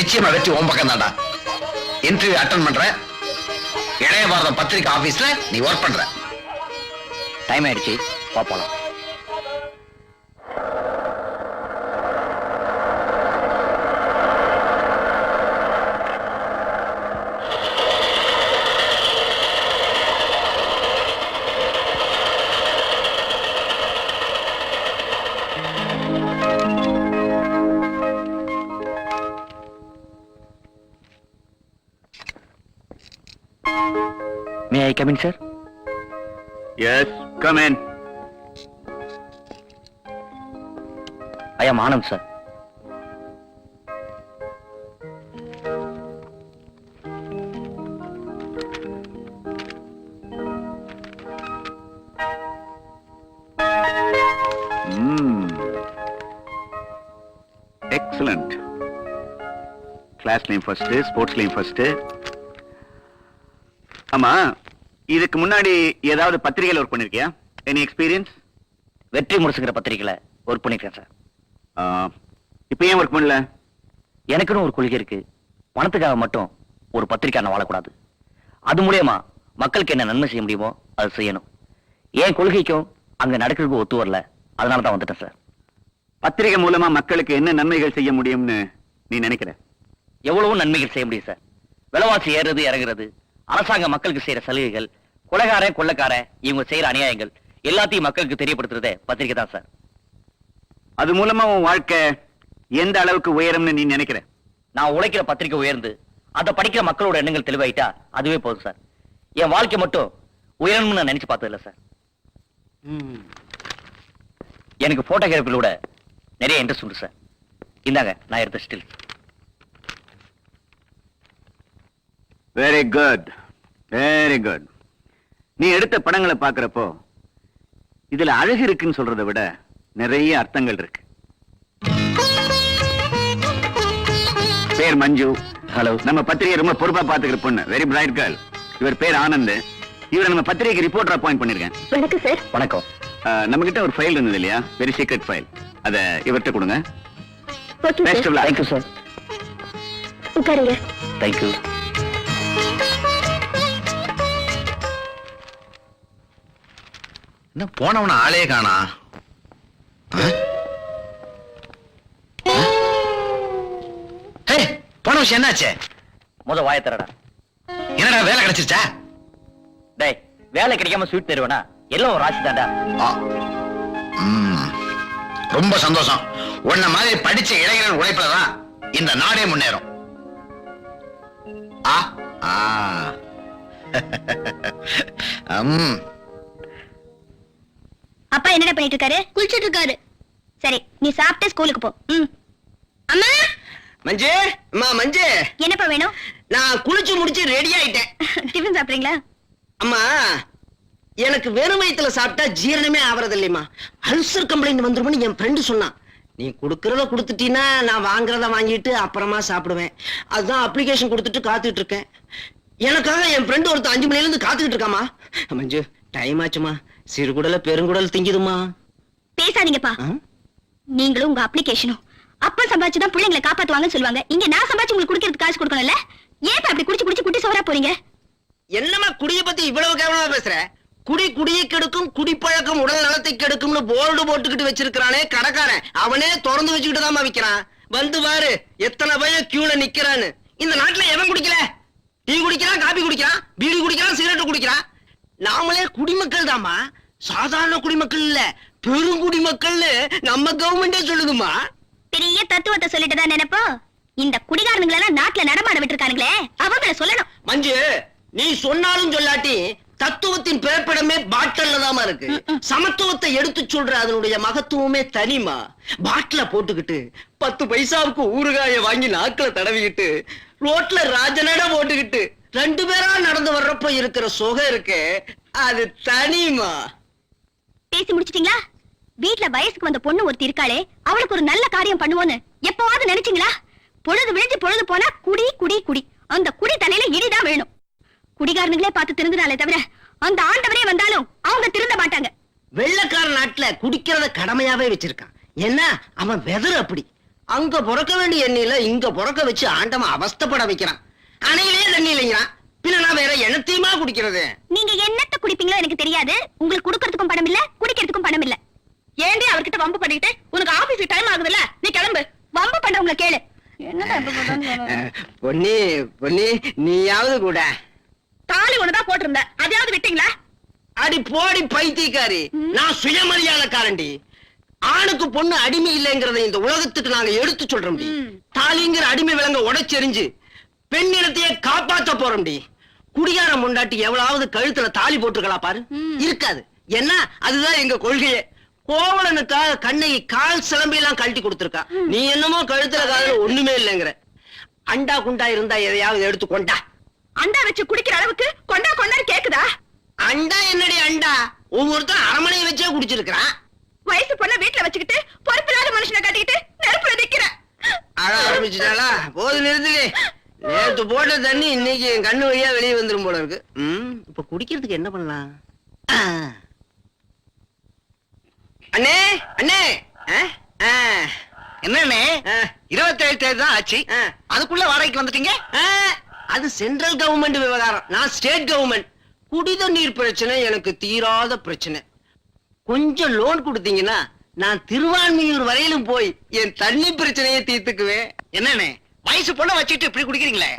நிச்சயமா வெற்றி உன் பக்கம் தான்டா. இன்டர்வியூ அட்டெண்ட் பண்ற, இளைய பாரதம் பத்திரிகை ஆபீஸ்ல நீ ஒர்க் பண்ற. டைம் ஆயிடுச்சு, போலாம். May I come in, sir? Yes, come in. I am Anand, sir. Excellent. Class name first, sports name first. ஆமா, இதுக்கு முன்னாடி ஏதாவது பத்திரிகையில ஒர்க் பண்ணிருக்கியா? Any experience? வெற்றி முரசுங்கிற பத்திரிகையில ஒர்க் பண்ணிருக்கேன் சார். இப்ப ஏன் ஒர்க் பண்ணல? எனக்குன்னு ஒரு கொள்கை இருக்கு. பணத்துக்காக மட்டும் ஒரு பத்திரிக்கை வாழக்கூடாது. அது மூலியமா மக்களுக்கு என்ன நன்மை செய்ய முடியுமோ அது செய்யணும். என் கொள்கைக்கும் அங்க நடக்கிறதுக்கு ஒத்து வரல, அதனால தான் வந்துட்டேன் சார். பத்திரிகை மூலமா மக்களுக்கு என்ன நன்மைகள் செய்ய முடியும்னு நீ நினைக்கிற? எவ்வளவு நன்மைகள் செய்ய முடியும் சார். விலைவாசி ஏறுறது இறங்குறது, அரசாங்க மக்களுக்கு செய்யற சலுகைகள், கொலைகாரன் கொள்ளைக்காரன் இவங்க செய்யற அநியாயங்கள் எல்லாத்தையும் மக்களுக்கு தெரியப்படுத்துறதே பத்திரிகை தான் சார். அது மூலமா உன் வாழ்க்கை எந்த அளவுக்கு உயரும்னு நீ நினைக்கிற? நான் உழைக்கிற பத்திரிகை உயர்ந்து அதை படிக்கிற மக்களோட எண்ணங்கள் தெளிவாயிட்டா அதுவே போதும் சார். என் வாழ்க்கை மட்டும் உயரணும்னு நான் நினைச்சு பார்த்ததில்ல சார். எனக்கு போட்டோகிராஃபிலோட நிறைய இன்ட்ரெஸ்ட் உண்டு சார். இந்தாங்க நான் எடுத்த still. Very good, very good. நீ எடுத்த படங்களை பாக்குறப்போ இதுல அழகு இருக்குன்னு சொல்றதை விட நிறைய அர்த்தங்கள் இருக்கு. பேர் மஞ்சு. ஹலோ. நம்ம பத்திரிகை ரொம்ப பொறுப்பா பாத்துக்கிற பொண்ணு, வெரி பிரைட் கேர்ள். இவர் பேர் ஆனந்த். இவரை நம்ம பத்திரிகைக்கு ரிப்போர்ட்டர் அப்பாயிண்ட் பண்ணிருக்கேன். வணக்கம் சார். வணக்கம். நம்ம கிட்ட ஒரு ஃபைல் இருந்தது இல்லையா, வெரி சீக்ரெட் ஃபைல், அத இவர்கிட்ட கொடுங்க. Best of luck. Thank you sir. உட்காருங்க. தேங்க்யூ. என்ன போனவன ஆளே காணா? போன விஷயம் என்னாச்சு? முத வாய தரடா. என்னடா வேலை கிடைச்சிருச்சா? டேய், வேலை கிடைக்காம ஸ்வீட் தருவேனா? எல்லாம் ஒரு ராசி தாண்டா. ரொம்ப சந்தோஷம். உன்ன மாதிரி படிச்ச இளைஞர்கள் உழைப்புலதான் இந்த நாடே முன்னேறும். அப்பா என்னடா பண்ணிட்டு இருக்காரு? குளிச்சிட்டு இருக்காரு. சரி, நீ சாப்பிட்டு ஸ்கூலுக்கு போ. அம்மா. மஞ்சு, அம்மா மஞ்சு. என்னப்பா வேணும்? நான் குளிச்சு முடிச்சு ரெடி ஆயிட்டேன். டிஃபன் சாப்பிடுறீங்களா? அம்மா, எனக்கு வெறும் வயித்துல சாப்பிட்டா ஜீரணமே ஆவறது இல்லையம்மா. அல்சர் கம்ப்ளைண்ட் வந்துருமோன்னு என் ஃப்ரெண்டு சொன்னான். நீ கொடுக்கறத கொடுத்துட்டீன்னா நான் வாங்குறத வாங்கிட்டு அப்புறமா சாப்பிடுவேன். அதுதான் அப்ளிகேஷன் கொடுத்துட்டு காத்துட்டு இருக்கேன். எனக்காக என் ஃப்ரெண்டு ஒருத்தர் 5 மணில இருந்து காத்துக்கிட்டு இருக்காமா. மஞ்சு, டைம் ஆச்சுமா. சிறுகுடல பெருங்குடல் திங்குதுமா. பேசாதீங்கப்பா. நீங்களும் உங்க அப்ளிகேஷனும் அப்பா சம்பாதிச்சுதான் பிள்ளைங்களை காப்பாத்துவாங்கன்னு சொல்லுவாங்க. இங்க நான் சம்பாதிச்சு உங்களுக்கு குடிக்கிறதுக்கு காசு கொடுக்கணும்ல. ஏன் அப்படி குடிச்சு குடிச்சு குட்டி சவரா போறீங்க? என்னமா குடிய பத்தி இவ்வளவு கேவலமா பேசுற? குடி குடியை கெடுக்கும், குடிப்பழக்கம் உடல் நலத்தை கெடுக்கும்னு போர்டு போட்டுக்கிட்டு வச்சிருக்கானே கடைக்காரன், அவனே திறந்து வச்சுக்கிட்டு தான் விக்கிறான். வந்து பாரு எத்தனை பையன் கியூல நிக்கிறான்னு. இந்த நாட்டுல எவன் குடிக்கல? டீ குடிக்கிறான், காபி குடிக்கிறான், பீடி குடிக்கிறான், சிகரெட் குடிக்கிறான். நாமளே குடிமக்கள் தாமா, சாதாரண குடிமக்கள் இல்ல, பெருங்குடிமக்கள்னு நம்ம கவர்மெண்டே சொல்லுதுமா. பெரிய தத்துவத்தை சொல்லிட்டு தான் நினைப்போ. இந்த குடிகாரனுங்களெல்லாம் நாட்டுல நடமாட விட்டுருக்கானுங்களே, அவங்கள சொல்லணும். மஞ்சு, நீ சொன்னாலும் சொல்லாட்டி தத்துவத்தின் பிறப்பிடமே பாட்டில்ல தாமா இருக்கு. சமத்துவத்தை எடுத்து சொல்ற அதனுடைய மகத்துவமே தனிமா. பாட்டில போட்டுக்கிட்டு 10 பைசாவுக்கு ஊறுகாய வாங்கி நாக்குல தடவிக்கிட்டு ரோட்ல ராஜநட போட்டுக்கிட்டு 2 பேரா நடந்து வர்றப்ப இருக்கிற சுகம் இருக்கு, அது தனிமா. பேசி முடிச்சிட்டீங்களா? வீட்டுல வயசுக்கு வந்த பொண்ணு ஒருத்தி இருக்காளே, அவளுக்கு ஒரு நல்ல காரியம் பண்ணுவோன்னு எப்பவாவது நினைச்சீங்களா? பொழுது விழிஞ்சு பொழுது போனா குடி குடி குடி. அந்த குடி தலையில இடிதான் வேணும். குடிகாரனுங்களே பார்த்து திருந்தினாலே தவிர அந்த ஆண்டவரே வந்தாலும் அவங்க திருந்த மாட்டாங்க. வெள்ளக்கார நாட்டுல குடிக்கிறத கடமையாவே வச்சிருக்கான். என்ன அவன் வெதர் அப்படி. அங்க பிறக்க வேண்டிய எண்ணெயில இங்க பிறக்க வச்சு ஆண்டவன் அவஸ்தைப்பட வைக்கிறான். அணையிலே தண்ணி இல்லைங்கிறான். பின்ன நான் வேற எண்ணத்தையுமா குடிக்கிறது? நீங்க என்னத்த குடிப்பீங்களோ எனக்கு தெரியாது. உங்களுக்கு குடுக்கறதுக்கும் பணம் இல்ல, குடிக்கிறதுக்கும் பணம் இல்ல. ஏண்டி அவர்கிட்ட வம்பு பண்ணிட்டு உனக்கு ஆபீஸ் டைம் ஆகுதுல்ல, நீ கிளம்பு. வம்பு பண்றவங்கள கேளு. பொன்னி பொன்னி, நீயாவது கூட தாலி ஒண்ணுதான் போட்டிருந்த, அதையாவது விட்டீங்களா? அடி போடி பைத்தியக்காரி, நான் சுயமரியாதைக்காரண்டி. ஆணுக்கு பொண்ணு அடிமை இல்லைங்கிறத இந்த உலகத்துக்கு நாங்க எடுத்து சொல்றோம். தாலிங்கிற அடிமை விலங்க உடைச்செறிஞ்சு பெண் இனத்தையே காப்பாத்த போறோம்டி. குடிகார முண்டாட்டி எவ்வளவு கழுத்துல தாலி போட்டுருக்கலாம் பாரு, இருக்காது. என்ன, அதுதான் எங்க கொள்கையே. கோவலனுக்காக கண்ணகி கால் சிலம்பையெல்லாம் கழட்டி கொடுத்திருக்கா. நீ என்னமோ கழுத்துல காதுல ஒண்ணுமே இல்லைங்கிற. அண்டா குண்டா இருந்தா எதையாவது எடுத்து கொண்டா. அண்டா வச்சு குடிக்கிற அளவுக்கு கொண்டா கொண்டாரு கேக்குதா? அண்டா என்னடி அண்டா, ஒவ்வொருத்தரும் அரமனையை வச்சே குடிச்சிருக்கான். வயசு பொண்ண வீட்டுல வச்சுக்கிட்டு பொறுப்பில்லாத மனுஷனை கட்டிக்கிட்டு நெருப்புல நிக்கிற. அழ ஆரம்பிச்சுட்டாளா? போது நிறுத்துவே. நேத்து போட்ட தண்ணி இன்னைக்கு என் கண்ணு வழியா வெளியே வந்துரும் போல இருக்கு. இப்ப குடிக்கிறதுக்கு என்ன பண்ணலாம்? அண்ணே அண்ணே, என்னண்ணே 27 தேதி தான் ஆச்சு, அதுக்குள்ள வாடகைக்கு வந்துட்டீங்க? அது சென்ட்ரல் கவர்மெண்ட் விவகாரம், நான் ஸ்டேட் கவர்மெண்ட். குடிதண்ணீர் பிரச்சனை எனக்கு தீராத பிரச்சனை. கொஞ்சம் லோன் கொடுத்தீங்கன்னா நான் திருவான்மியூர் வரையிலும் போய் என் தண்ணி பிரச்சனையை தீர்த்துக்குவேன். என்னண்ணே வயசு பொண்ண வச்சுட்டு இப்படி குடிக்கிறீங்களே?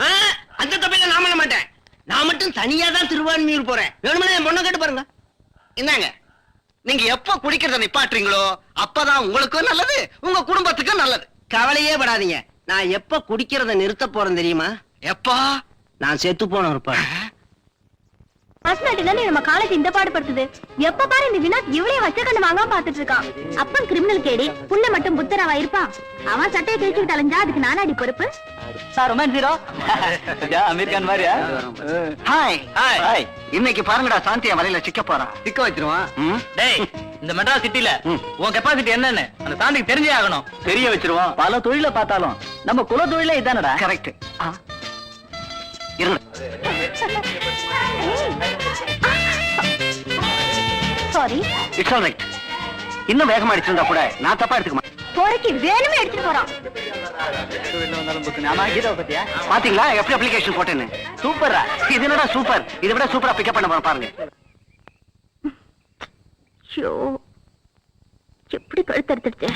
அந்த தப்பையில நான் பண்ண மாட்டேன். நான் மட்டும் தனியா தான் திருவான்மியூர் போறேன். வேணும்னா என் பொண்ணை கேட்டு பாருங்க. என்னங்க, நீங்க எப்ப குடிக்கிறத நிப்பாட்டுறீங்களோ அப்பதான் உங்களுக்கும் நல்லது, உங்க குடும்பத்துக்கும் நல்லது. கவலையே படாதீங்க. நான் எப்ப குடிக்கிறத நிறுத்த போறேன் தெரியுமா? எப்பா? நான் செத்து போன இருப்பேன். பர்சனாலிட்டினால நம்ம காலேஜ் இந்த பாடுபடுத்துது. எப்ப பாரு இந்த வினோத் இவ்வளவு வச்ச கண்ணு வாங்காம பாத்துட்டு இருக்கான். அப்பன் கிரிமினல் கேடி, புள்ள மட்டும் புத்தராவா இருப்பான். அவன் சட்டையை கிழிச்சுட்டு அலைஞ்சா அதுக்கு நானாடி பொறுப்பு? Sir romance hero Aamir Khan மாதிரியா? Hi hi. இன்னைக்கு பாருங்கடா, சாந்தியா வலையில சிக்க போறான். சிக்க வச்சிருவான். டேய், இந்த மெட்ராஸ் சிட்டில உன் கெப்பாசிட்டி என்னன்னு அந்த சாந்திக்கு தெரிஞ்சே ஆகணும். தெரிய வச்சிருவோம். பல தொழில பார்த்தாலும் நம்ம குல தொழிலே இதானடா. கரெக்ட். இருங்க, சாரி. It's all right. இன்னும் வேகமா அடிச்சிருந்தா கூட நான் தப்பா எடுத்துக்க மாட்டேன். போறக்கு வேணுமே எடுத்துட்டு போறான். பாத்தீங்களா எப்படி அப்ளிகேஷன் போட்டேன்னு? சூப்பரா. இது என்னடா சூப்பர், இதை விட சூப்பரா பிக்கப் பண்ண போறேன் பாருங்க. ஐயோ, எப்படி கழுத்தறுத்துடுச்சு.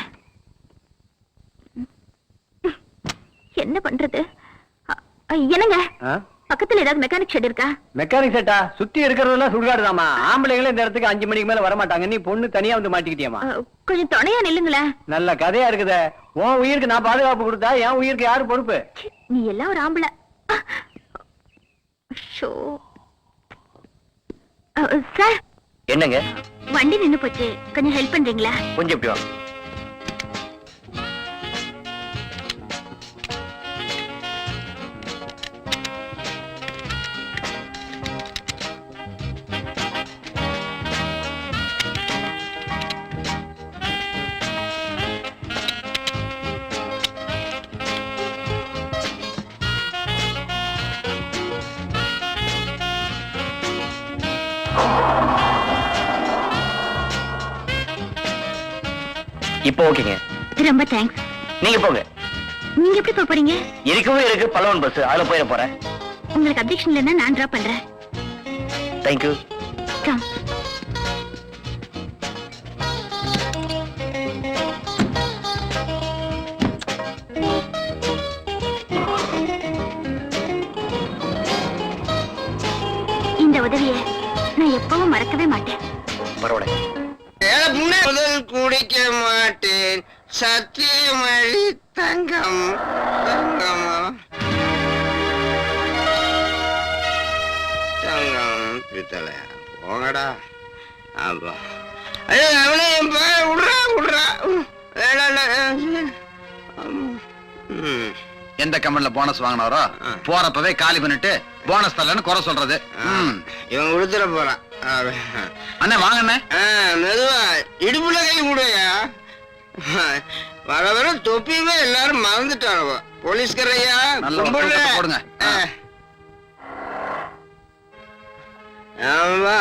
என்ன பண்றது? என்னங்க, பக்கத்துல ஏதாவது மெக்கானிக் ஷெட் இருக்கா? மெக்கானிக் செட்டா? சுத்தி இருக்கிறதெல்லாம் சுடுகாடுதாமா. ஆம்பளைங்களும் இந்த இடத்துக்கு 5 மணிக்கு மேல வர மாட்டாங்க. நீ பொண்ணு தனியா வந்து மாட்டிக்கிட்டியாமா? கொஞ்சம் துணையா நில்லுங்களேன். நல்ல கதையா இருக்குதே. உன் உயிருக்கு நான் பாதுகாப்பு கொடுத்தா என் உயிருக்கு யாரு பொறுப்பு? நீ எல்லாம் ஒரு ஆம்பளை. சார், என்னங்க? வண்டி நின்னு போச்சு, கொஞ்சம் ஹெல்ப் பண்றீங்களா? கொஞ்சம் எப்படி வாங்க. இப்போ ஓகேங்க. ரொம்ப தேங்க்ஸ். நீங்க போங்க. நீங்க எப்படி போக போறீங்க? இருக்கவே இருக்கு பலவன் பஸ், அதுல போயிட போறேன். உங்களுக்கு அப்ஜெக்ஷன் இல்லைன்னா நான் டிராப் பண்றேன். தேங்க்யூ. கம். இந்த உதவியை நான் எப்பவும் மறக்கவே மாட்டேன். பரவாயில்ல. முதல் குடிக்க மாட்டேன், சத்தியமழி தங்கம் தங்கம் தங்கம் பித்தளையா போங்கடா. அப்பா ஐயோ, அவனே விடுறா விடுறா. எந்த கம்பெனில போனஸ் வாங்கினாரோ போறப்பவே காலி பண்ணிட்டு போனஸ் தரலன்னு குறை சொல்றது. இவன் உடுத்துற போறான். அண்ணே வாங்க அண்ணே. மெதுவா இடுப்புல கை கூடயா. வர வர தொப்பியுமே எல்லாரும் மறந்துட்டானவ. போலீஸ்காரையா போடுங்க. ஆமா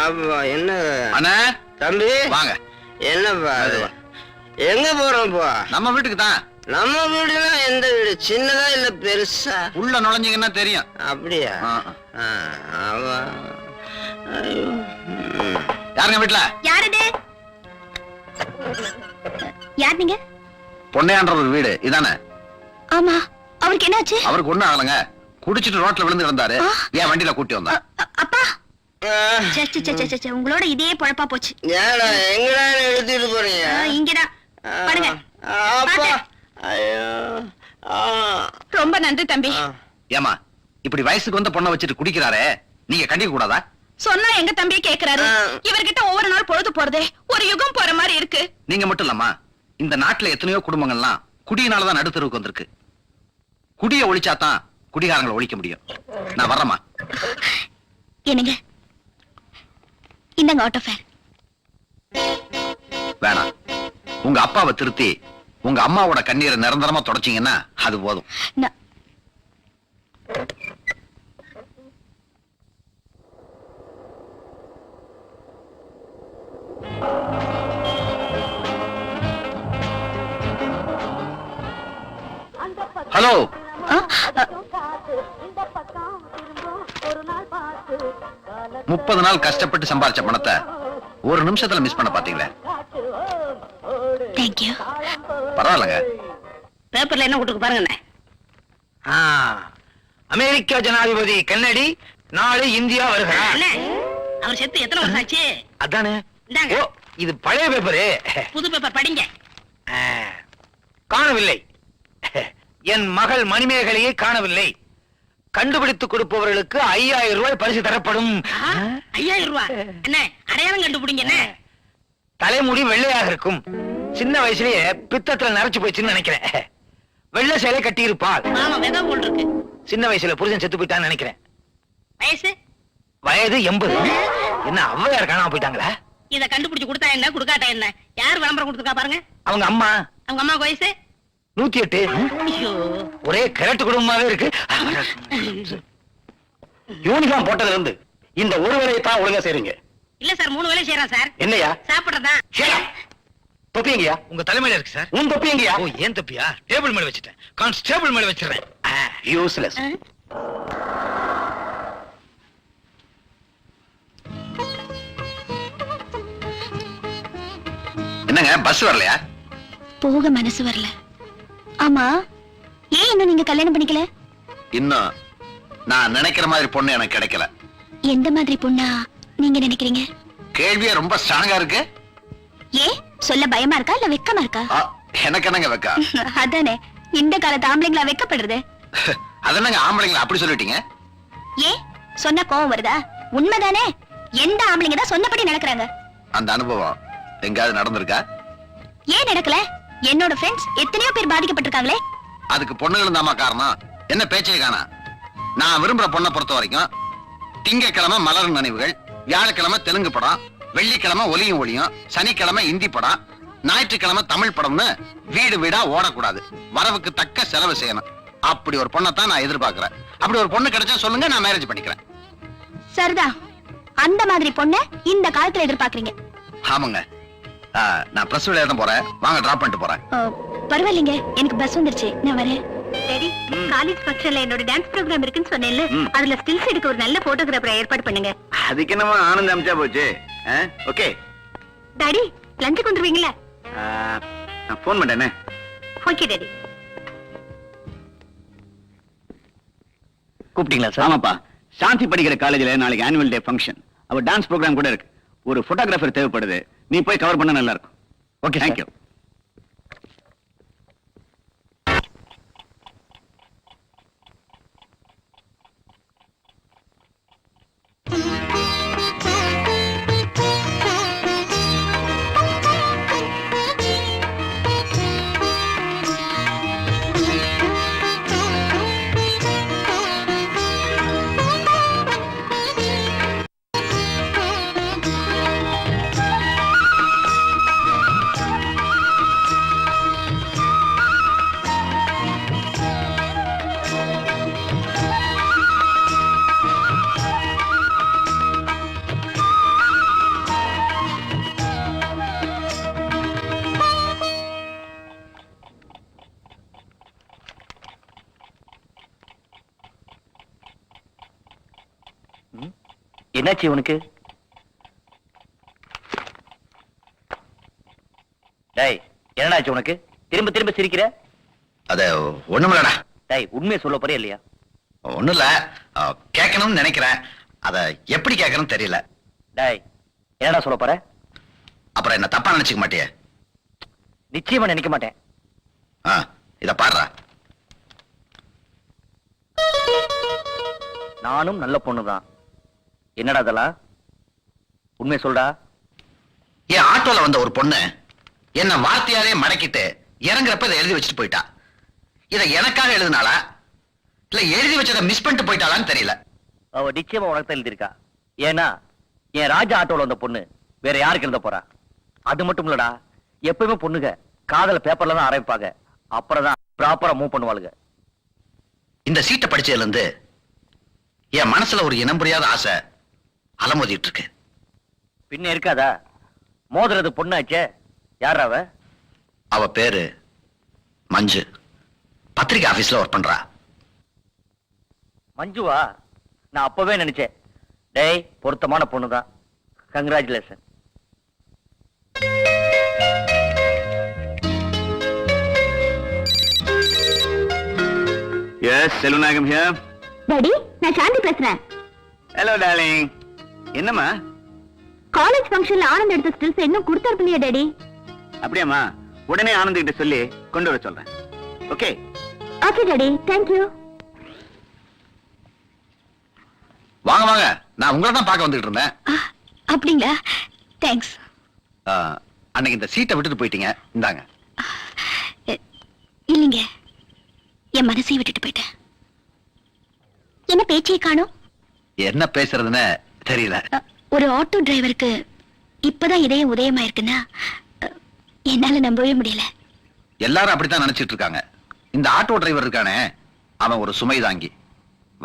ஆமா. என்ன அண்ணே தம்பி வாங்க. என்னப்பா எங்க போறோம்? இப்போ நம்ம வீட்டுக்கு தான். நம்ம வீடுனா எந்த வீடு, சின்னதா இல்ல பெருசா? உள்ள நுழைஞ்சீங்கன்னா தெரியும். அப்படியா? ஆ. ஐயோ. யாருங்க வீட்டுல? யாரது? யார் நீங்க? பொன்னையான்ற ஒரு வீடு இதானே? ஆமா, அவருக்கு என்னாச்சு? அவருக்கு ஒண்ணும் ஆகலங்க. குடிச்சிட்டு ரோட்ல விழுந்து இருந்தாரு. ஏன் வண்டியில கூட்டி வந்தா? அப்பா, சே, சே, சே, சே, சே, உங்களோட இதே பொழப்பா போச்சு. ஏடா எங்கடா எடுத்துட்டு போறீங்க? இங்கதான் பாருங்க. அப்பா. ஐயோ. ரொம்ப நன்றி தம்பி. ஏமா இப்படி வயசுக்கு வந்த பொண்ணை வச்சுட்டு குடிக்கிறாரே, நீங்க கண்டிக்க கூடாதா? சொன்னா எங்க தம்பியை கேக்குறாரு. இவர்கிட்ட ஒவ்வொரு நாள் பொழுது போறதே ஒரு யுகம் போற மாதிரி இருக்கு. நீங்க மட்டும் இல்லம்மா, இந்த நாட்டுல எத்தனையோ குடும்பங்கள்லாம் குடியினாலதான் நடுத்தருவுக்கு வந்திருக்கு. குடிய ஒழிச்சாதான் குடிகாரங்களை ஒழிக்க முடியும். நான் வர்றேம்மா. என்னங்க, இந்தாங்க ஆட்டோ ஃபேர். வேணாம், உங்க அப்பாவை திருத்தி உங்க அம்மாவோட கண்ணீரை நிரந்தரமா தொடச்சீங்கன்னா அது போதும். ஹலோ, 30 நாள் கஷ்டப்பட்டு சம்பாரிச்ச பணத்தை ஒரு நிமிஷத்துல மிஸ் பண்ண பாத்தீங்களே. தேங்க்யூ. பரவாயில்லங்க. பேப்பர்ல என்ன கொடுத்து பாருங்க. அமெரிக்கா ஜனாதிபதி கென்னடி நாளை இந்தியா வருகிறார். அவர் செத்து எத்தனை வருஷம் ஆச்சு? அதானே. இந்தாங்க. ஓ, இது பழைய பேப்பரு. புது பேப்பர் படிங்க. காணவில்லை. என் மகள் மணிமேகலையை காணவில்லை. கண்டுபிடித்து கொடுப்பவர்களுக்கு 5000 ரூபாய் பரிசு தரப்படும். 5000 ரூபாய் என்ன அடையாளம் கண்டுபிடிங்க. என்ன தலைமுடி வெள்ளையாக இருக்கும். சின்ன வயசுலயே பித்தத்துல நரைச்சு போயிடுச்சுன்னு நினைக்கிறேன். வெள்ளை சேலை கட்டி இருப்பாள். மாமா வெதா போல் இருக்கு. சின்ன வயசுல புருஷன் செத்து போயிட்டான்னு நினைக்கிறேன். வயசு வயது 80. என்ன ஔவையார் காணாம போயிட்டாங்களா? இத கண்டுபிடிச்சு கொடுத்தா என்ன கொடுக்காட்டா என்ன? யார் விளம்பரம் கொடுத்துருக்கா பாருங்க. அவங்க அம்மா. அவங்க அம்மா வயசு 108. ஐயோ, ஒரே கரெக்ட் குடும்பமாவே இருக்கு. யூனிஃபார்ம் போட்டதுல இருந்து இந்த ஒரு வேலையை தான் ஒழுங்கா செய்றீங்க. இல்ல சார் 3 வேளை செய்யறோம் சார். என்னையா? சாப்பிடுறதா? தொப்பி எங்கயா? உங்க தலைமையில இருக்கு சார். உன் தொப்பி எங்கயா? ஓ, ஏன் தப்பியா? டேபிள் மேல வச்சிட்டேன். கான்ஸ்டேபிள் மேல வச்சிடுறேன். யூஸ்லெஸ். என்னங்க பஸ் வரலையா? போக மனசு வரல. ஆமா, ஏன் இன்னும் நீங்க கல்யாணம் பண்ணிக்கல? இன்னும் நான் நினைக்கிற மாதிரி பொண்ணு எனக்கு கிடைக்கல. எந்த மாதிரி பொண்ணா நீங்க நினைக்கிறீங்க? கேள்வியே ரொம்ப ஸ்ட்ராங்கா இருக்கு. ஏன் சொல்ல பயமா இருக்கா இல்ல வெக்கமா இருக்கா? எனக்கு என்னங்க வெக்கா? அதானே, இந்த காலத்து ஆம்பளைங்களா வெக்கப்படுறது. அதென்னங்க ஆம்பளைங்களா அப்படி சொல்லிட்டீங்க? ஏன் சொன்னா கோவம் வருதா? உண்மைதானே, எந்த ஆம்பளைங்க தான் சொன்னபடி நடக்கிறாங்க. அந்த அனுபவம் எங்காவது நடந்திருக்கா? ஏன் நடக்கல? என்னோட ஃப்ரெண்ட்ஸ் எத்தனையோ பேர் பாதிக்கப்பட்டிருக்காங்களே. அதுக்கு பொண்ணுகளும் தாமா காரணம். என்ன பேச்சே காணா. நான் விரும்புற பொண்ணை பொறுத்த வரைக்கும் திங்கக்கிழமை மலரும் நினைவுகள், வியாழக்கிழமை தெலுங்கு படம், வெள்ளிக்கிழமை ஒலியும் ஒளியும், சனிக்கிழமை இந்தி படம், ஞாயிற்றுக்கிழமை தமிழ் படம்னு வீடு வீடா ஓடக்கூடாது. வரவுக்கு தக்க செலவு செய்யணும். அப்படி ஒரு பொண்ணத்தான் நான் எதிர்பார்க்கிறேன். அப்படி ஒரு பொண்ணு கிடைச்சா சொல்லுங்க, நான் மேரேஜ் பண்ணிக்கிறேன். சரிதான், அந்த மாதிரி பொண்ணு இந்த காலத்துல எதிர்பார்க்கறீங்க. ஆமாங்க. நான் பிளஸ் 2 எழுத போறேன். வாங்க டிராப் பண்ணிட்டு போறேன். பரவாயில்லைங்க, எனக்கு பஸ் வந்துருச்சு, நான் வரேன். சரி, காலேஜ் ஃபங்க்ஷன்ல என்னோட டான்ஸ் ப்ரோகிராம் இருக்குன்னு சொன்னேன்ல, அதுல ஸ்டில்ஸ் எடுக்க ஒரு நல்ல போட்டோகிராஃபரை ஏற்பாடு பண்ணுங்க. அதுக்கு என்னமா ஆனந்தம் அமிச்சா போச்சு. ஓகே டாடி, லஞ்சுக்கு வந்துருவீங்களா? நான் போன் பண்ணேனே. Okay daddy. கூப்பிட்டீங்களா சார்? ஆமாப்பா, சாந்தி படிக்கிற காலேஜ்ல நாளைக்கு ஆனுவல் டே ஃபங்க்ஷன். அவ டான்ஸ் ப்ரோகிராம் கூட இருக்கு. ஒரு போட்டோகிராஃபர் தேவைப்படுது. நீ போய் கவர் பண்ண நல்லா இருக்கும். Okay, thank you. என்னாச்சு இவனுக்கு? டேய், என்னடாச்சு உனக்கு? திரும்ப திரும்ப சிரிக்கிற? அத ஒண்ணுமில்லடா. டேய், உண்மையை சொல்ல போறியா இல்லையா? ஒண்ணும் இல்ல, கேட்கணும்னு நினைக்கிறேன். அத எப்படி கேட்கணும்னு தெரியல. டேய், என்னடா சொல்ல போற? அப்புறம் என்ன தப்பா நினைச்சுக்க மாட்டியே? நிச்சயமா நினைக்க மாட்டேன். இத பாருடா. நானும் நல்ல பொண்ணுதான். என்னடா அதெல்லாம்? உண்மை சொல்டா. என் ஆட்டோல வந்த ஒரு பொண்ணு என்ன வார்த்தையாலே மடக்கிட்டு இறங்குறப்ப இதை எழுதி வச்சுட்டு போயிட்டா. இதை எனக்காக எழுதினாளா இல்ல எழுதி வச்சதை மிஸ் பண்ணிட்டு போயிட்டாளான்னு தெரியல. அவ நிச்சயமா உனக்கு தான் எழுதியிருக்கா. ஏன்னா என் ராஜா ஆட்டோல வந்த பொண்ணு வேற யாருக்கு எழுத போறா? அது மட்டும் இல்லடா, எப்பவுமே பொண்ணுங்க காதல பேப்பர்ல தான் ஆரம்பிப்பாங்க, அப்புறம் தான் ப்ராப்பரா மூவ் பண்ணுவாளுங்க. இந்த சீட்டை படிச்சதுல இருந்து என் மனசுல ஒரு இனம் புரியாத ஆசை அலமோதிட்டு இருக்கு. பின்ன இருக்காதா? மோதுறது பொண்ணாச்சே. யார் அவ? அவ பேரு மஞ்சு. பத்திரிகை ஆபீஸ்ல ஒர்க் பண்றா. மஞ்சுவா? நான் அப்பவே நினைச்சேன். டேய், பொருத்தமான பொண்ணுதான். Congratulation. Yes, Selvanayagam here. Daddy, நான் சாந்தி பேசுறேன். Hello, darling. என்னம்மா? காலேஜ் ஃபங்க்ஷன்ல ஆனந்த் எடுத்த ஸ்டில்ஸ் இன்னும் கொடுத்தறப்பலையா டாடி? அப்படியாம்மா? உடனே ஆனந்த் கிட்ட சொல்லி கொண்டு வர சொல்றேன். Okay? Okay daddy, thank you. வாங்க வாங்க, நான் உங்களை தான் பார்க்க வந்துட்டு இருந்தேன். அப்படிங்களா? தேங்க்ஸ். அன்னைக்கு இந்த சீட்டை விட்டுட்டு போயிட்டீங்க, இந்தாங்க. இல்லைங்க, என் மனசையும் விட்டுட்டு போயிட்டேன். என்ன பேச்சையே காணோம்? என்ன பேசுறதுன்னு தெரியல. ஒரு ஆட்டோ டிரைவருக்கு இப்பதான் இதயம் உதயமாயிருக்குன்னா என்னால நம்பவே முடியல. எல்லாரும் அப்படித்தான் நினைச்சிட்டு இருக்காங்க. இந்த ஆட்டோ டிரைவர் இருக்கானே, அவன் ஒரு சுமை தாங்கி,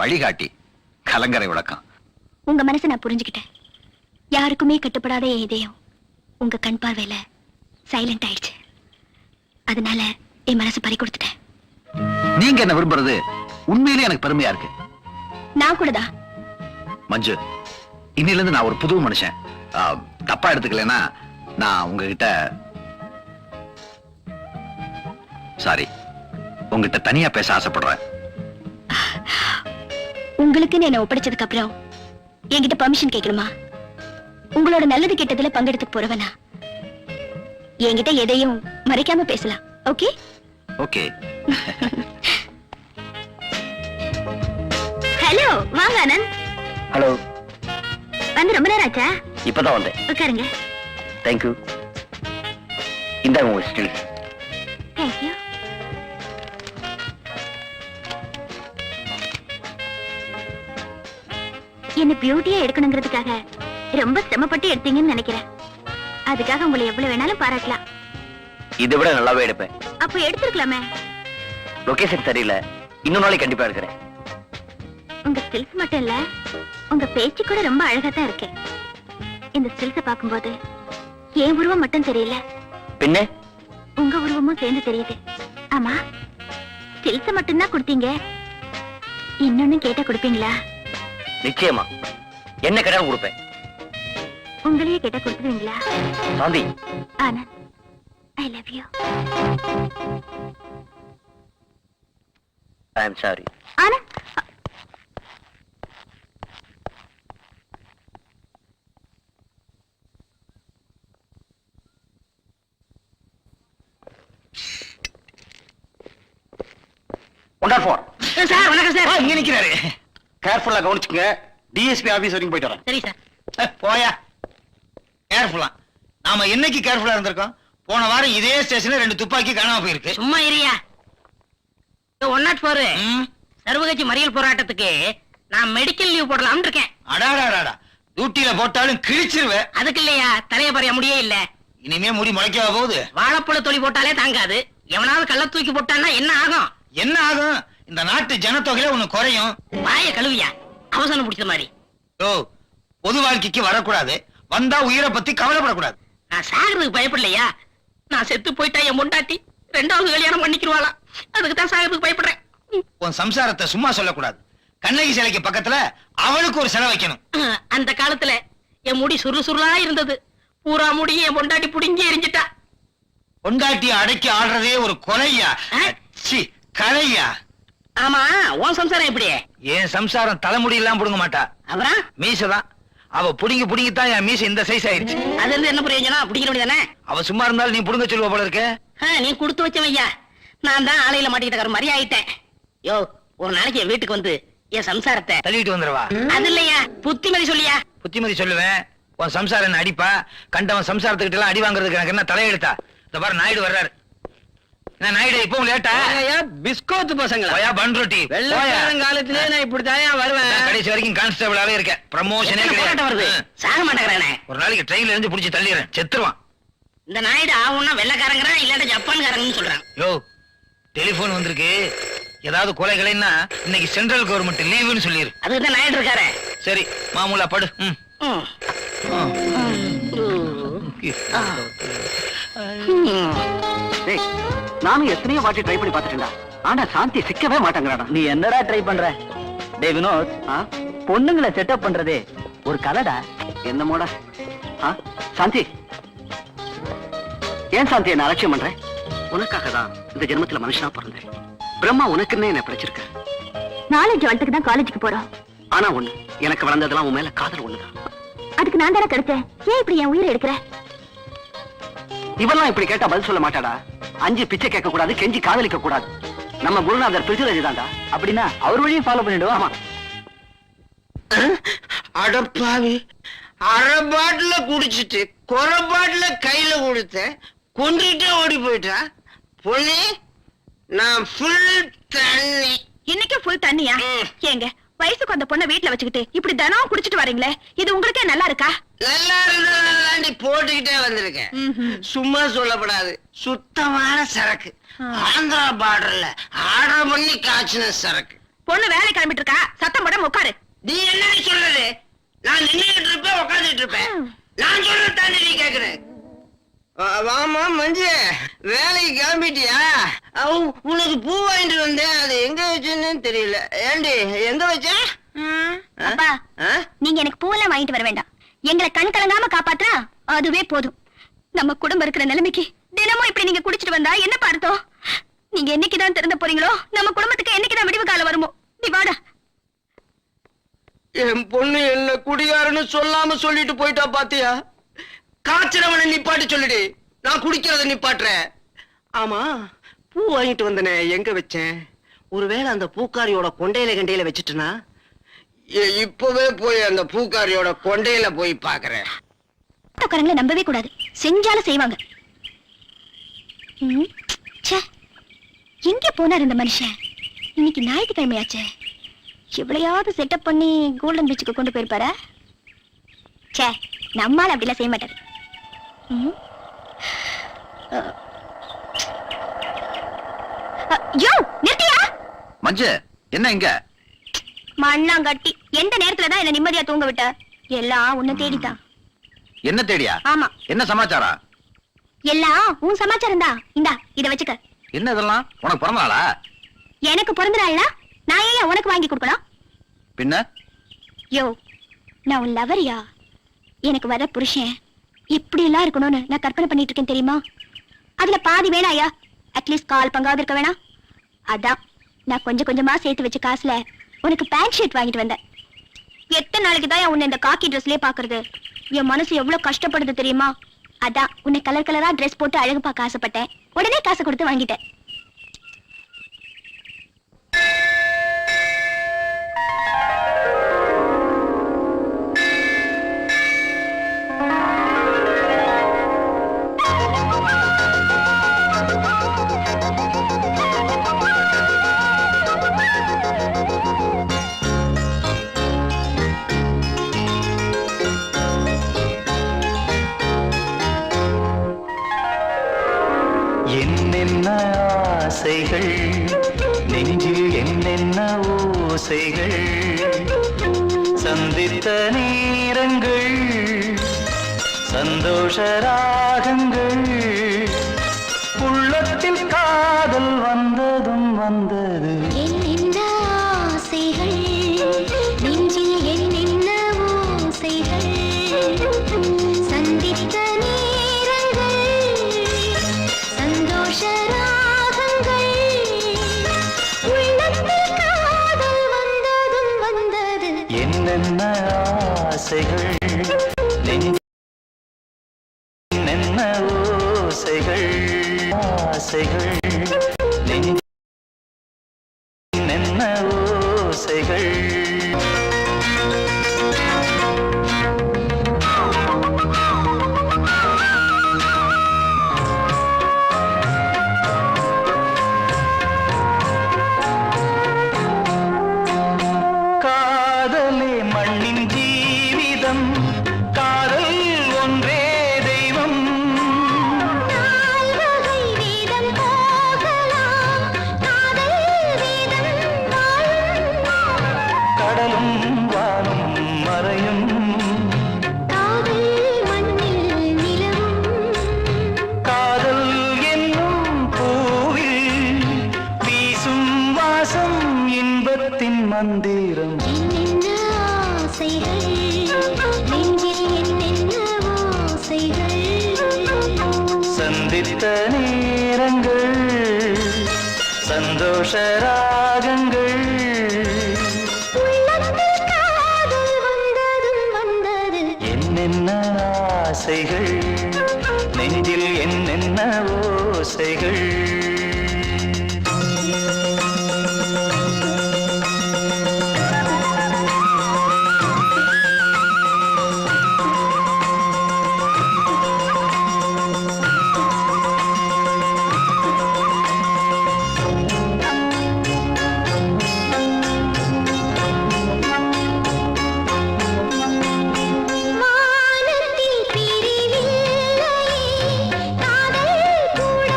வழிகாட்டி, கலங்கரை விளக்கம். உங்க மனசை நான் புரிஞ்சுக்கிட்டேன். யாருக்குமே கட்டுப்படாத என் இதயம் உங்க கண் பார்வையில சைலண்ட் ஆயிடுச்சு. அதனால என் மனசை பறி கொடுத்துட்டேன். நீங்க என்ன விரும்புறது உண்மையிலேயே எனக்கு பெருமையா இருக்கு. நான் கூடதான். மஞ்சு, இன்னில இருந்து நான் ஒரு புது மனுஷன். தப்பா எடுத்துக்கலன்னா நான் உங்ககிட்ட சாரி, உங்ககிட்ட தனியா பேச ஆசைப்படுறேன். உங்களுக்குன்னு என்ன ஒப்படைச்சதுக்கு அப்புறம் என்கிட்ட பர்மிஷன் கேட்கணுமா? உங்களோட நல்லது கெட்டதுல பங்கெடுத்து போறவனா என்கிட்ட எதையும் மறைக்காம பேசலாம். ஓகே? ஓகே. ஹலோ, வாங்க ஆனந்த். ஹலோ. வந்து ரொம்ப நேரம் ஆச்சா? இப்பதான் வந்தேன். உட்காருங்க. தேங்க்யூ. இந்தாங்க உங்க ஸ்டில். தேங்க்யூ. என்ன பியூட்டியா எடுக்கணுங்கிறதுக்காக ரொம்ப சிரமப்பட்டு எடுத்தீங்கன்னு நினைக்கிறேன். அதுக்காக உங்களை எவ்வளவு வேணாலும் பாராட்டலாம். இதை விட நல்லாவே எடுப்பேன். அப்ப எடுத்துருக்கலாமே. லொகேஷன் சரியில்லை, இன்னொரு நாளைக்கு கண்டிப்பா எடுக்கிறேன். உங்க ஸ்டில்ஸ் மட்டும் இல்ல, உங்க பேச்சு கூட ரொம்ப அழகா தான் இருக்கு. இந்த ஸ்டில்ஸ பாக்கும்போது என் உருவம் மட்டும் தெரியல, பின்ன உங்க உருவமும் சேர்ந்து தெரியுது. ஆமா, ஸ்டில்ஸ மட்டும்தான் கொடுத்தீங்க, இன்னொன்னு கேட்டா கொடுப்பீங்களா? நிச்சயமா. என்ன கேட்டாலும் கொடுப்பேன். உங்களையே கேட்டா கொடுத்துருவீங்களா? Shanti. Anand, I love you. I am sorry. Anand, sir வணக்கம் சார். இங்க நிக்கிறாரு. கேர்ஃபுல்லா கவனிச்சுங்க. டிஎஸ்பி ஆபீஸ் வரைக்கும் போயிட்டு வரேன். சரி சார். போயா. கேர்ஃபுல்லா. நாம என்னைக்கு கேர்ஃபுல்லா இருந்திருக்கோம்? போன வாரம் இதே ஸ்டேஷன்ல 2 துப்பாக்கி காணாம போயிருக்கு. சும்மா இரியா. 104 ம். சர்வகட்சி மறியல் போராட்டத்துக்கு நான் மெடிக்கல் லீவ் போடலாம்னு இருக்கேன். அடாடாடாடா. டியூட்டில போட்டாலும் கிழிச்சிருவேன். அதுக்கு இல்லையா, தலைய பறைய முடியே இல்ல. இனிமே முடி முளைக்கவா போகுது? வாழைப்பழ தொலி போட்டாலே தாங்காது. எவனாவது கள்ள தூக்கி போட்டான்னா என்ன ஆகும்? என்ன ஆகும்? இந்த நாட்டு ஜனத்தொகையில ஒண்ணு குறையும். வாய கழுவியா, அவசரம் பிடிச்ச மாதிரி. ஓ, பொது வாழ்க்கைக்கு வரக்கூடாது, வந்தா உயிரை பத்தி கவலைப்படக்கூடாது. நான் சாகிறதுக்கு பயப்படலையா? நான் செத்து போயிட்டா என் பொண்டாட்டி 2வது கல்யாணம் பண்ணிக்கிடுவாளா? அதுக்கு தான் சாகிறதுக்கு பயப்படுறேன். உன் சம்சாரத்தை சும்மா சொல்லக்கூடாது. கண்ணகி சிலைக்கு பக்கத்துல அவளுக்கு ஒரு சிலை வைக்கணும். அந்த காலத்துல என் முடி சுருளா இருந்தது. பூரா முடி என் பொண்டாட்டி புடிங்கி எரிஞ்சிட்டா. பொண்டாட்டிய அடக்கி ஆடுறதே ஒரு கொலையா, ச்சீ, கலையா. ஆமா, உன் சம்சாரம் எப்படி? என் சம்சாரம் தலைமுடி எல்லாம் புடுங்க மாட்டா, அப்புறம் மீசதான். அவ புடுங்கித்தான் என் மீச இந்த சைஸ் ஆயிடுச்சு. அதுல இருந்து என்ன பிரயோஜனம்? பிடிக்கிற முடியாதானே? அவ சும்மா இருந்தாலும் நீ புடுங்க சொல்லுவ போல இருக்க. நீ கொடுத்து வச்சவையா, நான் தான் ஆலையில மாட்டிக்கிட்ட மாதிரி ஆயிட்டேன். யோ, ஒரு நாளைக்கு என் வீட்டுக்கு வந்து என் சம்சாரத்தை தள்ளிட்டு வந்துருவா. அது இல்லையா, புத்திமதி சொல்லியா? புத்திமதி சொல்லுவேன். உன் சம்சாரம் என்ன அடிப்பா? கண்டவன் சம்சாரத்துக்கிட்ட எல்லாம் அடி வாங்குறதுக்கு எனக்கு என்ன தலையெடுத்தா? இந்த பாரு, நாயுடு வர்றாரு. என்ன நாயுடு, இப்பவும் லேட்டா? பிஸ்கோத்து பசங்களா? போயா, பன் ரொட்டி. காலத்திலே நான் இப்படித்தான் வருவேன். நான் கடைசி வரைக்கும் கான்ஸ்டபிளாவே இருக்கேன். ப்ரமோஷனே எத்தனை போராட்டம் வருது? சாக மாட்டேங்கிறானே. ஒரு நாளைக்கு ட்ரெயின்ல இருந்து புடிச்சு தள்ளிடுறேன், செத்துருவான். இந்த நாயுடு ஆவுன்னா வெள்ளக்காரங்கிறான், இல்லாட்ட ஜப்பான்காரங்கன்னு சொல்றான். யோ, டெலிபோன் வந்திருக்கு. ஏதாவது கொலைகளைன்னா இன்னைக்கு சென்ட்ரல் கவர்மெண்ட் லீவுன்னு சொல்லிரு. அதுக்கு தான் நாயுடு இருக்காரு. சரி, மாமூலா படு. நானும் எத்தனையோ வாட்டி ட்ரை பண்ணி பார்த்துட்டேன்டா. ஆனா சாந்தி சிக்கவே மாட்டேங்கிறாடா. நீ என்னடா ட்ரை பண்ற? டேய் வினோத், பொண்ணுங்களை செட்டப் பண்றதே ஒரு கலடா. என்னமோடா? சாந்தி, ஏன் சாந்தி என்ன அலட்சியம் பண்ற? உனக்காக தான் இந்த ஜென்மத்துல மனுஷனா பிறந்தேன். பிரம்மா உனக்குன்னே என்ன பிடிச்சிருக்க. நாலேஜ் வளர்த்துக்கு தான் காலேஜுக்கு போறோம். ஆனா ஒண்ணு, எனக்கு வளர்ந்ததெல்லாம் உன் மேல காதல் ஒண்ணுதான். அதுக்கு நான் தானே கிடைச்சேன். ஏன் இப்படி என் உயிரை எடுக்கிற? இவெல்லாம் இப்படி கேட்டா பதில் சொல்ல மாட்டாடா. 5 பிச்சை கேட்க கூடாது, கெஞ்சி காதலிக்க கூடாது. நம்ம குருநாதர் பிரிச்சுராஜ் தான்டா. அப்படின்னா அவர் வழியும் ஃபாலோ பண்ணிடுவோம். ஆமா. அடப்பாவி, அரை பாட்டில குடிச்சிட்டு குறை பாட்டில கையில கொடுத்த கொண்டுட்டே ஓடி போயிட்டா. பொண்ணு, நான் ஃபுல் தண்ணி. இன்னைக்கு ஃபுல் தண்ணியா? ஏங்க, வயசுக்கு அந்த பொண்ணை வீட்டுல வச்சுக்கிட்டு இப்படி தினம் குடிச்சிட்டு வரீங்களே, இது உங்களுக்கே நல்லா இருக்கா? நல்லா இருந்தாண்டி போட்டுக்கிட்டே வந்திருக்கேன். சும்மா சொல்லப்படாது, சுத்தமான சரக்கு. ஆந்திரா பார்டர்ல ஆர்டர் பண்ணி காய்ச்சின சரக்கு. பொண்ணு வேலை கிளம்பிட்டு இருக்கா, சத்தம் போட உட்காரு. நீ என்ன சொல்றது? நான் நின்னுட்டு இருப்பேன், உட்காந்துட்டு இருப்பேன். நான் சொல்றது தானே நீ கேக்குற? வாமா மஞ்சு, வேலைக்கு கிளம்பிட்டியா? உனக்கு பூ வாங்கிட்டு வந்தேன், அது எங்க வச்சுன்னு தெரியல. ஏண்டி, எங்க வச்ச? அப்பா, நீங்க எனக்கு பூவெல்லாம் வாங்கிட்டு வர வேண்டாம். எங்களை கண் கலங்காம காப்பாத்துறா அதுவே போதும். நம்ம குடும்பம் இருக்கிற நிலைமைக்கு தினமும் இப்படி நீங்க குடிச்சிட்டு வந்தா என்ன பார்த்தோம்? நீங்க என்னைக்குதான் திறந்த போறீங்களோ, நம்ம குடும்பத்துக்கு என்னைக்குதான் விடிவு காலம் வருமோ. நீ வாடா. என் பொண்ணு என்ன குடியாருன்னு சொல்லாம சொல்லிட்டு போயிட்டா பாத்தியா? காய்ச்சறவனை நிப்பாட்டி சொல்லிடு, நான் குடிக்கிறத நிப்பாட்டுறேன். ஆமா, பூ வாங்கிட்டு வந்தனே, எங்க வச்சேன்? ஒருவேளை அந்த பூக்காரியோட கொண்டையில கண்டையில வச்சுட்டுனா? இப்பவே போய் அந்த பூக்காரியோட கொண்டையில போய் பாக்குறேன். ஆட்டோக்காரங்களை நம்பவே கூடாது, செஞ்சாலும் செய்வாங்க. எங்க போனார் இந்த மனுஷன்? இன்னைக்கு ஞாயிற்றுக்கிழமையாச்சே, எவ்வளையாவது செட்டப் பண்ணி கோல்டன் பீச்சுக்கு கொண்டு போயிருப்பாரா? சே, நம்மால அப்படிலாம் செய்ய மாட்டாரு. யோ, நிறுத்தியா? மஞ்சு, என்ன இங்க? மண்ணாங்கட்டி, எந்த நேரத்துலதான் என்ன நிம்மதியா தூங்க விட்ட? எல்லாம் உன்னை தேடிதான். என்ன தேடியா? ஆமா. என்ன சமாச்சாரம்? எல்லாம் உன் சமாச்சாரம் தான். இந்தா, இத வச்சுக்க. என்ன இதெல்லாம்? உனக்கு பிறந்த நாளா? எனக்கு பிறந்த நாள்னா நான் ஏன் உனக்கு வாங்கி கொடுக்கணும்? பின்ன? யோ, நான் உன் லவரியா? எனக்கு வர புருஷன் இப்படி எல்லாம் இருக்கணும்னு நான் கற்பனை பண்ணிட்டு இருக்கேன் தெரியுமா? அதுல பாதி வேணாயா, அட்லீஸ்ட் கால் பங்காவது இருக்க வேணாம். அதான் நான் கொஞ்சம் கொஞ்சமா சேர்த்து வச்ச காசுல உனக்கு பேண்ட் ஷர்ட் வாங்கிட்டு வந்தேன். எத்தனை நாளைக்கு தான் உன்னை இந்த காக்கி ட்ரெஸ்லயே பாக்குறது? என் மனசு எவ்வளவு கஷ்டப்படுது தெரியுமா? அதான் உன்னை கலர் கலரா ட்ரெஸ் போட்டு அழகு பார்க்க ஆசைப்பட்டேன். உடனே காசு கொடுத்து வாங்கிட்டேன். என்னென்ன ஆசைகள் நெஞ்சில், என்னென்ன ஓசைகள், சந்தித்த நேரங்கள், சந்தோஷ ராகங்கள், உள்ளத்தில் காதல் வந்ததும் வந்தது. என்னென்ன ஆசைகள் ஆசைகள் நெஞ்சில் என்ன ஓசைகள் ஆசைகள் நெஞ்சில் என்ன ஓசைகள் காதலே மண்ணின் ஜீவிதம் காதல் ஒன்றே தெய்வம் நால்வகை வேதம் போகலாம் காதல் வேதம் வாழும் கடலும் வானும் மறையும் காதல் மண்ணில் நிலவும் காதல் என்னும் பூவில் வீசும் வாசம் இன்பத்தின் மந்திரம் என்னென்ன ஆசைகள் நெஞ்சில் என்னென்ன ஓசைகள் சந்தித்த நேரங்கள் சந்தோஷ ராகங்கள் உள்ளத்தில் காதல் வந்ததும் வந்தது என்னென்ன ஆசைகள் நெஞ்சில் என்னென்ன ஓசைகள் வானத்தில் பிரிவில்லையே காதல் கூட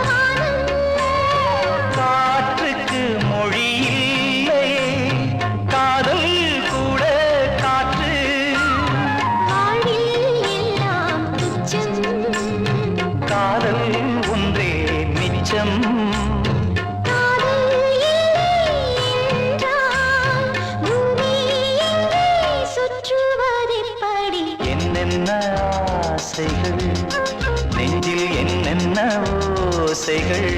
வானம் காற்றுக்கு மொழி இல்லையே காதல் கூட காற்று வாழ்வில் எல்லாம் துச்சம் காதல் ஒன்றே மிச்சம் காதல் இல்லை என்றால் பூமி எங்கே சுற்றுவதெப்படி என்னென்ன ஆசைகள் நெஞ்சில் என்னென்ன ஓசைகள்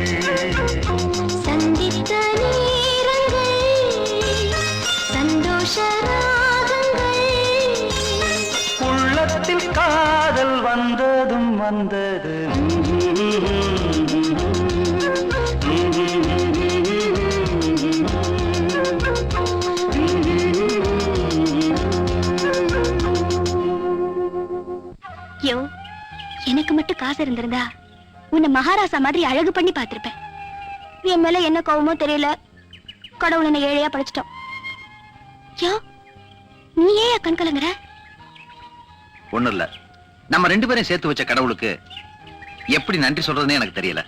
சந்தித்த நேரங்கள் சந்தோஷ ராகங்கள் உள்ளத்தில் காதல் வந்ததும் வந்தது யோ எனக்கு மட்டும் காசு இருந்திருந்தா உன்னை மகாராசா மாதிரி அழகு பண்ணி பார்த்திருப்பேன். என் மேல என்ன கோவமோ தெரியல, கடவுள் என்ன ஏழையா படைச்சிட்டோம். யோ நீ ஏன் கண் கலங்குற? ஒண்ணும் இல்ல, நம்ம ரெண்டு பேரும் சேர்த்து வச்ச கடவுளுக்கு எப்படி நன்றி சொல்றதுன்னு எனக்கு தெரியல.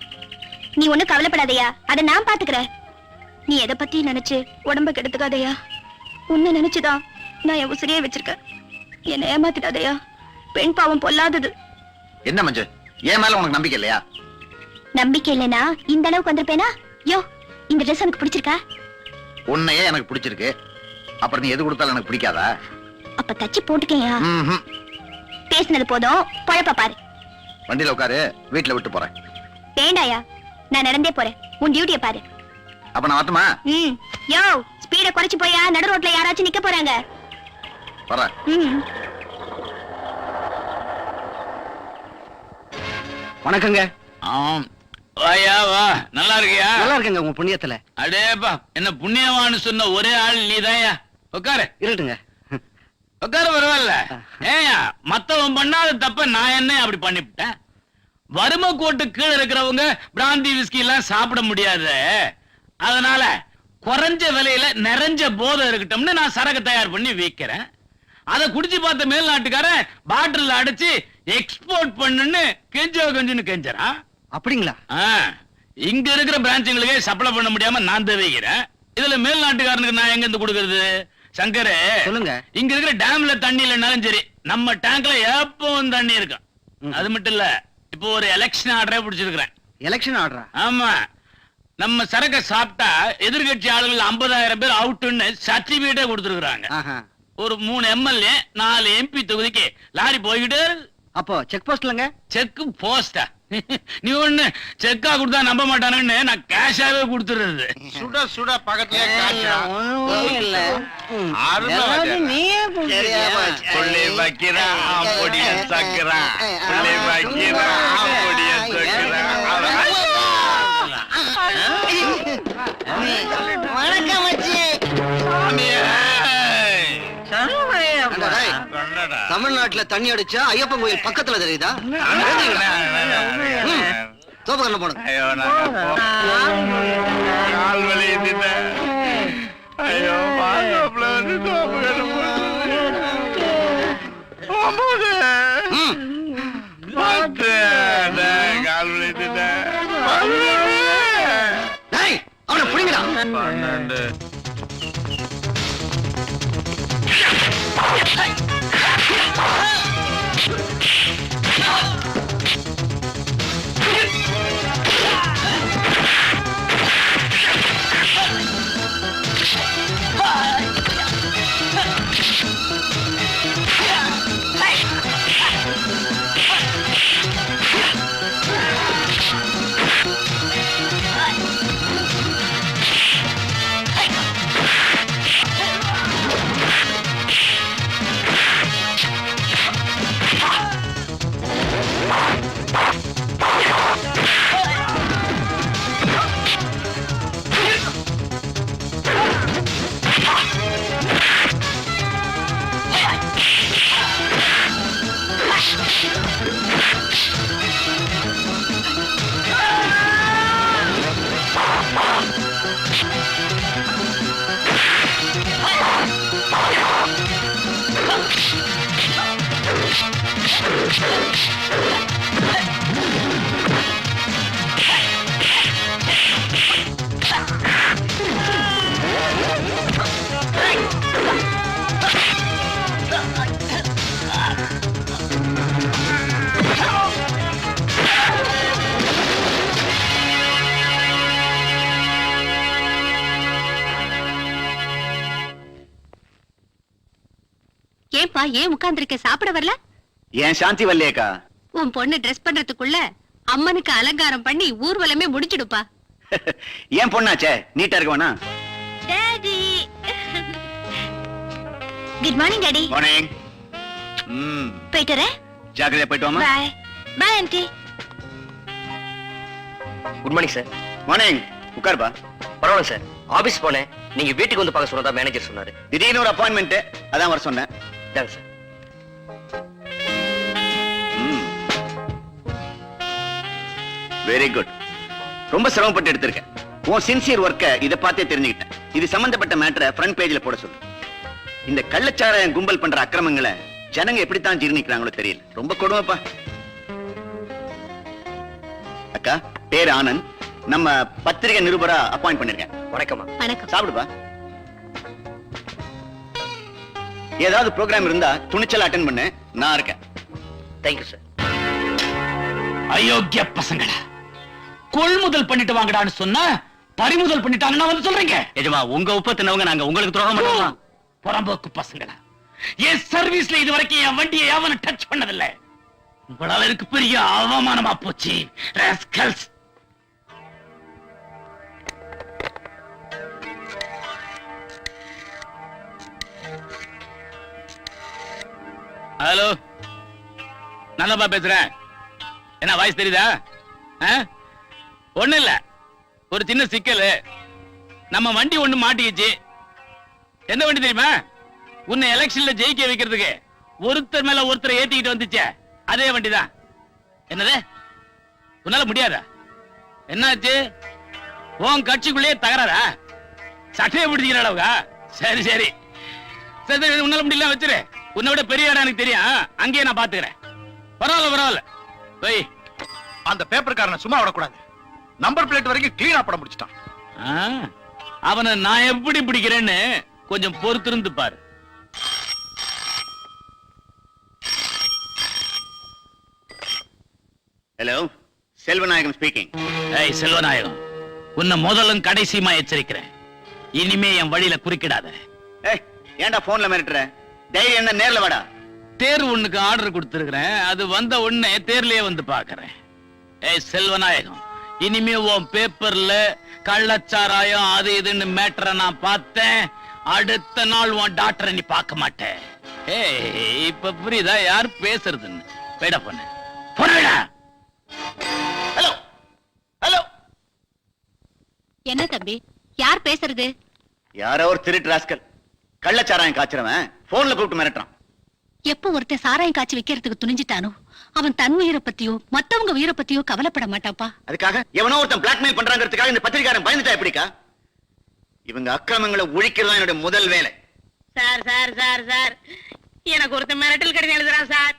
நீ ஒண்ணும் கவலைப்படாதயா, அதை நான் பாத்துக்கிறேன். நீ எதை பத்தி நினைச்சு உடம்ப கெடுத்துக்காதயா. உன்னை நினைச்சுதான் நான் என் உசிரியே வச்சிருக்கேன். என்னை ஏமாத்திடாதயா, பெண் பாவம் பொல்லாதது. என்ன மஞ்சு, என் மேல உனக்கு நம்பிக்கை இல்லையா? நம்பிக்கை இல்லைனா இந்த அளவுக்கு வந்திருப்பேனா? யோ இந்த ட்ரெஸ் எனக்கு பிடிச்சிருக்கா? உன்னையே எனக்கு பிடிச்சிருக்கு, அப்புறம் நீ எது கொடுத்தாலும் எனக்கு பிடிக்காதா? அப்ப தச்சு போட்டுக்கேயா. ம்ஹும். பேசினது போதும், பழப்ப பாரு. வண்டியில உட்காரு, வீட்டுல விட்டு போறேன். வேண்டாயா, நான் நடந்தே போறேன். உன் டியூட்டிய பாரு. அப்ப நான் வரட்டுமா? யோ ஸ்பீட குறைச்சு போயா, நடு ரோட்ல யாராச்சும் நிக்க போறாங்க. வரேன். வணக்கங்க. ஆம். வாயா வா, நல்லா இருக்கியா? நல்லா இருக்கங்க உங்க புண்ணியத்துல. அடேப்பா, என்ன புண்ணியவான்னு சொன்ன ஒரே ஆள் நீதாயா. உட்காரு இருக்கட்டுங்க. உட்காரு, பரவாயில்ல. ஏயா மத்தவன் பண்ணாத தப்ப நான் என்ன அப்படி பண்ணிவிட்டேன்? வறுமை கோட்டு கீழே இருக்கிறவங்க பிராந்தி விஸ்கி எல்லாம் சாப்பிட முடியாது. அதனால குறைஞ்ச விலையில நிறைஞ்ச போதை இருக்கட்டும்னு நான் சரக்கு தயார் பண்ணி விக்கிறேன். அதை குடிச்சு பார்த்த மேல்நாட்டுக்காரன் பாட்டில் அடைச்சு எக்ஸ்போர்ட் பண்ணுன்னு கெஞ்சுன்னு கெஞ்சறான். அப்படிங்களா? இங்க இருக்கிற பிரான்ச்சுகளுக்கே சப்ளை பண்ண முடியாம நான் தவிக்கிறேன். இதுல மேல்நாட்டுக்காரனுக்கு நான் எங்க இருந்து கொடுக்கறது? சங்கரே சொல்லுங்க. இங்க இருக்கிற டேம்ல தண்ணி இல்லைனாலும் சரி, நம்ம டேங்க்ல எப்பவும் தண்ணி இருக்கும். அது மட்டும் இல்ல, இப்போ ஒரு எலெக்ஷன் ஆர்டரே பிடிச்சிருக்கிறேன். எலெக்ஷன் ஆர்டரா? ஆமா, நம்ம சரக்க சாப்பிட்டா எதிர்கட்சி ஆளுகள் 50,000 பேர் அவுட்னு சர்டிபிகேட்டே கொடுத்துருக்காங்க. ஒரு 3 எம்எல்ஏ 4 எம்பி தொகுதிக்கு லாரி போய்கிட்டு. அப்போ செக் போஸ்ட்லங்க? செக் போஸ்டா? நீ ஒண்ணு செக்கா கொடுத்தா நம்ப மாட்டானுன்னு நான் கேஷாவே கொடுத்துறது. சுட சுட பக்கத்திலே காய்ச்சா ஒண்ணும் இல்ல. ஏதாவது நீயே குடிக்கிறியா? புள்ளி வைக்கிறா அப்படியே சக்கரா, புள்ளி வைக்கிறா அப்படியே சக்கரா. வணக்கம் மச்சி. தமிழ்நாட்டுல தண்ணி அடிச்சா ஐயப்பன் கோயில் பக்கத்துல தெரியுதா? சோபகரண போடுங்க. ஐயோ கால் வலியுதுல. ஐயோ பாசாப்ல வந்து கால் வலியுதுல. அவனை புடிங்கடா. 12. ஏன்பா ஏன் உட்கார்ந்திருக்க? சாப்பிட வரல? ஏன் சாந்தி வரலையேக்கா? உன் பொண்ணு ட்ரெஸ் பண்றதுக்குள்ள அம்மனுக்கு அலங்காரம் பண்ணி ஊர்வலமே முடிச்சிடுப்பா. ஏன் பொண்ணாச்சே, நீட்டா இருக்க வேணா? Daddy good morning daddy. Morning. போயிட்டு வரேன். ஜாக்கிரதையா போயிட்டு வாமா. Bye bye aunty. Good morning sir. Morning. உட்காருப்பா. பரவாயில்ல சார், ஆபீஸ் போனேன், நீங்க வீட்டுக்கு வந்து பார்க்க சொன்னதா மேனேஜர் சொன்னாரு. திடீர்னு ஒரு அப்பாயின்மெண்ட், அதான் வர சொன்னேன். இதாங்க சார். Very good. ரொம்ப சிரமப்பட்டு எடுத்திருக்கேன். உன் சின்சியர் ஒர்க்க இத பார்த்தே தெரிஞ்சுக்கிட்டேன். இது சம்பந்தப்பட்ட மேட்டரை ஃப்ரண்ட் பேஜ்ல போட சொல்லு. இந்த கள்ளச்சாராயம் கும்பல் பண்ற அக்கிரமங்களை ஜனங்க எப்படித்தான் ஜீர்ணிக்கிறாங்களோ தெரியல. ரொம்ப கொடுமைப்பா. அக்கா, பேர் ஆனந்த். நம்ம பத்திரிகை நிருபரா அப்பாயிண்ட் பண்ணிருக்கேன். வணக்கம்மா. வணக்கம். சாப்பிடுப்பா. ஏதாவது ப்ரோக்ராம் இருந்தா துணிச்சல் அட்டென்ட் பண்ணு, நான் இருக்கேன். Thank you sir. அயோக்கிய பசங்களா, கொள்முதல் பண்ணிட்டு வாங்கடான்னு சொன்னா பறிமுதல் பண்ணிட்டாங்கன்னா வந்து சொல்றீங்க. எஜமா, உங்க உப்ப தின்னவங்க நாங்க உங்களுக்கு துரோகம் பண்ணலாம். புறம்போக்கு பசங்களா, என் சர்வீஸ்ல இது வரைக்கும் என் வண்டியை எவனும் டச் பண்ணதில்லை. உங்களால எனக்கு பெரிய அவமானமா போச்சு. ராஸ்கல்ஸ். ஹலோ, நல்லப்பா பேசுறேன். என்ன வாய்ஸ் தெரியுதா? ஒண்ணு இல்ல, ஒரு சின்ன சிக்கல். நம்ம வண்டி ஒண்ணு மாட்டிக்கிச்சு. எந்த வண்டி தெரியுமா? உன்னை எலெக்ஷன்ல ஜெயிக்க வைக்கிறதுக்கு ஒருத்தர் மேல ஒருத்தரை ஏத்திக்கிட்டு வந்துச்சே, அதே வண்டிதான். என்னது, உன்னால முடியாதா? என்னாச்சு? உன் கட்சிக்குள்ளேயே தகராறா? சட்டையை பிடிச்சிக்கிற அளவுக்கா? சரி சரி சரி, உன்னால முடியல வச்சிரு. உன்னை விட பெரிய இடம் எனக்கு தெரியும், அங்கேயே நான் பாத்துக்கிறேன். பரவாயில்ல பரவாயில்ல. போய் அந்த பேப்பர்காரனை சும்மா விடக்கூடாது. நம்பர் பிளேட் வரைக்கும் கிளீனா படம் முடிச்சிட்டான். அவனை நான் எப்படி பிடிக்கிறேன்னு கொஞ்சம் பொறுத்திருந்து பாரு. Hello, Selvanayagam speaking. ஏய் செல்வநாயகம், உன்னை முதலும் கடைசியுமா எச்சரிக்கிறேன். இனிமே என் வழியில குறுக்கிடாத. ஏய், ஏன்டா போன்ல மிரட்டுற? தைரியம் என்ன, நேர்ல வாடா. தேர்வு ஒண்ணுக்கு ஆர்டர் கொடுத்திருக்கிறேன். அது வந்த உடனே தேர்லயே வந்து பாக்குறேன். ஏய் செல்வநாயகம், இனிமே உன் பேப்பர்ல கள்ளச்சாராயம் அது இதுன்னு மேட்டரை நான் பார்த்தேன், அடுத்த நாள் உன் டாக்டரை நீ பார்க்க மாட்டேன். ஏய் இப்ப புரியுதா யார் பேசுறதுன்னு? போயிட பொண்ணு பொண்ணு. ஹலோ ஹலோ, என்ன தம்பி, யார் பேசுறது? யாரோ ஒரு திருட்டு ராஸ்கல் கள்ளச்சாராயம் காய்ச்சறவன் போன்ல கூப்பிட்டு மிரட்டுறான். எப்ப ஒருத்தன் சாராயம் காய்ச்சி வைக்கிறதுக்கு துணிஞ்சிட்டானோ அவன் தன் உயிரை பத்தியோ மத்தவங்க உயிரை பத்தியோ கவலைப்பட மாட்டாப்பா. அதுக்காக எவனோ ஒருத்தன் பிளாக்மெயில் பண்றாங்கிறதுக்காக இந்த பத்திரிகாரன் பயந்துட்டா எப்படிக்கா? இவங்க அக்கிரமங்களை ஒழிக்கிறதா என்னுடைய முதல் வேலை. சார் சார் சார் சார், எனக்கு ஒருத்தன் மிரட்டல் கடிதம் எழுதுறான் சார்.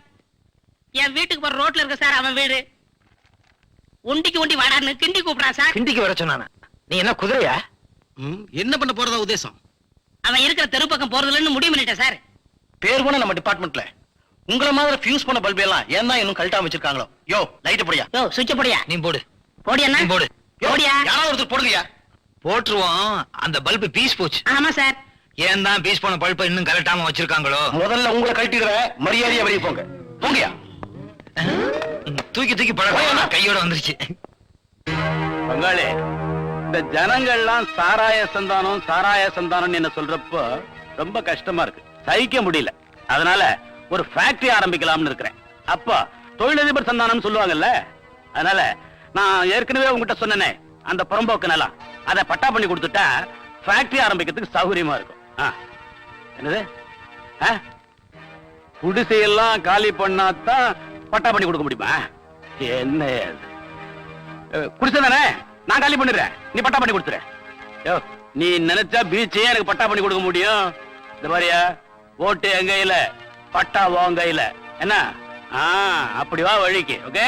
என் வீட்டுக்கு போற ரோட்ல இருக்க சார் அவன் வீடு. உண்டிக்கு உண்டி வாடான்னு கிண்டி கூப்பிடுறான் சார். கிண்டிக்கு வர சொன்னானா? நீ என்ன குதிரையா? என்ன பண்ண போறதா உத்தேசம்? அவன் இருக்கிற தெரு பக்கம் போறதுலன்னு முடிவு பண்ணிட்டேன் சார். பேர் போன நம்ம டிபார்ட்மெண்ட்ல உங்கள மாதிரி ஃபியூஸ் பண்ண பல்பு எல்லாம் ஏன் தான் இன்னும் கழட்டாம வச்சிருக்காங்களோ? யோ லைட் போடியா. யோ சுவிட்ச் போடியா. நீ போடு. போடியா நீ போடு. போடியா. யாராவது ஒருத்தர் போடுங்கயா. போட்டுருவோம். அந்த பல்பு பீஸ் போச்சு. ஆமா சார். ஏன் தான் பீஸ் போன பல்பை இன்னும் கலட்டாம வச்சிருக்காங்களோ? முதல்ல உங்களை கழட்டிடுற, மரியாதையா வெளியே போங்க. போங்கயா. தூக்கி தூக்கி பழக கையோட வந்துருச்சு. பங்காளி, இந்த ஜனங்கள்லாம் சாராய சந்தானம் என்ன சொல்றப்போ ரொம்ப கஷ்டமா இருக்கு, சகிக்க முடியல. அதனால ஒரு ஃபேக்டரி ஆரம்பிக்கலாம்னு இருக்கிறேன். அப்போ தொழிலதிபர் சந்தானம் சொல்லுவாங்கல்ல, அதனால நான் ஏற்கனவே உங்ககிட்ட சொன்னேனே அந்த புறம்போக்கு நிலம், அதை பட்டா பண்ணி கொடுத்துட்டா ஃபேக்டரி ஆரம்பிக்கிறதுக்கு சௌகரியமா இருக்கும். என்னது குடிசையெல்லாம் காலி பண்ணாதான் பட்டா பண்ணி கொடுக்க முடியுமா? என்ன குடிசை தானே, நான் காலி பண்ணிடுறேன், நீ பட்டா பண்ணி கொடுத்துற. யோ, நீ நினைச்சா பீச்சே எனக்கு பட்டா பண்ணி கொடுக்க முடியும். இந்த மாதிரியா ஓட்டு என் கையில, பட்டா உன் கையில. என்ன அப்படி வா வழிக்கு. ஓகே,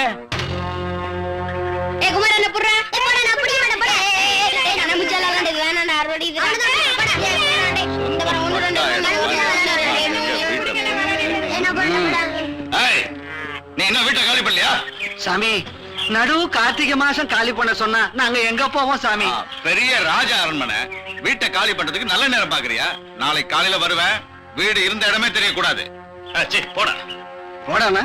நீ என்ன வீட்டை காலி பண்ணலையா? சாமி, நடு கார்த்திகை மாசம் காலி பண்ண சொன்னா நாங்க எங்க போவோம் சாமி? பெரிய ராஜ அரண்மனை, வீட்டை காலி பண்றதுக்கு நல்ல நேரம் பாக்குறியா? நாளைக்கு காலையில வருவேன், வீடு இருந்த இடமே தெரியக்கூடாது. போட போடாம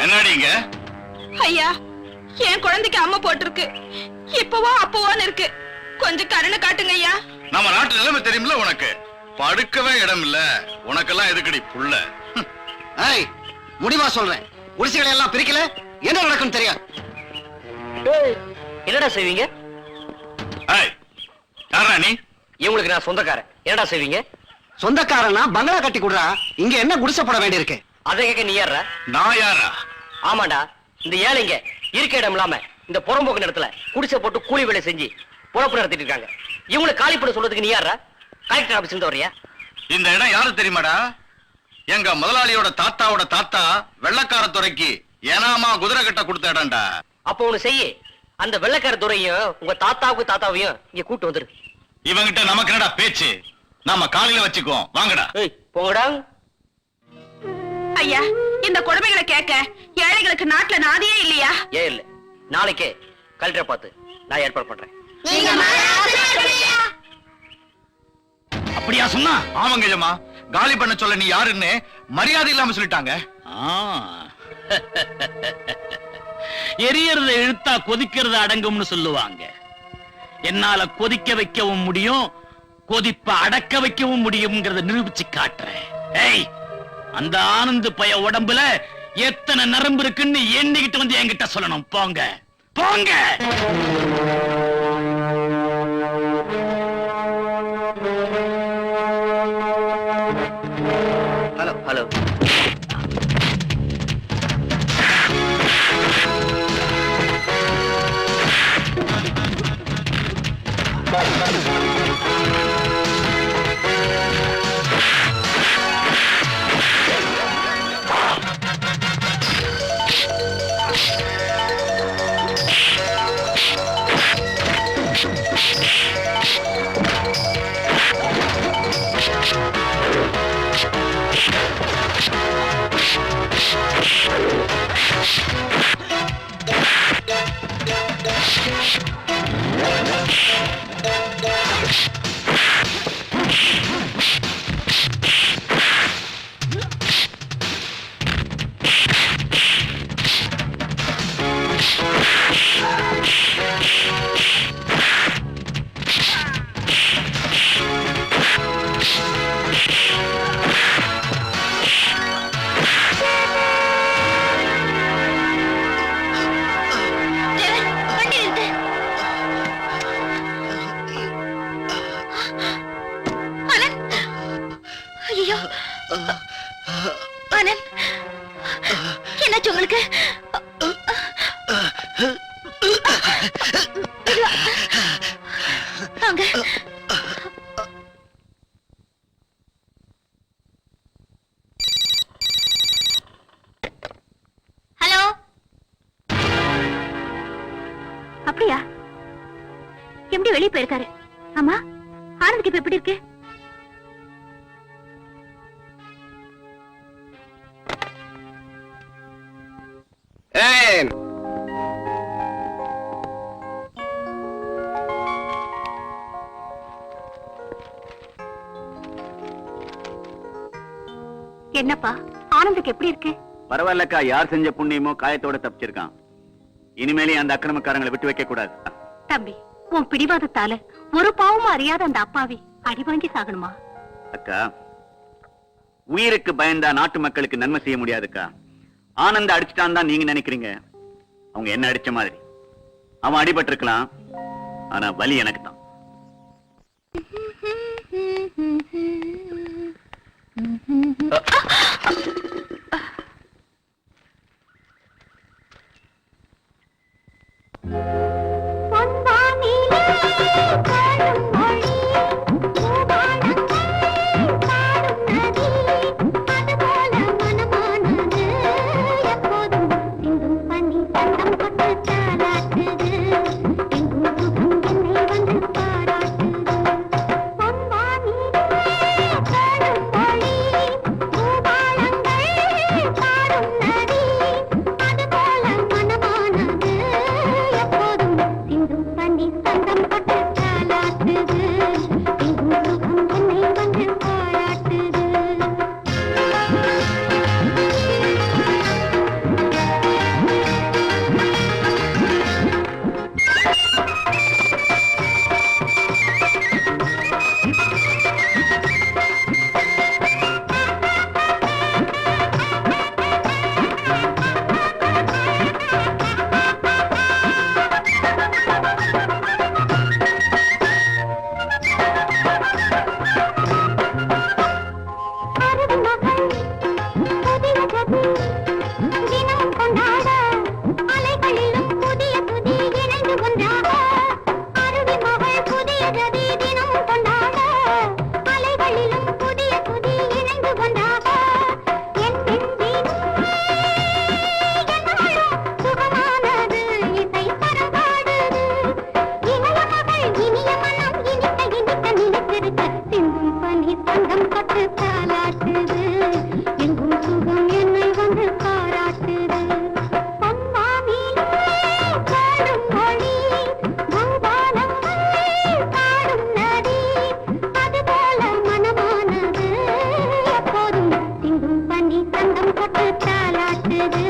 என்னடிங்க? ஐயா, என் குழந்தைக்கு அம்மா போட்டிருக்கு, இப்பவோ அப்பவோன்னு இருக்கு, கொஞ்சம் கருணை காட்டுங்க ஐயா. நம்ம நாட்டு நிலைமை தெரியுமில்ல உனக்கு, படுக்கவே இடம் இல்ல, உனக்கெல்லாம் எதுக்கடி புள்ள? முடிவா சொல்றேன், குடிசைகளை எல்லாம் பிரிக்கல என்ன நடக்கும் தெரியாது. என்னடா செய்வீங்க? யாரா நீ? இவங்களுக்கு நான் சொந்தக்காரன். என்னடா செய்வீங்க? சொந்தக்காரனா பங்களா கட்டி கொடுறா, இங்க என்ன குடிசை போட வேண்டி இருக்கு? அதை கேட்க நீ யாரா? நான் யாரா? ஆமாண்டா, இந்த ஏழைங்க இருக்க இடம் இல்லாம இந்த புறம்போக்கு இடத்துல குடிசை போட்டு கூலி வேலை செஞ்சு பொழப்பு நடத்திட்டு இருக்காங்க. இவங்களை காலி பண்ண சொல்றதுக்கு நீ யாரா? கலெக்டர் ஆபீஸ் இருந்து வர்றியா? இந்த இடம் யாரு தெரியுமாடா? எங்க முதலாளியோட தாத்தாவோட தாத்தா வெள்ளக்கார துறைக்கு ஏனாமா குதிரை கட்ட கொடுத்த இடம்டா. அப்ப ஒண்ணு செய்ய, அந்த வெள்ளக்கார துறையும் உங்க தாத்தாவையும் இங்க கூட்டு வந்துரு. இவங்கிட்ட நமக்கு என்னடா பேச்சு? நாம காலையில வச்சுக்குவோம், வாங்கடா. போங்கடா. ஐயா, இந்த கொடுமைகளை கேட்க ஏழைகளுக்கு நாட்டுல நாதியே இல்லையா? ஏன் இல்ல, நாளைக்கே கலெக்டரை பார்த்து நான் ஏற்பாடு பண்றேன். அப்படியா சொன்னா? ஆமாங்க ஜமா, காலி பண்ண சொல்ல நீ யாருன்னு மரியாதை இல்லாம சொல்லிட்டாங்க. எரியறத இழுத்தா கொதிக்கிறது அடங்கும்னு சொல்லுவாங்க. என்னால கொதிக்க வைக்கவும் முடியும், கொதிப்ப அடக்க வைக்கவும் முடியும்ங்கறத நிரூபிச்சு காட்டுறேன். ஏய், அந்த ஆனந்த் பய உடம்புல எத்தனை நரம்பு இருக்குன்னு எண்ணிக்கிட்டு வந்து என்கிட்ட சொல்லணும். போங்க போங்க. Hello hello. என்னாச்சு உங்களுக்கு? வாங்க. ஹலோ. அப்படியா? எப்படி வெளியே போயிருக்காரு? ஆமா, ஆனந்துக்கு இப்ப எப்படி இருக்கு? என்னப்பா, ஆனந்துக்கு எப்படி இருக்கு? பரவாயில்லக்கா, யார் செஞ்ச புண்ணியமோ காயத்தோட தப்பிச்சிருக்கான். இனிமேலே அந்த அக்கிரமக்காரங்களை விட்டு வைக்க கூடாது. தம்பி, உன் பிடிவாதத்தால ஒரு பாவமும் அறியாத அந்த அப்பாவி அடி வாங்கி சாகணுமா? அக்கா, உயிருக்கு பயந்தா நாட்டு மக்களுக்கு நன்மை செய்ய முடியாதுக்கா. ஆனந்த அடிச்சுட்டான் தான் நீங்க நினைக்கிறீங்க. அவங்க என்ன அடிச்ச மாதிரி. அவன் அடிபட்டு இருக்கலாம், ஆனா வலி எனக்கு தான். பாராட்டுது,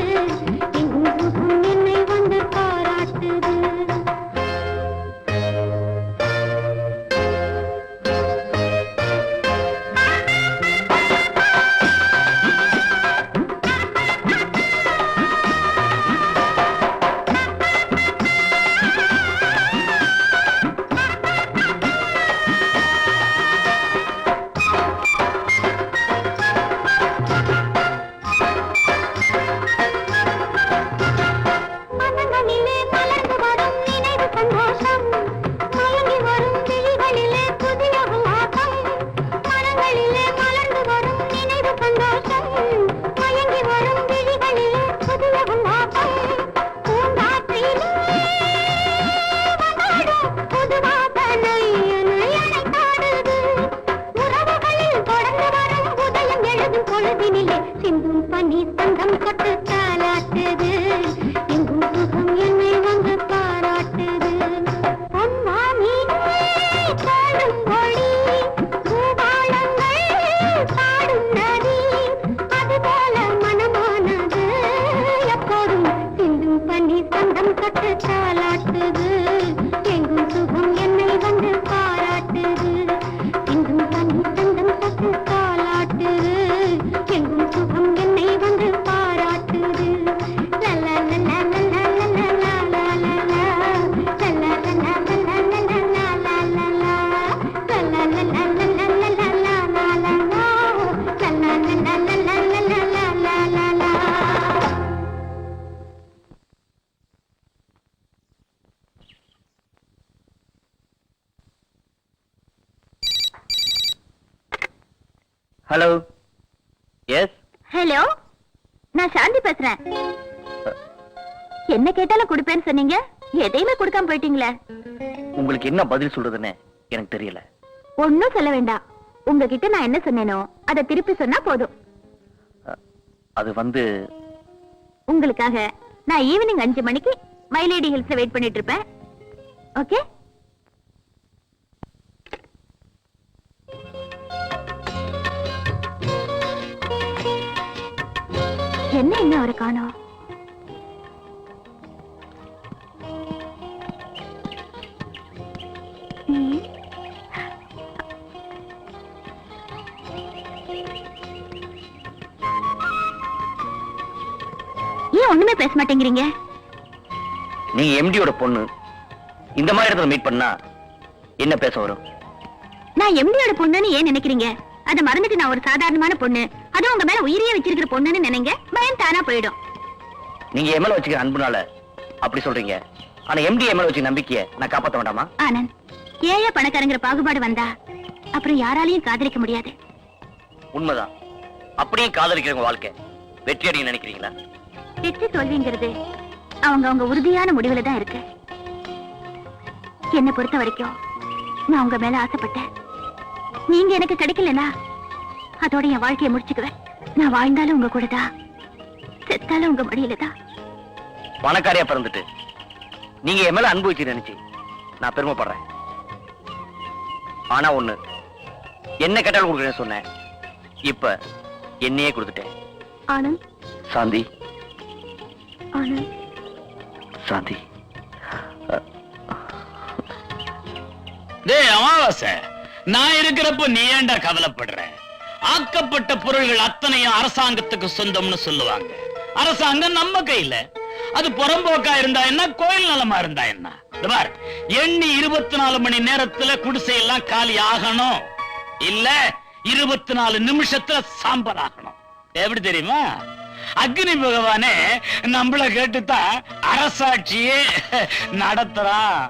எங்கும் சுகம் என்னை வந்து பாராட்டுது. Hello, S. ஹலோ, நான் சாந்தி பேசுறேன். என்ன கேட்டாலும் கொடுப்பேன்னு சொன்னீங்க, எதையுமே கொடுக்காம போயிட்டீங்களே. உங்களுக்கு என்ன பதில் சொல்றதுன்னு எனக்கு தெரியல. ஒன்னும் சொல்ல வேண்டாம். உங்ககிட்ட நான் என்ன சொன்னேனோ அதை திருப்பி சொன்னா போதும். அது வந்து உங்களுக்காக நான் ஈவினிங் 5 மணிக்கு மைலேடி ஹில்ஸ்ல வெயிட் பண்ணிட்டு இருப்பேன். ஓகே? என்ன இன்னும் அவரை காணோம்? ம். ஏன் ஒண்ணுமே பேச மாட்டேங்கிறீங்க? நீங்க எம்டியோட பொண்ணு, இந்த மாதிரி இடத்துல மீட் பண்ணா என்ன பேச வரும்? நான் எம்டியோட பொண்ணுன்னு ஏன் நினைக்கிறீங்க? அதை மறந்துட்டு நான் ஒரு சாதாரணமான பொண்ணு, அதுவும் உங்க மேல உயிரியே வச்சிருக்கிற பொண்ணுன்னு நினைங்க, பயம் தானா போயிடும். நீங்க எம்எல்ஏ வச்சுக்கிற அன்புனால அப்படி சொல்றீங்க. ஆனா எம்டி எம்எல்ஏ வச்சு நம்பிக்கையை நான் காப்பாத்த வேண்டாமா? ஆனந்த், ஏழை பணக்காரங்கிற பாகுபாடு வந்தா அப்புறம் யாராலையும் காதலிக்க முடியாது. உண்மைதான். அப்படியே காதலிக்கிறவங்க வாழ்க்கை வெற்றி அடைய நினைக்கிறீங்களா? வெற்றி தோல்விங்கிறது அவங்க உறுதியான முடிவுல தான் இருக்கு. என்னை பொறுத்த வரைக்கும் நான் உங்க மேல ஆசைப்பட்டேன். நீங்க எனக்கு கிடைக்கலனா அதோட என் வாழ்க்கையை முடிச்சுக்குவேன். நான் வாழ்ந்தாலும் உங்க கூட தான், செத்தாலும் உங்க மடியில தான். பணக்காரியா பிறந்துட்டு நீங்க என் மேல அன்பு வச்சு நினைச்சு நான் பெருமைப்படுறேன். ஆனா ஒண்ணு, என்ன கேட்டாலும் கொடுக்குறேன்னு சொன்னேன். இப்ப என்னையே கொடுத்துட்டேன். ஆனந்த், சாந்தி, ஆனந்த், சாந்தி. டேய் அமாவாசை, நான் இருக்கிறப்ப நீ ஏன்டா கவலைப்படுற? ஆக்கப்பட்ட பொருள்கள் அத்தனையும் அரசாங்கத்துக்கு சொந்தம்னு சொல்லுவாங்க. அரசாங்கம் நம்ம கையில. அது புறம்போக்கா இருந்தா என்ன, கோயில் நலமா இருந்தா என்ன? பார், எண்ணி 24 மணி நேரத்துல குடிசையெல்லாம் காலி ஆகணும். இல்ல 24 நிமிஷத்துல சாம்பல் ஆகணும். எப்படி தெரியுமா? அக்னி பகவானே நம்மள கேட்டுதான் அரசாட்சியே நடத்துறான்.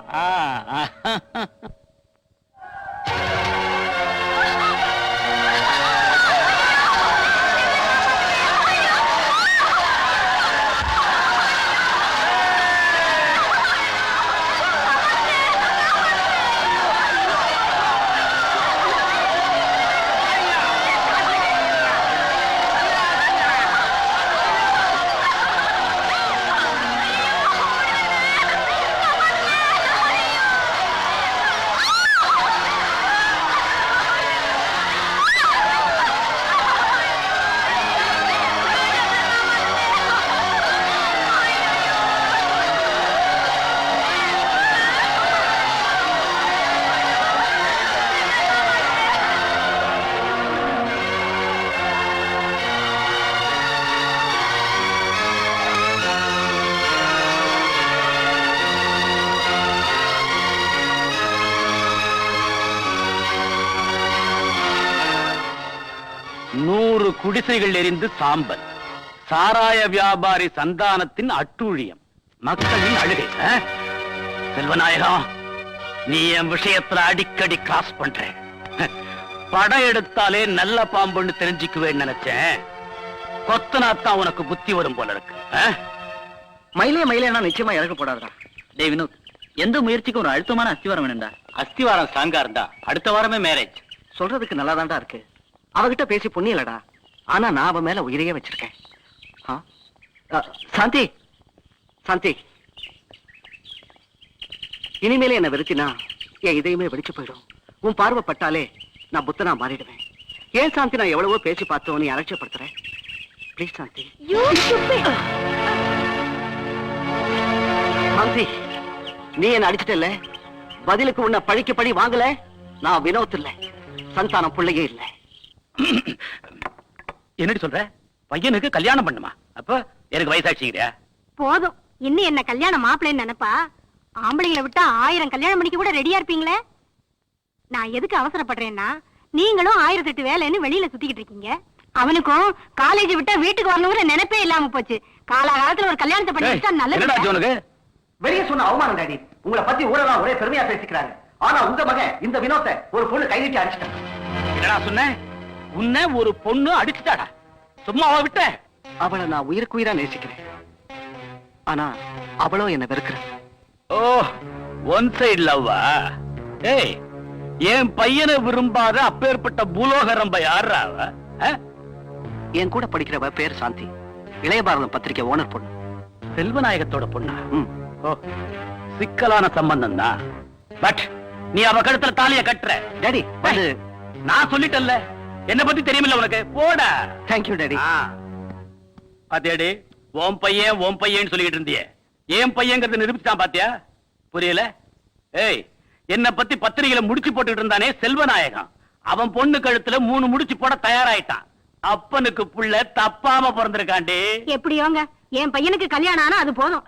குடிசைகள் எரிந்து சாம்பல். சாராய வியாபாரி சந்தானத்தின் அட்டூழியம். மக்களின் அழுகை. செல்வநாயகம், நீ என் விஷயத்துல அடிக்கடி கிராஸ் பண்ற. படம் எடுத்தாலே நல்ல பாம்புன்னு தெரிஞ்சுக்குவேன்னு நினைச்சேன். கொத்தனாத்தான் உனக்கு புத்தி வரும் போல இருக்கு. மயிலேனா நிச்சயமா இறக்க போடாதா? டேய் வினோத், எந்த முயற்சிக்கும் ஒரு அழுத்தமான அஸ்திவாரம் வேணும்டா. அஸ்திவாரம் ஸ்ட்ராங்கா இருந்தா அடுத்த வாரமே மேரேஜ். சொல்றதுக்கு நல்லாதான்டா இருக்கு. அவகிட்ட பேசி புண்ணியலடா. ஆனா நான் அவன் மேல உயிரையே வச்சிருக்கேன். சாந்தி, சாந்தி, இனிமேலே என்ன வெறுத்தினா என் இதயமே வெடிச்சு போயிடும். உன் பார்வை பட்டாலே நான் புத்தனா மாறிடுவேன். ஏன் சாந்தி, நான் எவ்வளவோ பேசி பார்த்தோம், நீ அலட்சியப்படுத்துறேன். ப்ளீஸ் சாந்தி. சாந்தி, நீ என்ன அடிச்சிட்டல, பதிலுக்கு உன்னை பழிக்கு பழி வாங்கல. நான் வினோத் இல்ல, சந்தானம் பிள்ளையே இல்ல. என்னடி சொல்ற? பையனுக்கு கல்யாணம் பண்ணுமா? அப்ப எனக்கு வயசாச்சுக்கிறியா? போதும், இன்னும் என்ன கல்யாணம் மாப்பிள்ளைன்னு நினைப்பா? ஆம்பளைங்களை விட்டா 1000 கல்யாணம் பண்ணிக்க கூட ரெடியா இருப்பீங்களே. நான் எதுக்கு அவசரப்படுறேன்னா, நீங்களும் 1008 வேலைன்னு வெளியில சுத்திக்கிட்டு இருக்கீங்க. அவனுக்கும் காலேஜ் விட்டா வீட்டுக்கு வரணுங்கிற நினைப்பே இல்லாம போச்சு. காலகாலத்துல ஒரு கல்யாணத்தை பண்ணி நல்லது. வெளியே சொன்ன அவமானம் டாடி. உங்களை பத்தி ஊரெல்லாம் ஒரே பெருமையா பேசிக்கிறாங்க. ஆனா உங்க மகன் இந்த வினோத்தை ஒரு பொண்ணு கைவிட்டு அடிச்சிட்டான். என்னடா சொன்ன? உன்னை ஒரு பொண்ணு அடிச்சுட்டாடா, சும்மாவா விட்ட? அவளை நான் உயிருக்கு உயிரா நேசிக்கிறேன். ஆனா அவளும் என்ன வெறுக்கிறேன். ஓ, ஒன் சைடு லவ்வா? ஏய், என் பையனை விரும்பாத அப்பேற்பட்ட பூலோக ரம்ப யாரா அவ? என் கூட படிக்கிறவ பேர் சாந்தி, இளைய பாரதம் பத்திரிகை ஓனர் பொண்ணு. செல்வநாயகத்தோட பொண்ணா? ஓ, சிக்கலான சம்பந்தம் தான். பட் நீ அவ கழுத்துல தாலிய கட்டுற. டாடி அது நான் சொல்லிட்டேன்ல, என்ன பத்தி தெரியுமில்ல உனக்கு? போடா. Thank you daddy. பாத்தியாடி, ஓம் பையன் சொல்லிட்டு இருந்தியே, ஏன் பையங்கிறத நிரூபிச்சான் பாத்தியா? புரியல? ஏய், என்ன பத்தி பத்திரிகையில முடிச்சு போட்டுட்டு இருந்தானே செல்வநாயகம், அவன் பொண்ணு கழுத்துல 3 முடிச்சு போட தயாராயிட்டான். அப்பனுக்கு புள்ள தப்பாம பிறந்திருக்காண்டி. எப்படியோங்க என் பையனுக்கு கல்யாணம் ஆனா அது போதும்.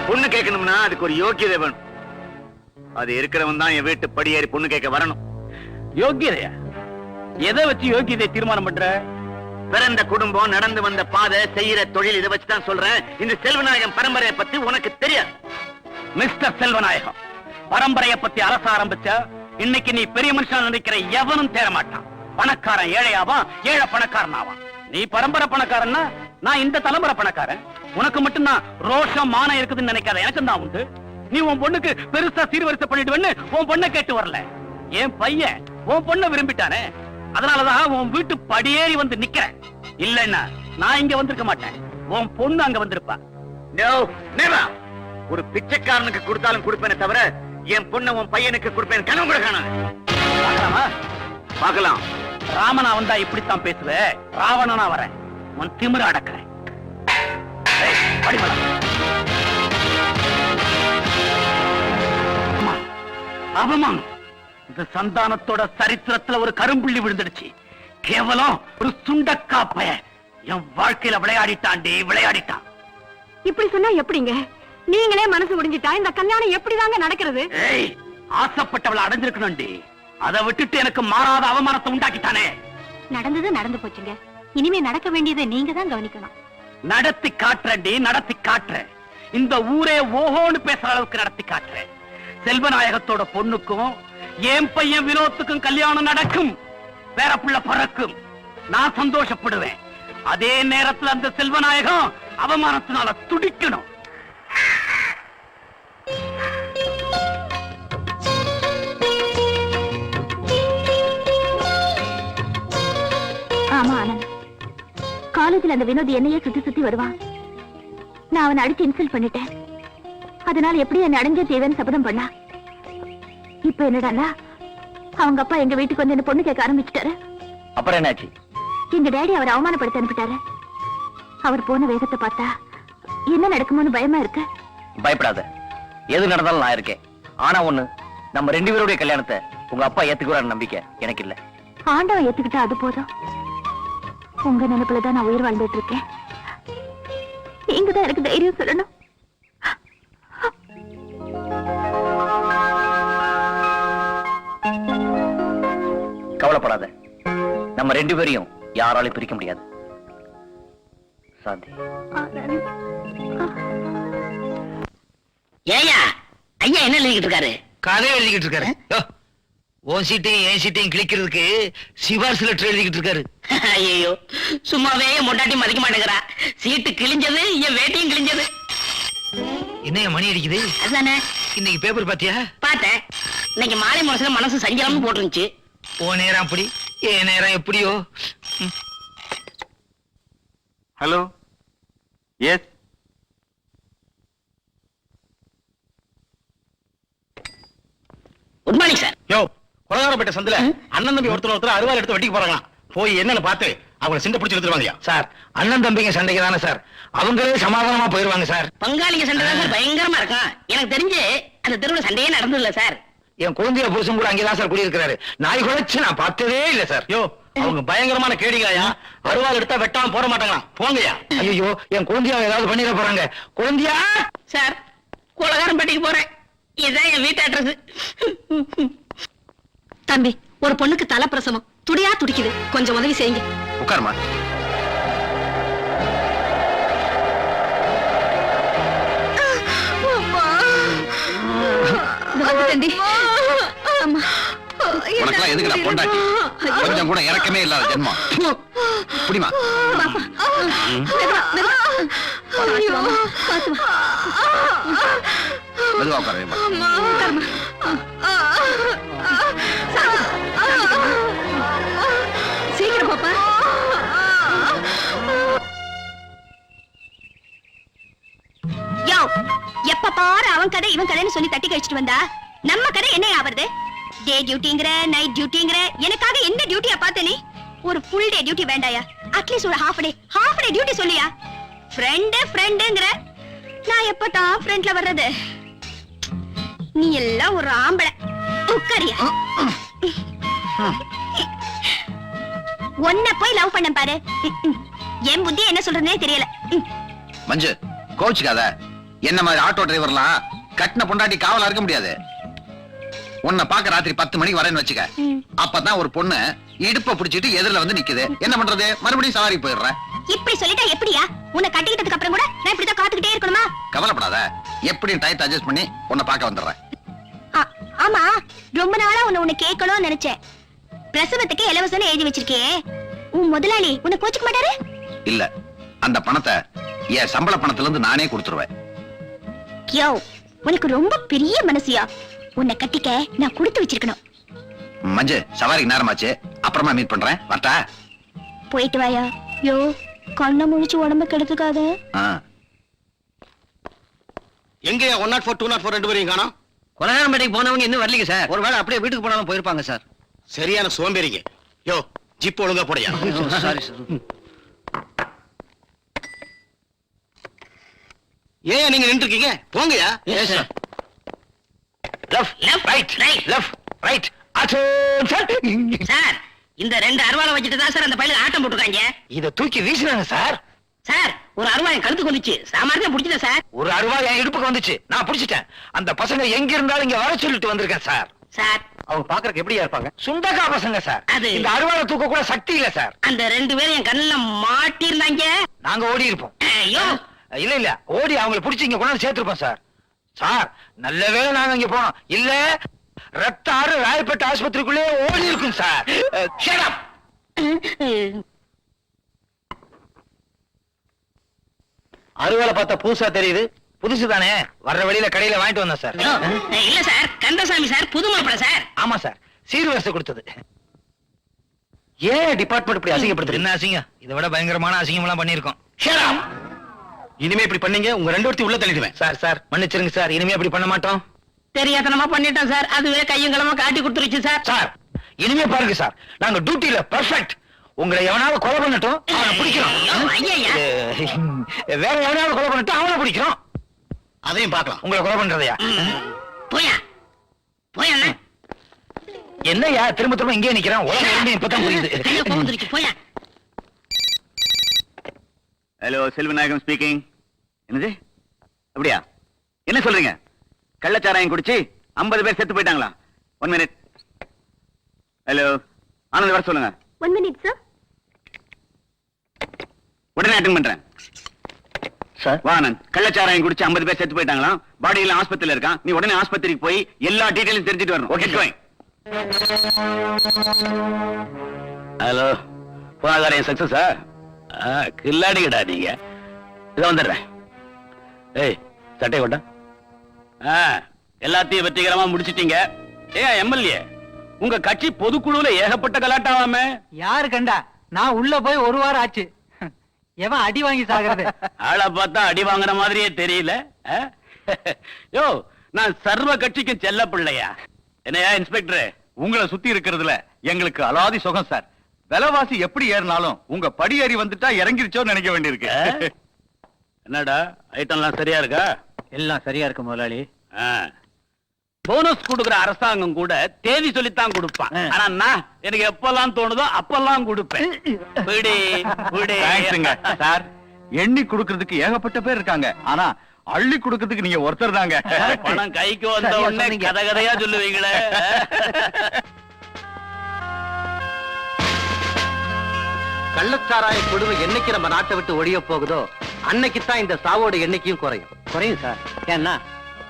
பொண்ணு கேட்கணும்னா அதுக்கு ஒரு யோக்கியதை வேணும். அது இருக்கிறவன் தான் என் வீட்டு படியேறி பொண்ணு கேட்க வரணும். யோக்கியதையா? எதை வச்சு யோக்கியதை தீர்மானம் பண்ற? பிறந்த குடும்பம், நடந்து வந்த பாதை, செய்யற தொழில், இதை வச்சுதான் சொல்றேன். இந்த செல்வநாயகம் பரம்பரையை பத்தி உனக்கு தெரியாது. மிஸ்டர் செல்வநாயகம், பரம்பரையை பத்தி அரச ஆரம்பிச்ச இன்னைக்கு நீ பெரிய மனுஷன் நினைக்கிற எவனும் தேர மாட்டான். பணக்காரன் ஏழையாவான், ஏழை பணக்காரன் ஆவான். நீ பரம்பரை பணக்காரன்னா நான் இந்த தலைமுறை பணக்காரன். உனக்கு மட்டும் நான் ரோஷம் மானம் இருக்குதுன்னு நினைக்காத, எனக்கு தான் உண்டு. நீ உன் பொண்ணுக்கு பெருசா சீர்வரிசை பண்ணிடுவேன்னு உன் பொண்ணை கேட்டு வரல. என் பையன் உன் பொண்ணை விரும்பிட்டானே, அதனாலதான் உன் வீட்டு படியேறி வந்து நிக்கிறேன். இல்லன்னா நான் இங்க வந்திருக்க மாட்டேன், உன் பொண்ணு அங்க வந்திருப்பா. No, never. ஒரு பிச்சைக்காரனுக்கு கொடுத்தாலும் கொடுப்பேனே தவிர என் பொண்ணை உன் பையனுக்கு கொடுப்பேன் கனவு கூட காணாது. பார்க்கலாமா? பார்க்கலாம். ராமனா வந்தா இப்படித்தான் பேசுவேன், ராவணனா வரேன், உன் திமிர அடக்கிறேன். அவமானம். இந்த சந்தானத்தோட சரித்திரத்துல ஒரு கரும்புள்ளி விழுந்துடுச்சு. கேவலம் ஒரு சுண்டக்காப்பைய என் வாழ்க்கையில விளையாடிட்டாண்டி, விளையாடிட்டான். இப்படி சொன்னா எப்படிங்க? நீங்களே மனசு முடிஞ்சிட்டா இந்த கல்யாணம் எப்படிதாங்க நடக்கிறது? ஏய், ஆசைப்பட்டவளை அடைஞ்சிருக்கணும்டி, அதை விட்டுட்டு எனக்கு மாறாத அவமானத்தை உண்டாக்கிட்டானே. நடந்தது நடந்து போச்சுங்க, இனிமே நடக்க வேண்டியதை நீங்க தான் கவனிக்கணும். நடத்தி காட்டுறேன்டி, நடத்தி காட்டுறேன். இந்த ஊரே ஓஹோன்னு பேசுற அளவுக்கு நடத்தி காட்டுறேன். செல்வநாயகத்தோட பொண்ணுக்கும் என் பையன் வினோத்துக்கும் கல்யாணம் நடக்கும், வேற புள்ள பறக்கும். நான் சந்தோஷப்படுவேன். அதே நேரத்துல அந்த செல்வநாயகம் அவமானத்தினால துடிக்கணும். ஆமா ஆனந்த், காலேஜ்ல அந்த வினோத் என்னையே சுத்தி சுத்தி வருவான். நான் அவனை அடிச்சு இன்சல்ட் பண்ணிட்டேன். அதனால எப்படி என்னை அடைஞ்சே தேவைன்னு சபதம் பண்ணா. இப்ப என்னடான்னா அவங்க அப்பா எங்க வீட்டுக்கு வந்து என்ன பொண்ணு கேட்க ஆரம்பிச்சுட்டாரு. அப்புறம் என்னாச்சு? எங்க டேடி அவரை அவமானப்படுத்த அனுப்பிட்டாரு. அவர் போன வேகத்தை பார்த்தா என்ன நடக்குமோன்னு பயமா இருக்கு. பயப்படாத, எது நடந்தாலும் நான் இருக்கேன். ஆனா ஒண்ணு, நம்ம 2 பேருடைய கல்யாணத்தை உங்க அப்பா ஏத்துக்குவாரு நம்பிக்கை எனக்கு இல்ல. ஆண்டவன் ஏத்துக்கிட்டா அது போதும். உங்க நினைப்புலதான் நான் உயிர் வாழ்ந்துட்டு இருக்கேன். நீங்க தான் எனக்கு தைரியம் சொல்லணும். கவலைப்படாத, நம்ம 2 பேரையும் யாராலையும் பிரிக்க முடியாது. சாந்தி, ஏயா ஐயா என்ன எழுதிக்கிட்டு இருக்காரு? கதை எழுதிக்கிட்டு இருக்காரு. யோ, உன் சீட்டையும் என் சீட்டையும் கிழிக்கிறதுக்கு சிபாரிசு லெட்டர் எழுதிக்கிட்டு இருக்காரு. ஐயோ, சும்மாவே மொண்டாட்டி மதிக்க மாட்டேங்கிறா. சீட்டு கிழிஞ்சது, என் வேட்டையும் கிழிஞ்சது. என்ன மணி அடிக்குது? அதுதானே. இன்னைக்கு பேப்பர் பாத்தியா? பார்த்தேன். இன்னைக்கு மாலை முரசுல மனசு சஞ்சலம்னு போட்டுருந்துச்சு. ஓ நேரம் அப்படி, என் நேரம் எப்படியோ. Hello, yes. Good morning sir. Yo, கொலகாரப்பட்ட சந்தில அண்ணன் தம்பி ஒருத்தர் அருவாள் எடுத்து வெட்டிக்கு போறாங்களாம். போய் என்னன்னு பார்த்து அவங்களை சிண்டை பிடிச்சு எடுத்துருவாங்க. சார், அண்ணன் தம்பிங்க சண்டைக்கு தானே சார், அவங்களே சமாதானமா போயிருவாங்க சார். பங்காளிங்க சண்டை தான் சார் பயங்கரமா இருக்கும். எனக்கு தெரிஞ்சு அந்த தெருவுல சண்டையே நடந்தது இல்ல சார். என் குழந்தைய புருஷன் கூட அங்கேதான் சார் குடியிருக்கிறாரு. நாய் குலைச்சு நான் பார்த்ததே இல்ல சார். யோ, அவங்க பயங்கரமான கேடிகாயா, அருவாள் எடுத்தா வெட்டாம போட மாட்டாங்களாம். போங்கயா. ஐயோ, என் குழந்தையா ஏதாவது பண்ணிட போறாங்க. குழந்தையா சார், கொலகாரம்பட்டிக்கு போறேன். இதுதான் என் வீட்டு அட்ரஸ். தம்பி, ஒரு பொண்ணுக்கு தலை பிரசவம், துடியா துடிக்குது, கொஞ்சம் உதவி செய்யுங்க. உட்காருமா. வந்துட்டேன்டி. அம்மா, உனக்கெல்லாம் எதுக்குடா பொண்டாட்டி? கொஞ்சம் கூட இறக்கமே இல்லாத ஜென்மம். புடிமா. மெதுவா உட்காருமா. சீக்கிரம் பாப்பா. யோ, எப்ப பாரு அவன் கடை இவன் கடைன்னு சொல்லி தட்டி கழிச்சிட்டு வந்தா நம்ம கடை என்ன ஆவறது? டே டியூட்டிங்கற, நைட் டியூட்டிங்கற, எனக்காக என்ன டியூட்டியா பார்த்த நீ? ஒரு ஃபுல் டே டியூட்டி வேண்டாயா? அட்லீஸ்ட் ஒரு ஹாஃப் டே டியூட்டி சொல்லியா? ஃப்ரெண்டுங்கற, நான் எப்பதான் ஃப்ரெண்ட்ல வர்றது? நீ எல்லாம் ஒரு ஆம்பளை. உட்காரியா? ஒன்ன போய் லவ் பண்ண பாரு. என் புத்தி என்ன சொல்றதுனே தெரியல. மஞ்சு, கோச்சுக்காத. என்ன மாதிரி ஆட்டோ டிரைவர்லாம் கட்டின பொண்டாட்டி காவலா இருக்க முடியாது. உன்னை பாக்க ராத்திரி 10 மணிக்கு வரேன்னு வச்சுக்க. அப்பதான் ஒரு பொண்ணு இடுப்ப புடிச்சிட்டு எதிரில வந்து நிக்குது. என்ன பண்றது? மறுபடியும் சவாரி போயிடுறேன். இப்படி சொல்லிட்டா எப்படியா? உன்னை கட்டிக்கிட்டதுக்கு அப்புறம் கூட நான் இப்படிதான் காத்துக்கிட்டே இருக்கணுமா? கவலைப்படாத, எப்படியும் டயத்தை அட்ஜஸ்ட் பண்ணி உன்னை பார்க்க வந்துடுறேன். ஆமா, ரொம்ப நாளா உன்னை கேட்கணும்னு நினைச்சேன். பிரசவத்துக்கு இலவசம்னு எழுதி வச்சிருக்கே, உன் முதலாளி உன்னை கோச்சுக்க மாட்டாரு? இல்ல, அந்த பணத்தை என் சம்பள பணத்துல இருந்து நானே கொடுத்துருவேன். யோ, உனக்கு ரொம்ப பெரிய மனசியா? உன்னை கட்டிக்க நான் கொடுத்து வச்சிருக்கணும். மஞ்சு, சவாரிக்கு நேரமாச்சு, அப்புறமா மீட் பண்றேன். வரட்டா? போயிட்டு வாயா. யோ, கண்ணை முழிச்சு உடம்ப கெடுத்துக்காத. எங்கயா 104 204 ரெண்டு பேரையும் காணோம்? கொலகாரம்பேட்டைக்கு போனவங்க இன்னும் வரலீங்க சார். ஒருவேளை அப்படியே வீட்டுக்கு போனாலும் போயிருப்பாங்க சார். சரியான சோம்பேறிங்க. யோ, ஜிப் ஒழுங்கா போடையா. Sorry sir. ஏன் நீங்க நின்று இருக்கீங்க? போங்கயா. Yes sir. Left right left right. Sir, இந்த 2 அருவாளை வச்சுட்டு தான் சார் அந்த பையல ஆட்டம் போட்டுருக்காங்க. இத தூக்கி வீசினாங்க சார். சார், ஒரு அருவா என் கழுத்துக்கு வந்துச்சு. சாமானியா புடிச்சிட்டேன் சார். ஒரு அருவா என் இடுப்புக்கு வந்துச்சு, நான் புடிச்சிட்டேன். அந்த பசங்க எங்க இருந்தாலும் இங்க வர சொல்லிட்டு வந்திருக்கேன் சார். சார், அவங்க பாக்குறதுக்கு எப்படியா இருப்பாங்க? சுண்டக்கா பசங்க சார். அது- இந்த அருவாளை தூக்க கூட சக்தி இல்ல சார். அந்த 2 பேரும் என் கண்ணுல மாட்டிருந்தாங்க. நாங்க ஓடி இருப்போம். ஐயோ, இல்ல ஓடி அவங்களை புடிச்சு இங்க கொண்டாந்து சேர்த்திருப்போம் சார். சார், நல்ல வேளை நாங்க இங்க போனோம். இல்ல ரத்த ஆறு ராயப்பேட்டை ஆஸ்பத்திரிக்குள்ளே ஓடி இருக்கும் சார். Shut up. அருவாளை பார்த்தா புதுசா தெரியுது. புதுசு தானே, வர்ற வழியில கடையில வாங்கிட்டு வந்தோம் சார். இல்ல சார், கந்தசாமி சார், புது மாப்பிள சார். ஆமா சார், சீர்வரிசை கொடுத்தது. ஏன் டிபார்ட்மெண்ட் இப்படி அசிங்கப்படுத்துது? என்ன அசிங்கம்? இதை விட பயங்கரமான அசிங்கம் எல்லாம் பண்ணிருக்கோம். இனிமே இப்படி பண்ணீங்க, உங்க 2 பேர்த்தையும் உள்ள தள்ளிடுவேன். சார் மன்னிச்சிருங்க சார், இனிமே அப்படி பண்ண மாட்டோம். தெரியாதனமா பண்ணிட்டோம் சார். அதுவே கையும் களமா காட்டி கொடுத்துருச்சு சார். சார், இனிமே பாருங்க சார், நாங்க டியூட்டில பெர்ஃபெக்ட். உங்களை எவனாவது கொலை பண்ணட்டும், அவனை பிடிக்கிறோம். ஐயா, வேற எவனாவது கொலை பண்ணட்டும், அவனை பிடிக்கிறோம். அதையும் பார்க்கலாம். உங்களை கொலை பண்றதையா? போயா போயா அண்ணா. என்னையா திரும்ப திரும்ப இங்கே நிக்கிறான்? உலகம் இப்பதான் புரியுது. கையில கோவம் வந்துருச்சு. போயா. Hello, Selvanayagam speaking. என்னது? அப்படியா? என்ன சொல்றீங்க? கள்ளச்சாராயம் குடிச்சு 50 பேர் செத்து போயிட்டாங்களா? 1 மினிட். ஹலோ, ஆனந்த் வர சொல்லுங்க. 1 minute sir. உடனே அட்டெண்ட் பண்றேன். சார், வா ஆனந்த். கள்ளச்சாராயம் குடிச்சு 50 பேர் செத்து போயிட்டாங்களா? பாடி எல்லாம் ஆஸ்பத்திரியில இருக்கான். நீ உடனே ஆஸ்பத்திரிக்கு போய் எல்லா டீடைலும் தெரிஞ்சுட்டு வரணும். Okay going. ஹலோ, போனாதாரம் சக்சஸா? கில்லாடிங்கடா நீங்க. இதை வந்துடுறேன். ஏய், சட்டை கொண்டா. எல்லாத்தையும் வெற்றிகரமா முடிச்சிட்டீங்க. எம்எல்ஏ, உங்க கட்சி பொதுக்குழுல ஏகப்பட்ட கலாட்டாவாமே. யாரு கண்டா? நான் உள்ள போய் 1 வாரம் ஆச்சு. எவன் அடி வாங்கி சாகுறது? ஆளை பார்த்தா அடி வாங்குற மாதிரியே தெரியல. யோ, நான் சர்வ கட்சிக்கும் செல்ல பிள்ளையா? என்னையா இன்ஸ்பெக்டர், உங்களை சுத்தி இருக்கிறதுல எங்களுக்கு அலாதி சுகம் சார். விலைவாசி எப்படி ஏறினாலும் உங்க படி ஏறி வந்துட்டா இறங்கிருச்சோன்னு நினைக்க வேண்டியிருக்கு. என்னடா ஐட்டம்லாம் சரியா இருக்கா? எல்லாம் சரியா இருக்கு முதலாளி. போனஸ் கொடுக்கிற அரசாங்கம் கூட தேதி சொல்லித்தான் கொடுப்பான். ஆனா நான் எனக்கு எப்பெல்லாம் தோணுதோ அப்பெல்லாம் கொடுப்பேன். விடு, விடு. தேங்க்ஸுங்க சார். எண்ணி கொடுக்கிறதுக்கு ஏகப்பட்ட பேர் இருக்காங்க, ஆனா அள்ளி கொடுக்கிறதுக்கு நீங்க ஒருத்தர் தாங்க. பணம் கைக்கு வந்த உடனே கதை கதையா சொல்லுவீங்களே. கள்ளச்சாராய கொடுமை என்னைக்கு நம்ம நாட்டை விட்டு ஒழிய போகுதோ அன்னைக்கு தான் இந்த சாவோட எண்ணிக்கையும் குறையும் சார். ஏன்னா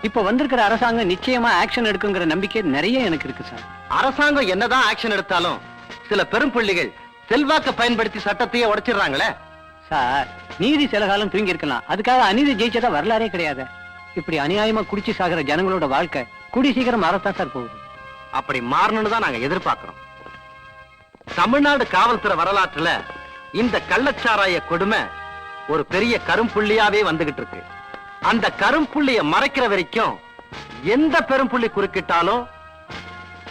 இப்ப வந்திருக்கிற அரசாங்கம் நிச்சயமா ஆக்ஷன் எடுக்குங்கிற நம்பிக்கை நிறைய எனக்கு இருக்கு சார். அரசாங்கம் என்னதான் ஆக்ஷன் எடுத்தாலும் சில பெரும் புள்ளிகள் செல்வாக்க பயன்படுத்தி சட்டத்தையே உடைச்சிடுறாங்களே. சார், நீதி சில காலம் தூங்கி இருக்கலாம், அதுக்காக அநீதி ஜெயிச்சதா வரலாறே கிடையாது. இப்படி அநியாயமா குடிச்சு சாகுற ஜனங்களோட வாழ்க்கை கூடி சீக்கிரம் மாறத்தான் சார் போகுது. அப்படி மாறணும்னு தான் நாங்க எதிர்பார்க்கிறோம். தமிழ்நாடு காவல்துறை வரலாற்றுல இந்த கள்ளச்சாராய கொடுமை ஒரு பெரிய கரும்புள்ளியாவே வந்துகிட்டு இருக்கு. அந்த கரும்புள்ளிய மறைக்கிற வரைக்கும் எந்த பெரும்புள்ளி குறுக்கிட்டாலும்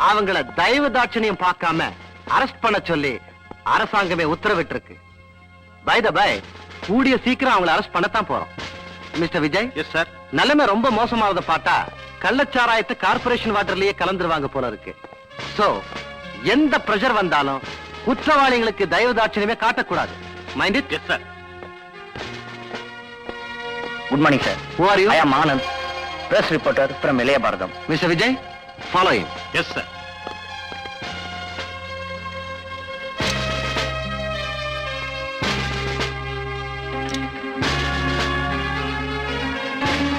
அவங்கள தயவு தாட்சணியம் பார்க்காம அரெஸ்ட் பண்ண சொல்லி அரசாங்கமே உத்தரவிட்டு இருக்கு. பை த பை, கூடிய சீக்கிரம் அவங்களை அரெஸ்ட் பண்ணத்தான் போறோம். மிஸ்டர் விஜய். Yes sir. நிலைமை ரொம்ப மோசமாவத பார்த்தா கள்ளச்சாராயத்தை கார்பரேஷன் வாட்டர்லயே கலந்துருவாங்க போல இருக்கு. சோ எந்த பிரஷர் வந்தாலும் குற்றவாளிகளுக்கு தயவு தாட்சணியமே காட்டக்கூடாது. Mind it? Yes sir. Good morning sir. Who are you? I am Anand, press reporter from Ilaya Bharatham. Mister Vijay, follow him. Yes sir.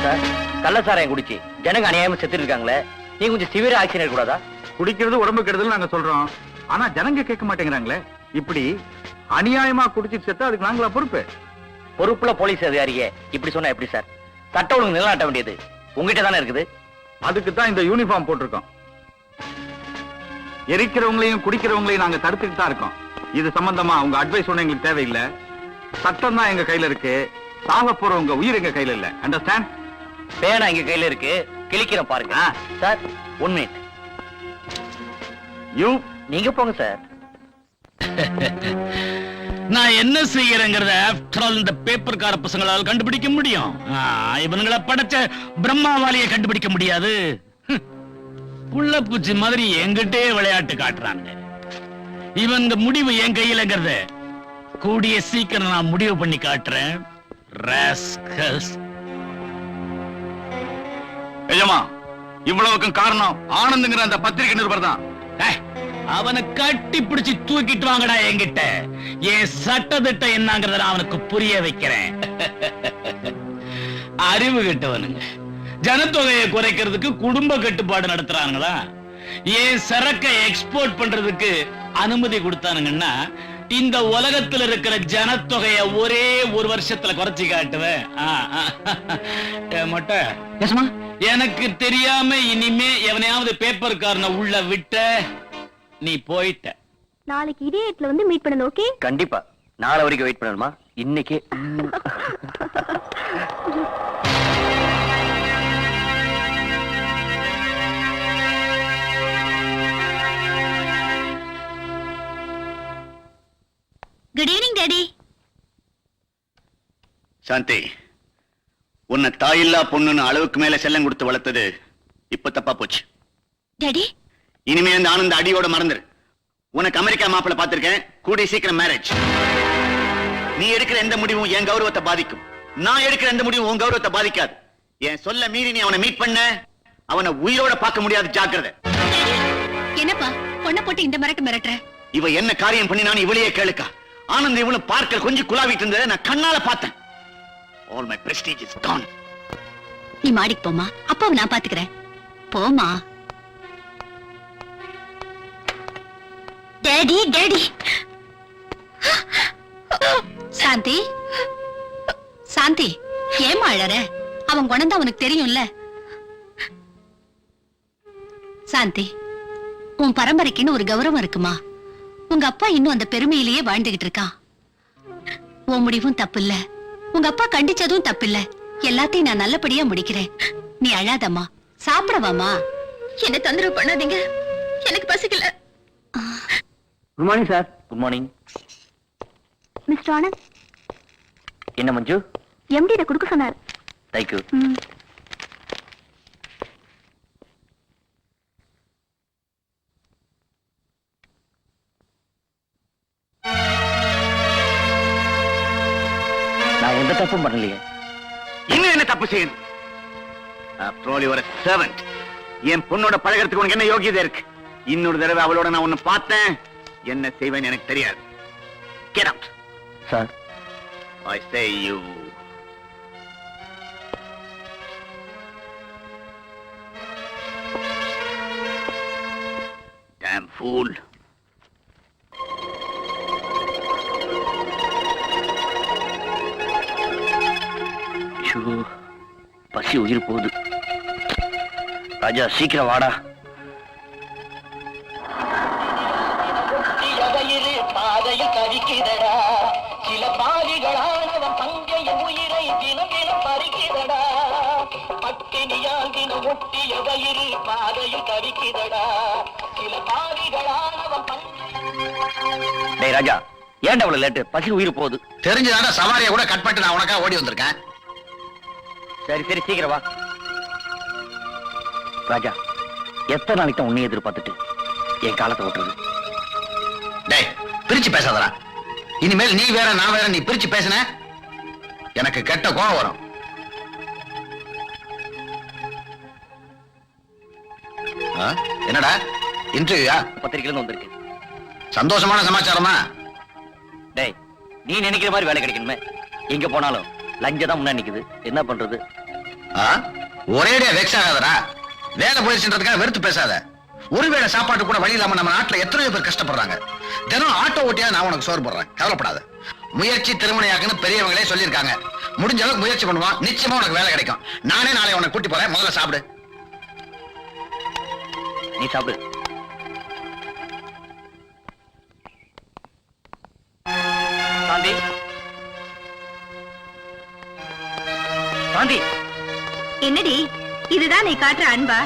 Sir, கள்ளச்சாராயம் குடிச்சு ஜனங்க அநியாயமா செத்துட்டு இருக்காங்களே, நீ கொஞ்சம் சிவியர் ஆக்ஷன் எடுக்கூடாதா? குடிக்கிறது உடம்பு கெடுதல் நாங்க சொல்றோம், ஆனா ஜனங்க கேட்க மாட்டேங்கிறாங்களே. இப்படி அநியாயமா குடிச்சிட்டு செத்தா அதுக்கு நாங்களா பொறுப்பு? பொறுப்புல போலீஸ் அதிகாரியே இப்படி சொன்னா எப்படி சார்? சட்ட ஒழுங்கு நிலைநாட்ட வேண்டியது உங்ககிட்ட தானே இருக்குது. அதுக்கு தான் இந்த யூனிஃபார்ம் போட்டிருக்கோம். எரிக்கிறவங்களையும் குடிக்கிறவங்களையும் நாங்க தடுத்துட்டு தான் இருக்கோம். இது சம்பந்தமா உங்க அட்வைஸ் ஒண்ணு எங்களுக்கு தேவையில்லை. சட்டம் தான் எங்க கையில இருக்கு. சாக போறவங்க உயிர் எங்க கையில இல்ல. அண்டர்ஸ்டாண்ட்? பேனா எங்க கையில இருக்கு, கிளிக்கிறோம் பாருங்க. Sir, 1 minute. யூ நீங்க போங்க சார். நான் என்ன செய்யறேங்கிறத ஆஃப்டர் ஆல் இந்த பேப்பர்கார பசங்களால் கண்டுபிடிக்க முடியும். இவனுங்களை படைச்ச பிரம்மாவாலிய கண்டுபிடிக்க முடியாது. புள்ள பூச்சி மாதிரி எங்கிட்டே விளையாட்டு காட்டுறாங்க. இவங்க முடிவு என் கையிலங்கிறத கூடிய சீக்கிரம் நான் முடிவு பண்ணி காட்டுறேன். ராஸ்கல்ஸ். எஜமா, இவ்வளவுக்கும் காரணம் ஆனந்துங்கிற அந்த பத்திரிகை நிருபர் தான். அவனை கட்டி பிடிச்சு தூக்கிட்டு வாங்கடா என்கிட்ட. என் சட்டத்திட்டம் என்னங்கறத நான் அவனுக்கு புரிய வைக்கிறேன். அறிவு கெட்டவனுங்க ஜனத்தொகையை குறைக்கிறதுக்கு குடும்ப கட்டுப்பாடு நடத்துறாங்களா? என் சரக்கை எக்ஸ்போர்ட் பண்றதுக்கு அனுமதி கொடுத்தானுங்கன்னா இந்த உலகத்துல இருக்கிற ஜனத்தொகையை ஒரே ஒரு வருஷத்துல குறைச்சி காட்டுவேன். எனக்கு தெரியாம இனிமே எவனையாவது பேப்பர்காரனை உள்ள விட்ட நீ போயிட்ட. நாளைக்கு இதே இடத்துல வந்து மீட் பண்ணணும். ஓகே? கண்டிப்பா. நாளை வரைக்கும் வெயிட் பண்ணணுமா? இன்னைக்கு குட் ஈவினிங் டாடி. சாந்தி, உன்னை தாயில்லா பொண்ணுன்னு அளவுக்கு மேல செல்லம் கொடுத்து வளர்த்தது இப்ப தப்பா போச்சு. டாடி, இனிமே அந்த ஆனந்த அடியோட மறந்துரு. உனக்கு அமெரிக்கா மாப்பிள்ள பார்த்திருக்கேன். கூடிய சீக்கிரம் மேரேஜ். நீ எடுக்கிற எந்த முடிவும் என் கௌரவத்தை பாதிக்கும். நான் எடுக்கிற எந்த முடிவும் உன் கௌரவத்தை பாதிக்காது. என் சொல்ல மீறி நீ அவனை மீட் பண்ண, அவனை உயிரோட பார்க்க முடியாது. ஜாக்கிரதை. என்னப்பா பொண்ணை போட்டு இந்த மிரட்டு மிரட்டுற? இவ என்ன காரியம் பண்ணினான்னு இவளையே கேளுக்கா. ஆனந்த் இவனு பார்க்க கொஞ்சம் குலாவிட்டு இருந்ததை நான் கண்ணால பார்த்தேன். All my prestige is gone. நீ மாடிக்கு போமா, அப்பாவை நான் பாத்துக்கிறேன். போமா. Daddy daddy. சாந்தி சாந்தி, ஏமா அழற? அவன் குணம் தான் உனக்கு தெரியும்ல. சாந்தி, உன் பரம்பரைக்குன்னு ஒரு கௌரவம் இருக்குமா? உங்க அப்பா இன்னும் அந்த பெருமையிலேயே வாழ்ந்துகிட்டு இருக்கான். உன் முடிவும் தப்பு இல்ல, உங்க அப்பா கண்டிச்சதும் தப்பு இல்ல. எல்லாத்தையும் நான் நல்லபடியா முடிக்கிறேன். நீ அழாதம்மா, சாப்பிடவாமா. என்ன தொந்தரவு பண்ணாதீங்க, எனக்கு பசிக்கல. Good morning sir. Good morning. Mister Anand, என்ன மஞ்சு? எம்டி இத குடுக்க சொன்னார். தேங்க்யூ. நான் எந்த தப்பும் பண்ணலையே. இன்னும் என்ன தப்பு செய்யணும்? After all, you are a servant. என் பொண்ணோட பழகிறதுக்கு உனக்கு என்ன யோகியதை இருக்கு? இன்னொரு தடவை அவளோட நான் உன்னை பார்த்தேன், என்ன செய்வேன்னு எனக்கு தெரியாது. Get out. Sir, I say you. Damn fool. Show, பசி உயிர் போகுது. ராஜா சீக்கிரம் வாடா. பாதையில் கடிக்கிறடா சில பாவிகளானவன் தங்கைய உயிரை தினம் தினம் பறிக்கிறடா பட்டினியால் தினம் ஒட்டிய வயிறு பாதையில் கடிக்கிறடா சில பாவிகளானவன் டேய் ராஜா, ஏன்டா அவ்வளவு லேட்டு? பசி உயிர் போகுது. தெரிஞ்சுதானே சவாரியை கூட கட் பண்ணிட்டு நான் உனக்கா ஓடி வந்திருக்கேன். சரி சரி சீக்கிரம் வா. ராஜா, எத்தனை நாளைக்கு தான் உன்னை எதிர்பார்த்துட்டு என் காலத்தை ஓட்டுறது? டேய், பிரிச்சு பேசாதடா. இனிமேல் நீ வேற நான் வேற நீ பிரிச்சு பேசின எனக்கு கெட்ட கோவம் வரும். என்னடா இன்டர்வியூயா? பத்திரிக்கையில வந்திருக்கு. சந்தோஷமான சமாச்சாரமா? டேய், நீ நினைக்கிற மாதிரி வேலை கிடைக்கணுமே. எங்க போனாலும் லஞ்ச தான் முன்னாடி நிக்குது. என்ன பண்றது? ஒரேடியா வெக்ஸ் ஆகாதடா. வேலை போயிடுச்சுன்றதுக்காக வெறுத்து பேசாத. ஒருவேளை சாப்பாட்டு கூட வழி இல்லாம நம்ம நாட்டுல எத்தனையோ பேர் கஷ்டப்படுறாங்க. தினம் ஆட்டோ ஓட்டியா நான் உனக்கு சோறு போடுறேன், கவலைப்படாத. முயற்சி திருமணையாக்குன்னு பெரியவங்களே சொல்லியிருக்காங்க. முடிஞ்ச அளவுக்கு முயற்சி பண்ணுவான், நிச்சயமா உனக்கு வேலை கிடைக்கும். நானே நாளை உனக்கு கூட்டி போறேன். முதல்ல சாப்பிடு. நீ சாப்பிடு. சாந்தி, சாந்தி. என்னடி இதுதான் நீ காட்டுற அன்பா?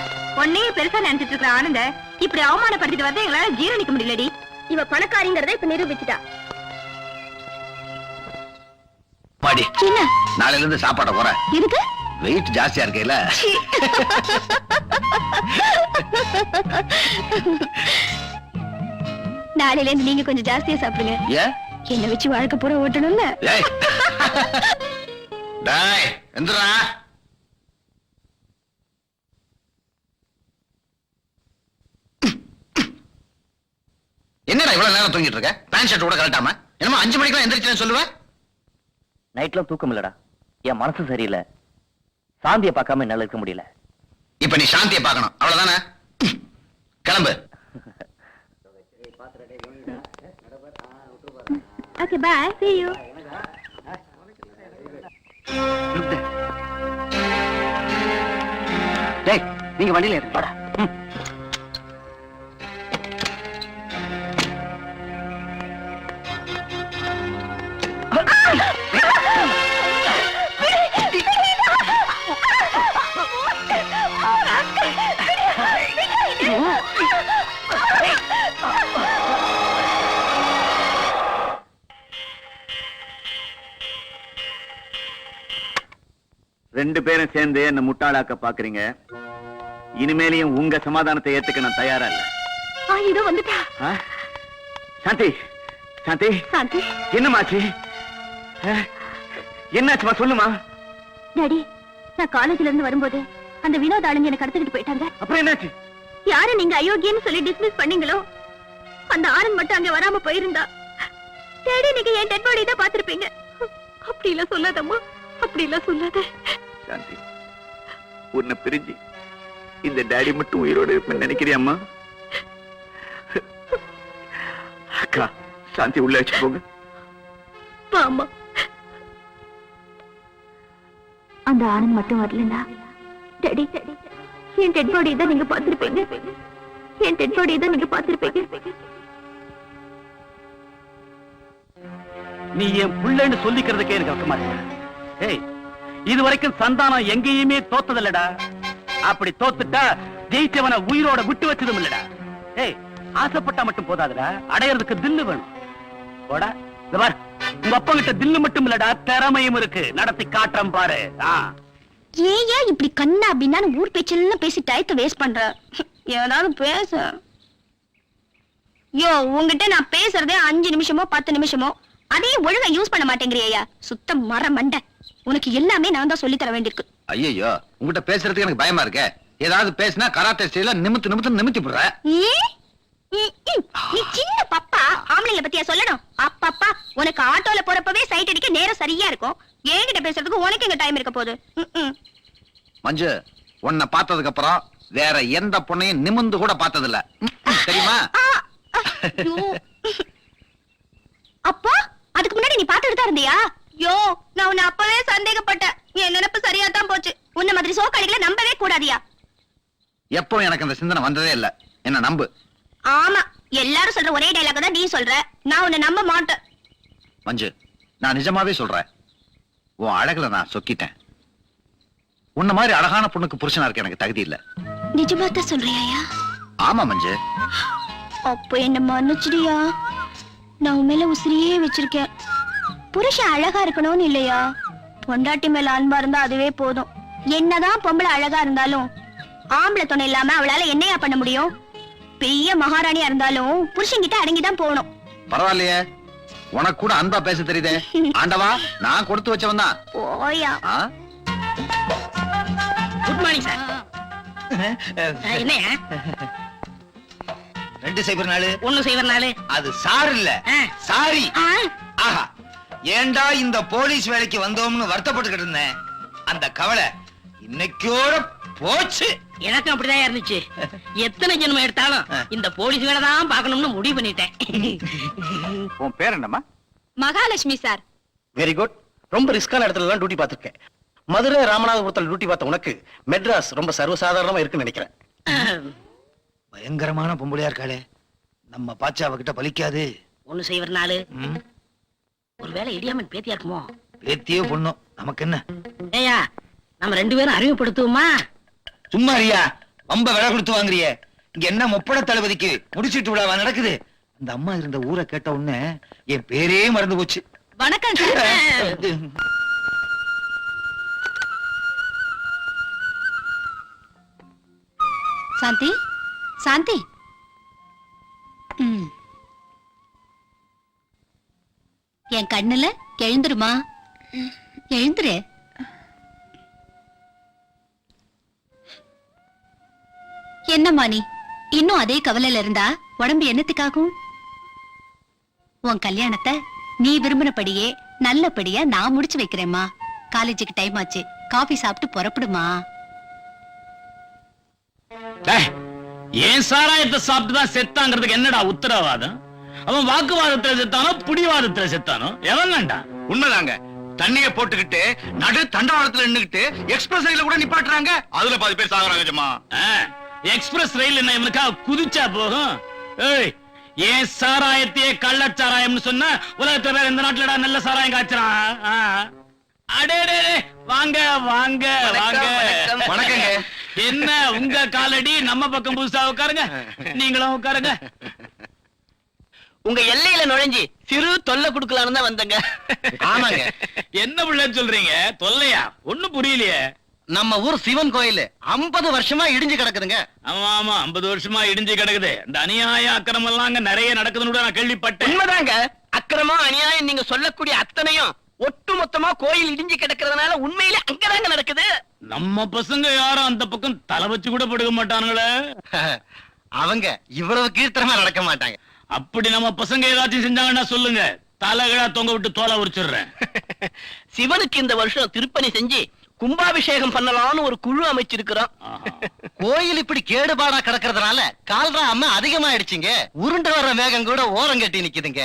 உன்னையே பெருசா நினைச்சிட்டு இருக்கிற ஆனந்த இப்படி அவமானப்படுத்திட்டு வந்து எங்களால ஜீரணிக்க முடியலடி. இவ பணக்காரிங்கிறத இப்ப நிரூபிச்சுட்டா. பாடி, என்ன நாளையில இருந்து சாப்பாட போறேன். எதுக்கு? வெயிட் ஜாஸ்தியா இருக்கேல. நாளையில இருந்து நீங்க கொஞ்சம் ஜாஸ்தியா சாப்பிடுங்க. ஏன்? என்ன வச்சு வாழ்க்கை பூரா ஓட்டணும்ல. டேய், டேய் எந்திரா. என்னடா இவ்வளவு நேரம் தூங்கிட்டு இருக்க? பேண்ட் ஷர்ட் கூட கழட்டாம என்னமோ 5 மணிக்கெல்லாம் எந்திரிச்சேன்னு சொல்லுவேன். நைட்லாம் தூக்கம் இல்லடா. என் மனசு சரியில்லை. சாந்தியை பார்க்காம என்னால இருக்க முடியல. இப்ப நீ சாந்தியை பார்க்கணும், அவ்வளவுதானே? கிளம்பு. Okay bye, see you. டேய், நீங்க வண்டியில ஏறு. வாடா. ரெண்டு பேரும் சேர்ந்து என்ன முட்டாளாக்க பாக்குறீங்க. இனிமேலையும் உங்க சமாதானத்தை ஏத்துக்க நான் தயாரா இல்ல. இதோ வந்துட்டா. சாந்தி, சாந்தி, சாந்தி. என்னமாச்சு? என்னாச்சுமா சொல்லுமா. டாடி, நான் காலேஜ்ல இருந்து வரும்போது அந்த வினோத் ஆளுங்க எனக்கு கடத்திட்டு போயிட்டாங்க. அப்புறம் என்னாச்சு? யாரு நீங்க அயோக்கியன்னு சொல்லி டிஸ்மிஸ் பண்ணீங்களோ அந்த ஆனந்த் மட்டும் அங்க வராம போயிருந்தா டாடி நீங்க என் டெட் பாடி தான் பாத்திருப்பீங்க. அப்படி இல்ல சொல்லாதம்மா, அப்படி இல்ல சொல்லாத. சாந்தி, உன்னை பிரிஞ்சு இந்த டாடி மட்டும் உயிரோடு இருப்பேன்னு நினைக்கிறியம்மா? அக்கா, சாந்தி உள்ள வச்சு போங்க. அம்மா, அந்த ஆனந்த் மட்டும் வரலனா டாடி என் டெட் பாடி தான் நீங்க பாத்திருப்பீங்க. என் டெட் பாடி தான் நீங்க பாத்திருப்பீங்க. நீ என் புள்ளன்னு சொல்லிக்கிறதுக்கே எனக்கு வெக்கமா இருக்கு. ஏய், இது வரைக்கும் சந்தானம் எங்கேயுமே தோத்ததில்லடா. அப்படி தோத்துட்டா ஜெயிச்சவனை உயிரோட விட்டு வச்சதும் இல்லடா. ஏய், ஆசைப்பட்டா மட்டும் போதாதுடா, அடையறதுக்கு தில்லு வேணும். போடா, இந்த பார், உங்க அப்பா கிட்ட தில்லு மட்டும் இல்லடா, திறமையும் இருக்கு. நடத்தி காட்டுறேன் பாரு. ஏன் இப்படி கண்ணா அப்படின்னா ஊர் பேச்செல்லாம் பேசி டயத்தை வேஸ்ட் பண்ற? ஏதாவது பேச. யோ, உங்ககிட்ட நான் பேசுறதே 5 நிமிஷமோ 10 நிமிஷமோ, அதையும் ஒழுங்கா யூஸ் பண்ண மாட்டேங்கிறியா? சுத்த மர மண்டை. உனக்கு எல்லாமே நான் தான் சொல்லி தர வேண்டியிருக்கு. ஐயோ, உங்ககிட்ட பேசுறதுக்கு எனக்கு பயமா இருக்கே. ஏதாவது பேசினா கராத்தே ஸ்டைல்ல நிமித்தி போடுற. நீ சின்ன பப்பா, ஆம்பளைங்கள பத்தியா சொல்லணும்? அப்பப்பா, உனக்கு ஆட்டோல போறப்பவே சைட் அடிக்க நேரம் சரியா இருக்கும். என்கிட்ட பேசுறதுக்கு உனக்கு எங்க டைம் இருக்க போகுது? மஞ்சு, உன்னை பார்த்ததுக்கு அப்புறம் வேற எந்த பொண்ணையும் நிமிந்து கூட பார்த்தது இல்ல, தெரியுமா? அப்பா, அதுக்கு முன்னாடி நீ பாத்துட்டு தான் இருந்தியா? யோ, நான் உன்னை அப்பவே சந்தேகப்பட்டேன். என் நினைப்பு சோக்காளிகளை நம்பவே கூடாதியா. எப்போ எனக்கு அந்த சிந்தனை வந்ததே இல்ல. என்ன நம்பு. ஆமா, எல்லாரும் சொல்ற ஒரே டைலாக் தான் நீ சொல்ற. நான் உன்னை நம்ப மாட்டேன். மஞ்சு, நான் நிஜமாவே சொல்றேன். உன் அழகுல நான் சொக்கிட்டேன். உன்ன மாதிரி அழகான பொண்ணுக்கு புருஷனா இருக்க எனக்கு தகுதி இல்ல. நிஜமா தான் சொல்றியாயா? ஆமா மஞ்சு. அப்ப என்ன மன்னிச்சிடியா. நான் உன் மேல உசிரியே வச்சிருக்கேன். புருஷன் அழகா இருக்கணும்னு இல்லையா, பொண்டாட்டி மேல அன்பா இருந்தா அதுவே போதும். என்னதான் பொம்பளை அழகா இருந்தாலும் ஆம்பளை துணை இல்லாம அவளால என்னையா பண்ண முடியும்? பெரிய மகாராணியா இருந்தாலும் புருஷன் கிட்ட அடங்கிதான் போகணும். பரவாயில்லையே, உனக்கு கூட அன்பா பேச தெரியுதே. ஆண்டவா, நான் கொடுத்து வச்சவன் தான். ஓயா. Good morning sir. என்னையா 204 104? அது சார் இல்ல, சாரி. ஆஹா, ஏண்டா இந்த போலீஸ் வேலைக்கு வந்தோம்னு வருத்தப்பட்டுக்கிட்டு இருந்தேன். அந்த கவலை இன்னைக்கோட போச்சு. எனக்கும் அப்படிதான் இருந்துச்சு. எத்தனை ஜென்மம் எடுத்தாலும் இந்த போலீஸ் வேலை தான் பார்க்கணும்னு முடிவு பண்ணிட்டேன். உன் பேர் என்னம்மா? மகாலட்சுமி சார். Very good. ரொம்ப ரிஸ்கான இடத்துல எல்லாம் டியூட்டி பார்த்திருக்கேன். மதுரை ராமநாதபுரத்தில் டியூட்டி பார்த்த உனக்கு மெட்ராஸ் ரொம்ப சர்வசாதாரணமா இருக்குன்னு நினைக்கிறேன். பயங்கரமான பொம்பளையா இருக்காளே, நம்ம பாச்சா அவகிட்ட பலிக்காது. 104. ஒருவேளை இடியாமன் பேத்தியா இருக்குமோ? பேத்தியே பொண்ணும், நமக்கு என்ன? ஏயா, நம்ம 2 பேரும் அறிமுகப்படுத்துவோமா? சும்மா ரியா, ரொம்ப விலை கொடுத்து வாங்குறிய. இங்க என்ன முப்பட தளபதிக்கு முடிச்சிட்டு விழாவா நடக்குது? அந்த அம்மா இருந்த ஊரை கேட்ட உடனே என் பேரே மறந்து போச்சு. வணக்கம் சார். சாந்தி, சாந்தி. என் கண்ணுல எழுந்துருமா, எழுந்துரு. என்னம்மா நீ இன்னும் அதே கவலையில இருந்தா உடம்பு என்னத்துக்காகும்? உன் கல்யாணத்தை நீ விரும்பினபடியே நல்லபடியா நான் முடிச்சு வைக்கிறேம்மா. காலேஜுக்கு டைம் ஆச்சு, காபி சாப்பிட்டு புறப்படுமா. ஏன் சாராயத்தை சாப்பிட்டு தான் செத்தாங்கிறதுக்கு என்னடா உத்தரவாதம்? அவன் வாக்குவாதத்துல செத்தானோ புடிவாதத்துல செத்தானோ எவன்டா? உண்மைதாங்க. தண்ணிய போட்டுக்கிட்டு நடு தண்டவாளத்துல நின்னுக்கிட்டு எக்ஸ்பிரஸ் ரயில கூட நிப்பாட்டுறாங்க. அதுல பாதி பேர் சாகுறாங்க ஜம்மா. எக்ஸ்பிரஸ் ரயில் என்ன இவனுக்கா குதிச்சா போகும்? ஏய், ஏன் சாராயத்தையே கள்ளச்சாராயம்னு சொன்னா உலகத்துல வேற இந்த நாட்டுலடா நல்ல சாராயம் காய்ச்சறான். அடே வாங்க வாங்க வாங்க. வணக்கங்க. என்ன உங்க காலடி நம்ம பக்கம் புதுசா உட்காருங்க. நீங்களும் உட்காருங்க. உங்க எல்லையில நுழைஞ்சி சிறு தொல்லை கொடுக்கலான்னு தான் வந்தங்க. ஆமாங்க. என்ன பிள்ளை சொல்றீங்க? தொல்லையா? ஒண்ணும் புரியலையே. நம்ம ஊர் சிவன் கோயில் 50 வருஷமா இடிஞ்சு கிடக்குதுங்க. ஆமா ஆமா, 50 வருஷமா இடிஞ்சு கிடக்குது. இந்த அநியாய அக்கிரமம் எல்லாம் அங்க நிறைய நடக்குதுன்னு கூட நான் கேள்விப்பட்டேன். உண்மைதாங்க. அக்கிரமம் அநியாயம் நீங்க சொல்லக்கூடிய அத்தனையும் ஒட்டு மொத்தமா கோயில் இடிஞ்சு கிடக்கிறதுனால உண்மையிலே அங்கதாங்க நடக்குது. நம்ம பசங்க யாரும் அந்த பக்கம் தலை வச்சு கூட படுக்க மாட்டானுங்களே. அவங்க இவ்வளவு கீர்த்தனமா நடக்க மாட்டாங்க. அப்படி நம்ம பசங்க ஏதாச்சும் செஞ்சாங்கன்னா சொல்லுங்க, தலைகளா தொங்க விட்டு தோலை உரிச்சிடுறேன். சிவனுக்கு இந்த வருஷம் திருப்பணி செஞ்சு கும்பாபிஷேகம் பண்ணலாம்னு ஒரு குழு அமைச்சிருக்கிறோம். கோயில் இப்படி கேடுபாடா கிடக்கிறதுனால கால்ரா அம்மா அதிகமாயிடுச்சுங்க. உருண்டு வர்ற வேகம் கூட ஓரம் கட்டி நிக்குதுங்க.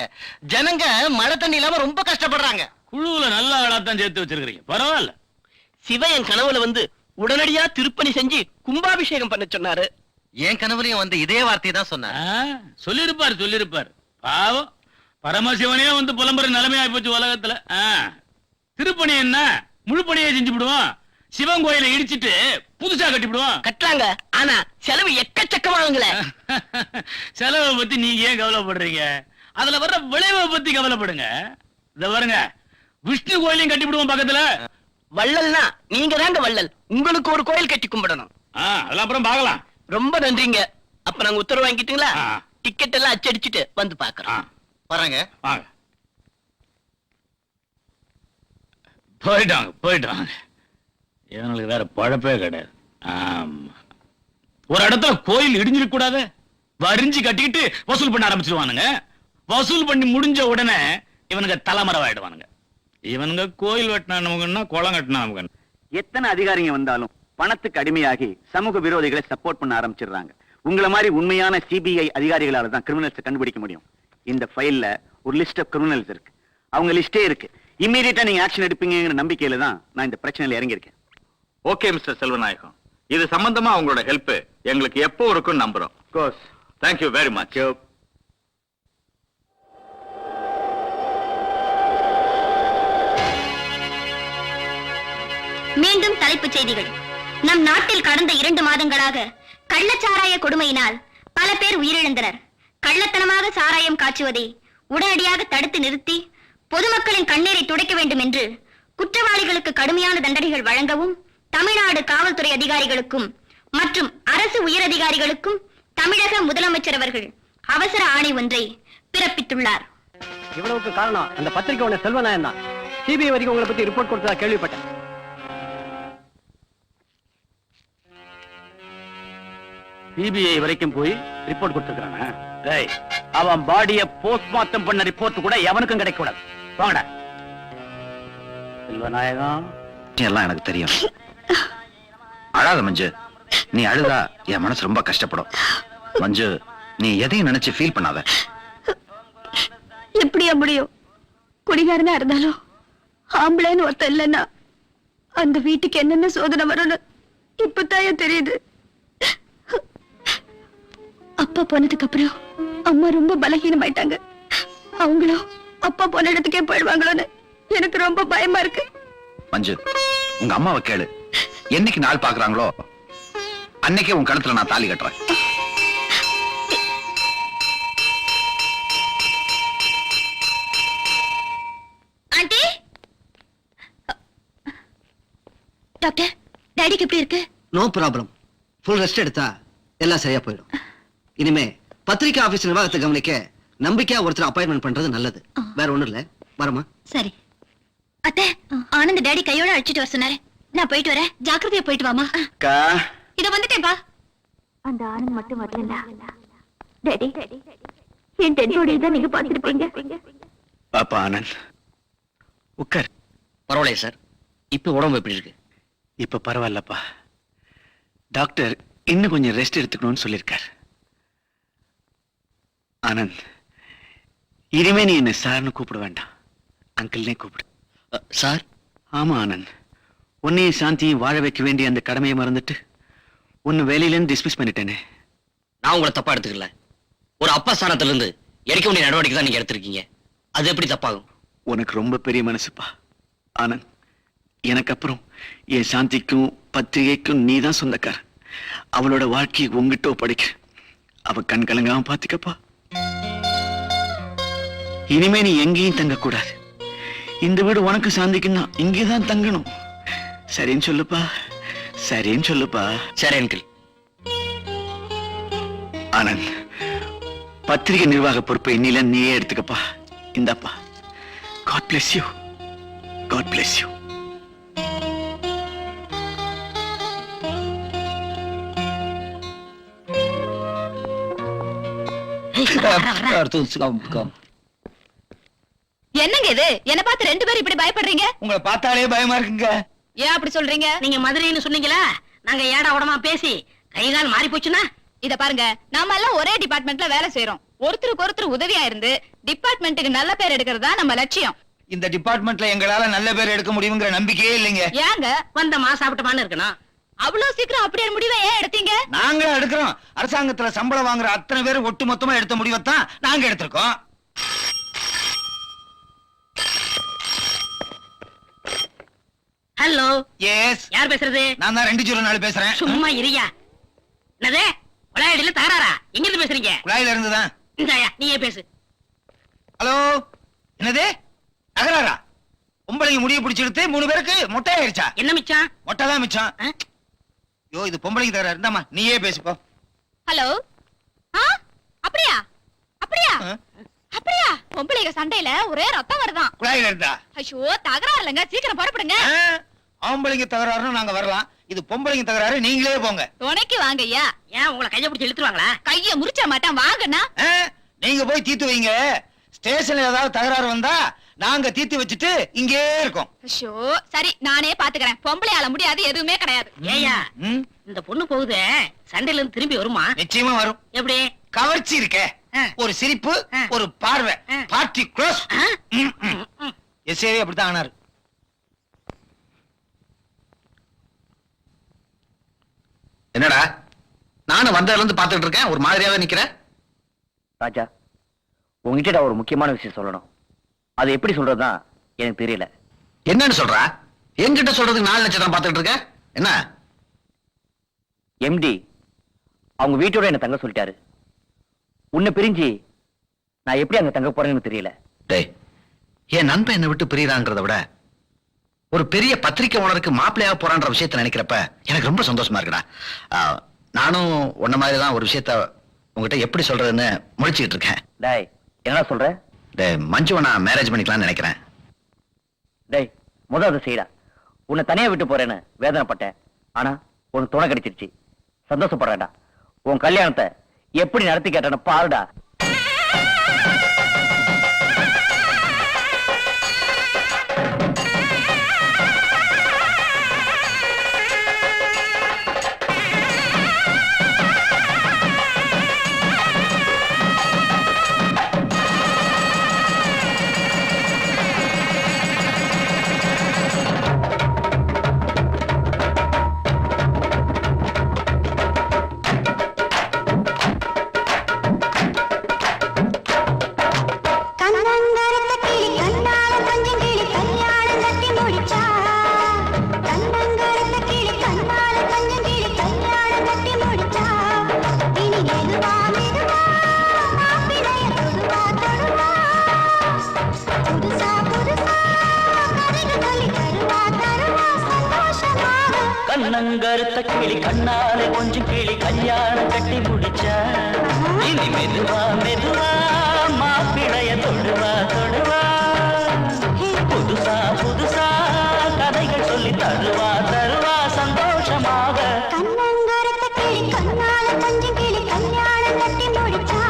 ஜனங்க மழை தண்ணி இல்லாம ரொம்ப கஷ்டப்படுறாங்க. குழுவுல நல்ல ஆளாத்தான் சேர்த்து வச்சிருக்கீங்க, பரவாயில்ல. சிவன் என் கனவுல வந்து உடனடியா திருப்பணி செஞ்சு கும்பாபிஷேகம் பண்ண சொன்னாரு. என் கனவுலயும் வந்து இதே வார்த்தையை தான் சொன்னாரு. சொல்லிருப்பார். பாவம், பரமசிவனே வந்து புலம்புற நிலைமையாய் போச்சு உலகத்துல. திருப்பணி என்ன, முழு பணியை செஞ்சு விடுவோம். சிவன் கோயிலை இடிச்சிட்டு புதுசா கட்டி விடுவோம். கட்டுறாங்க, ஆனா செலவு எக்கச்சக்கமாகுங்களே. செலவை பத்தி நீங்க ஏன் கவலைப்படுறீங்க? அதுல வர்ற விளைவை பத்தி கவலைப்படுங்க. இத பாருங்க, விஷ்ணு கோயிலையும் கட்டி விடுவோம் பக்கத்துல. வள்ளல்னா நீங்க தாங்க வள்ளல். உங்களுக்கு ஒரு கோயில் கட்டி கும்பிடணும். அதெல்லாம் அப்புறம் பார்க்கலாம். ரொம்ப நன்றிங்க. அப்ப நாங்க உத்தரவு வாங்கிட்டீங்களா? டிக்கெட் எல்லாம் அச்சடிச்சுட்டு வந்து பாக்குறோம். வராங்க. வாங்க. போயிட்டாங்க. இவங்களுக்கு வேற பழப்பே கிடையாது. ஒரு இடத்துல கோயில் இடிஞ்சிருக்க கூடாது, வரிஞ்சு கட்டிட்டு வசூல் பண்ண ஆரம்பிச்சிருவானுங்க. வசூல் பண்ணி முடிஞ்ச உடனே இவனுங்க தலைமறைவாயிடுவானுங்க. இவனுங்க கோயில் வெட்டினா நமக்குன்னா குளம் கட்டினா நமக்கு. எத்தனை அதிகாரிங்க வந்தாலும் பணத்துக்கு அடிமையாகி சமூக விரோதிகளை சப்போர்ட் பண்ண ஆரம்பிச்சிடுறாங்க. உங்களை மாதிரி உண்மையான சிபிஐ அதிகாரிகளால தான் கிரிமினல்ஸ் கண்டுபிடிக்க முடியும். இந்த ஃபைல்ல ஒரு லிஸ்ட் ஆஃப் கிரிமினல்ஸ் இருக்கு. அவங்க லிஸ்டே இருக்கு. இம்மீடியட்டா நீங்க ஆக்ஷன் எடுப்பீங்கிற நம்பிக்கையில தான் நான் இந்த பிரச்சனையில இறங்கியிருக்கேன். ஓகே மிஸ்டர் செல்வநாயகம், இது சம்பந்தமா உங்களோட ஹெல்ப் எங்களுக்கு எப்போ இருக்கும்னு நம்புறோம். Course. Thank you very much. மீண்டும் தலைப்புச் செய்திகள். நம் நாட்டில் கடந்த 2 மாதங்களாக கள்ளச்சாராய கொடுமையினால் பல பேர் உயிரிழந்தனர். கள்ளத்தனமாக சாராயம் காய்ச்சுவதை உடனடியாக தடுத்து நிறுத்தி பொதுமக்களின் கண்ணீரை துடைக்க வேண்டும் என்று குற்றவாளிகளுக்கு கடுமையான தண்டனைகள் வழங்கவும் தமிழ்நாடு காவல்துறை அதிகாரிகளுக்கும் மற்றும் அரசு உயரதிகாரிகளுக்கும் தமிழக முதலமைச்சர் அவர்கள் அவசர ஆணை ஒன்றை பிறப்பித்துள்ளார். இவ்வளவுக்கு காரணம் அந்த பத்திரிகை உன்ன செல்வநாயகம் தான். சிபிஐ வரைக்கும் உங்களை பத்தி ரிப்போர்ட் கொடுத்ததா கேள்விப்பட்டேன். சிபிஐ வரைக்கும் போய் ரிப்போர்ட் கொடுத்துருக்கானே. டேய், அவன் பாடிய போஸ்ட்மார்ட்டம் பண்ண ரிப்போர்ட் கூட எவனுக்கும் கிடைக்க கூடாது. வாங்கடா. செல்வநாயகம், எல்லாம் எனக்கு தெரியும். அழாத மஞ்சு, நீ அழுதா என் மனசு ரொம்ப கஷ்டப்படும். மஞ்சு, நீ எதையும் நினைச்சு ஃபீல் பண்ணாத. எப்படியா முடியும்? குடிகாரனா இருந்தாலும் ஆம்பளைன்னு ஒருத்தன் இல்லைன்னா அந்த வீட்டுக்கு என்னென்ன சோதனை வரும்னு இப்பதான் தெரியுது. அப்பா போனதுக்கு அப்புறம் அம்மா ரொம்ப பலகீனமாயிட்டாங்க. அவங்களும் அப்பா போன இடத்துக்கே போயிடுவாங்களோன்னு எனக்கு ரொம்ப பயமா இருக்கு. மஞ்சு, உங்க அம்மாவை கேளு. என்னைக்கு நாள் பாக்குறாங்களோ அன்னைக்கே உன் கழுத்துல நான் தாலி கட்டுறேன். ஆண்டி, டாக்டர், டாடிக்கு எப்படி இருக்கு? No problem. ஃபுல் ரெஸ்ட் எடுத்தா எல்லாம் சரியா போயிடும். இனிமே பத்திரிகை ஆபீஸ் நிர்வாகத்தை கவனிக்க நம்பிக்கையா ஒருத்தர் அப்பாயின்மெண்ட் பண்றது நல்லது. வேற ஒண்ணும் இல்ல. வரமா? சரி. அத்தை, ஆனந்த் டாடி கையோட அழைச்சிட்டு வர சொன்னாரு. நான் போயிட்டு வரேன். ஜாக்கிரதையா போயிட்டு வாமா. இத வந்துட்டேன்பா. அந்த ஆனந்த் மட்டும் வரல. டாடி, என் டெட் பாடி தான் நீங்க பாத்துருப்பீங்க. பாப்பா ஆனந்த், உட்கார். பரவாயில்லையா சார்? இப்ப உடம்பு எப்படி இருக்கு? இப்ப பரவாயில்லப்பா. டாக்டர் இன்னும் கொஞ்சம் ரெஸ்ட் எடுத்துக்கணும்னு சொல்லியிருக்கார். ஆனந்த், இனிமே நீ என்ன சார்னு கூப்பிட வேண்டாம், அங்கிள்னே கூப்பிடு. சார்? ஆமா ஆனந்த், உன்னையும் சாந்தியும் வாழ வைக்க வேண்டிய அந்த கடமையை மறந்துட்டு உன்னை வேலையிலேருந்து டிஸ்மிஸ் பண்ணிட்டேனே. நான் உங்களை தப்பா எடுத்துக்கல. ஒரு அப்பா ஸ்தானத்துல இருந்து எடுக்க வேண்டிய நடவடிக்கை தான் நீங்க எடுத்திருக்கீங்க. அது எப்படி தப்பாகும்? உனக்கு ரொம்ப பெரிய மனசுப்பா ஆனந்த். எனக்கு அப்புறம் என் சாந்திக்கும் பத்திரிகைக்கும் நீ தான் சொந்தக்கார. அவளோட வாழ்க்கையை உங்ககிட்ட ஒப்படைக்க. அவ கண் கலங்காம பாத்துக்கப்பா. இனிமே நீ எங்கேயும் தங்க கூடாது. இந்த வீடு உனக்கு சாந்திக்குன்னா இங்கேதான் தங்கணும். சரின்னு சொல்லுப்பா, சரின்னு சொல்லுப்பா. சரி அங்கிள். ஆனந்த், பத்திரிகை நிர்வாக பொறுப்பை இன்னில நீயே எடுத்துக்கப்பா. இந்தாப்பா. God bless you. God bless you. என்னங்க இது? என்ன பார்த்து 2 பேரும் இப்படி பயப்படுறீங்க? உங்களை பார்த்தாலே பயமா இருக்குங்க. ஏன் அப்படி சொல்றீங்க? நீங்க மதுரைன்னு சொன்னீங்களா? நாங்க ஏடா உடமா பேசி கைகால் மாறி போச்சுன்னா இத பாருங்க, நாம எல்லாம் ஒரே டிபார்ட்மெண்ட்ல வேலை செய்யறோம். ஒருத்தருக்கு ஒருத்தர் உதவியா இருந்து டிபார்ட்மெண்ட்டுக்கு நல்ல பேர் எடுக்கிறதா நம்ம லட்சியம். இந்த டிபார்ட்மெண்ட்ல எங்களால நல்ல பேர் எடுக்க முடியுங்கிற நம்பிக்கையே இல்லைங்க. ஏங்க வந்தமா சாப்பிட்டமான்னு இருக்கணும். அவ்வளவு சீக்கிரம் அப்படியே முடிவை ஏன் எடுத்தீங்க? நாங்க எடுக்கிறோம். அரசாங்கத்துல சம்பளம் வாங்குற அத்தனை பேர் ஒட்டு மொத்தமா எடுத்த முடிவைத்தான் நாங்க எடுத்திருக்கோம். ஹலோ, எஸ், யார் பேசுறது? நான் தான் 204 பேசுறேன். சும்மா இரியா. என்னது? விளையாடில தகராறா? எங்க இருந்து பேசுறீங்க? குழாயில இருந்துதான். இந்தாயா, நீயே பேசு. ஹலோ, என்னது தகராறா? பொம்பளைங்க முடிய பிடிச்சி எடுத்து 3 பேருக்கு மொட்டை ஆயிருச்சா? என்ன மிச்சம்? மொட்டை தான் மிச்சம். யோ, இது பொம்பளைங்க தகராறு. இருந்தாமா நீயே பேசுப்போ. ஹலோ. அப்படியா? அப்படியா? அப்படியா? பொம்பளைங்க சண்டையில ஒரே ரத்தம் வருதான். குழாயில இருந்தா? ஐயோ, தகராறு இல்லைங்க, சீக்கிரம் புறப்படுங்க. ஆம்பளைங்க தகராறுன்னு நாங்க வரலாம். இது பொம்பளைங்க தகராறு, நீங்களே போங்க. துணைக்கு வாங்க ஐயா. ஏன் உங்களை கைய பிடிச்சி இழுத்துருவாங்களா? கைய முறிச்ச மாட்டான், வாங்கண்ணா. நீங்க போய் தீர்த்து வைங்க. ஸ்டேஷன்ல ஏதாவது தகராறு வந்தா நாங்க தீர்த்து வச்சுட்டு இங்கே இருக்கோம். ஐயோ, சரி, நானே பாத்துக்கிறேன். பொம்பளையால முடியாது எதுவுமே கிடையாது. ஏயா, இந்த பொண்ணு போகுது, சண்டையில இருந்து திரும்பி வருமா? நிச்சயமா வரும். எப்படி? கவர்ச்சி இருக்க, ஒரு சிரிப்பு, ஒரு பார்வை, பார்ட்டி க்ளோஸ். எஸ்ஏவே அப்படித்தான் ஆனாரு. என்னடா நானும் வந்ததுல இருந்து பாத்துட்டு இருக்கேன், ஒரு மாதிரியாவே நிக்கிறேன். ராஜா, உங்ககிட்ட நான் ஒரு முக்கியமான விஷயம் சொல்லணும். அது எப்படி சொல்றதுதான் எனக்கு தெரியல. என்னன்னு சொல்றா? என்கிட்ட சொல்றதுக்கு 4 லட்சம் பாத்துட்டு இருக்க என்ன? எம்டி அவங்க வீட்டோட என்ன தங்க சொல்லிட்டாரு. உன்னை பிரிஞ்சு நான் எப்படி அங்க தங்க போறேன்னு தெரியல. டேய், என் நண்பன் என்னை விட்டு பிரியறான்றதை விட ஒரு பெரிய பத்திரிக்கை ஓனருக்கு மாப்பிள்ளையா போறான்ற விஷயத்த நினைக்கிறப்ப எனக்கு ரொம்ப சந்தோஷமா இருக்குடா. நானும் உன்ன மாதிரி தான் ஒரு விஷயத்த உங்ககிட்ட எப்படி சொல்றதுன்னு முழிச்சுக்கிட்டு இருக்கேன். டேய், என்ன சொல்ற? டேய், மஞ்சுவை நான் மேரேஜ் பண்ணிக்கலாம்னு நினைக்கிறேன். டேய், முதல் அதை செய்யடா. உன்னை தனியா விட்டு போறேன்னு வேதனைப்பட்டேன். ஆனா உனக்கு துணை கிடைச்சிருச்சு, சந்தோஷப்படுறேன்டா. உன் கல்யாணத்தை எப்படி நடத்தி கேட்டேன்னு பாருடா. கண்ணங்கருத்த கிளி கண்ணாலே கொஞ்சம் கிளி கல்யாணம் கட்டி முடிச்சா, இனி மெதுவா மெதுவா மாப்பிளைய தொடுவா தொடுவா, புதுசா புதுசா கதைகள் சொல்லி தருவா தருவா சந்தோஷமாக. கண்ணங்கருத்த கிளி கண்ணால கொஞ்சம் கிளி கல்யாணம் கட்டி முடிச்சா.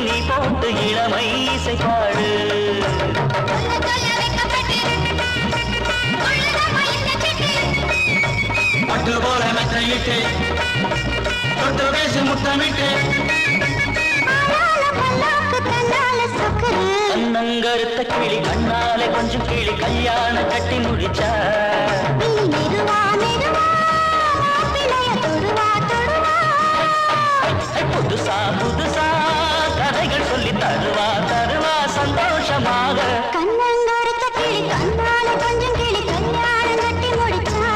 நீ போட்டு இளமை இசை பாடு. பட்டு போல மெத்தையிட்டு தொட்டு பேசி முத்தமிட்டு கண்ணங்கருத்த கிளி கண்ணாலே கொஞ்சம் கிளி கல்யாணம் கட்டி முடிச்சா, புதுசா புதுசா கதைகள் சொல்லி தருவா தருவா சந்தோஷமாக. கண்ணங்கருத்த கிளி கண்ணால கொஞ்சம் கிளி கல்யாணம் கட்டி முடிச்சா.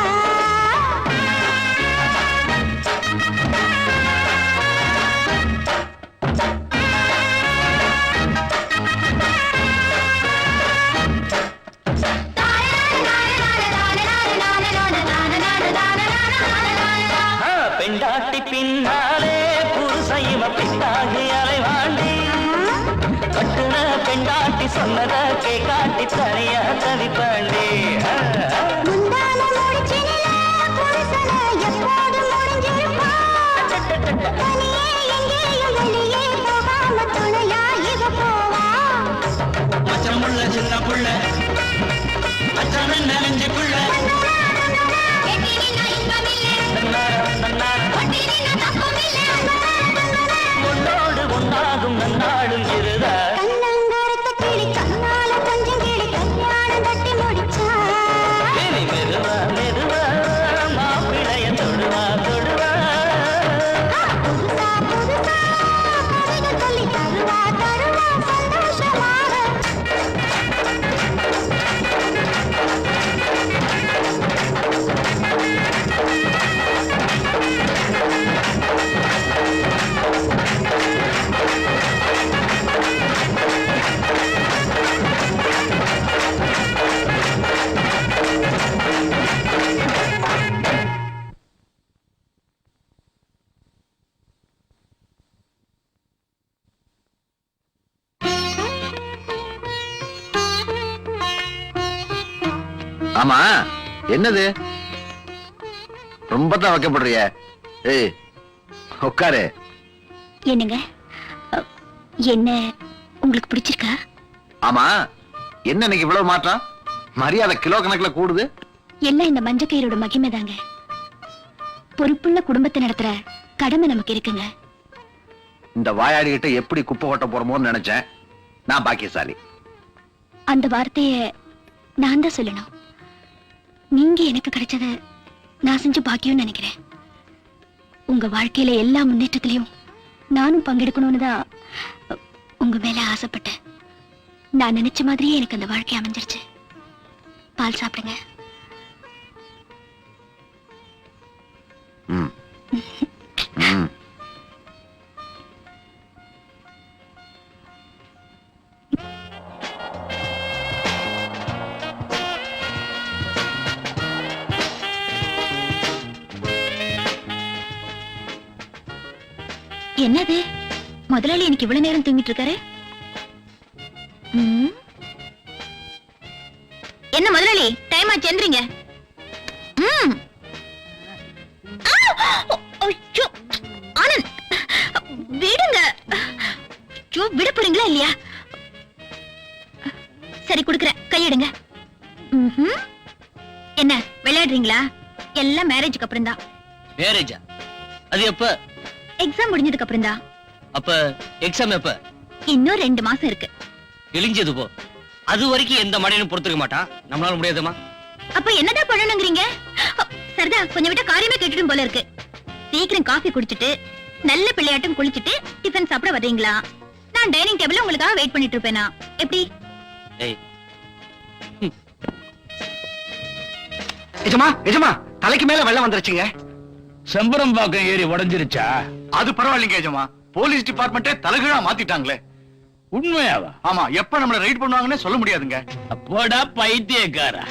பெண்டாட்டி பின்னாலே புருசைவ பின்னாகி அலைவாண்டி, கட்டுன பெண்டாட்டி சொன்னத கேக்காட்டி தனியா தவிப்பாண்டி. மச்சமுள்ள சின்ன புள்ள மச்சம் நெஞ்சு ஆமா என்னது ரொம்ப தான் வைக்கப்படுறிய? ஏய் உட்காரு. என்னங்க என்ன உங்களுக்கு பிடிச்சிருக்கா? ஆமா என்ன இன்னைக்கு இவ்வளவு மாற்றம்? மரியாதை கிலோ கணக்குல கூடுது. எல்லாம் இந்த மஞ்சக்கயிறோட மகிமை தாங்க. பொறுப்புள்ள குடும்பத்தை நடத்துற கடமை நமக்கு இருக்குங்க. இந்த வாயாடிகிட்ட எப்படி குப்பை கொட்ட போறோமோன்னு நினைச்சேன். நான் பாக்கியசாலி. அந்த வார்த்தைய நான் தான் சொல்லணும். நீங்க எனக்கு கிடைச்சத நான் செஞ்ச பாக்கியம் நினைக்கிறேன். உங்க வாழ்க்கையில எல்லா முன்னேற்றத்திலையும் நானும் பங்கெடுக்கணும்னு தான் உங்க மேல ஆசைப்பட்டேன். நான் நினைச்ச மாதிரியே எனக்கு அந்த வாழ்க்கை அமைஞ்சிருச்சு. பால் சாப்பிடுங்க. ம். ம். என்னது முதலாளி எனக்கு இவ்வளவு நேரம் தூங்கிட்டு இருக்காரு? என்ன முதலாளி டைம் ஆச்சு, எந்திரிங்க. ஆனந்த் விடுங்க. விட போறீங்களா இல்லையா? சரி குடுக்குறேன், கையிடுங்க. என்ன விளையாடுறீங்களா? எல்லாம் மேரேஜுக்கு அப்புறம் தான். மேரேஜா? அது எப்ப? எக்ஸாம் முடிஞ்சதுக்கு அப்புறம் தான். அப்ப எக்ஸாம் எப்ப? இன்னும் 2 மாசம் இருக்கு. இழிஞ்சது போ. அது வரைக்கும் எந்த மடையனும் பொறுத்துக்க மாட்டான். நம்மளால முடியாதுமா. அப்ப என்னதான் பண்ணணுங்கிறீங்க? சரிதா, கொஞ்சம் விட்ட காரியமே கேட்டுடும் போல இருக்கு. சீக்கிரம் காஃபி குடிச்சிட்டு நல்ல பிள்ளையாட்டம் குளிச்சிட்டு டிஃபன் சாப்பிட வர்றீங்களா? நான் டைனிங் டேபிள்ல உங்களுக்காக வெயிட் பண்ணிட்டு இருப்பேனா? எப்படி? எஜமா எஜமா, தலைக்கு மேல வெள்ளம் வந்துருச்சுங்க. செம்பரம் பாக்கம் ஏறி உடைஞ்சிருச்சா? அது பரவாயில்லைங்க எஜமா. போலீஸ் டிபார்ட்மெண்ட்டே தலைகீழா மாத்திட்டாங்களே. உண்மையாவா? ஆமா, எப்ப நம்மள ரைட் பண்ணுவாங்கன்னு சொல்ல முடியாதுங்க. அப்போடா பைத்தியக்காரா,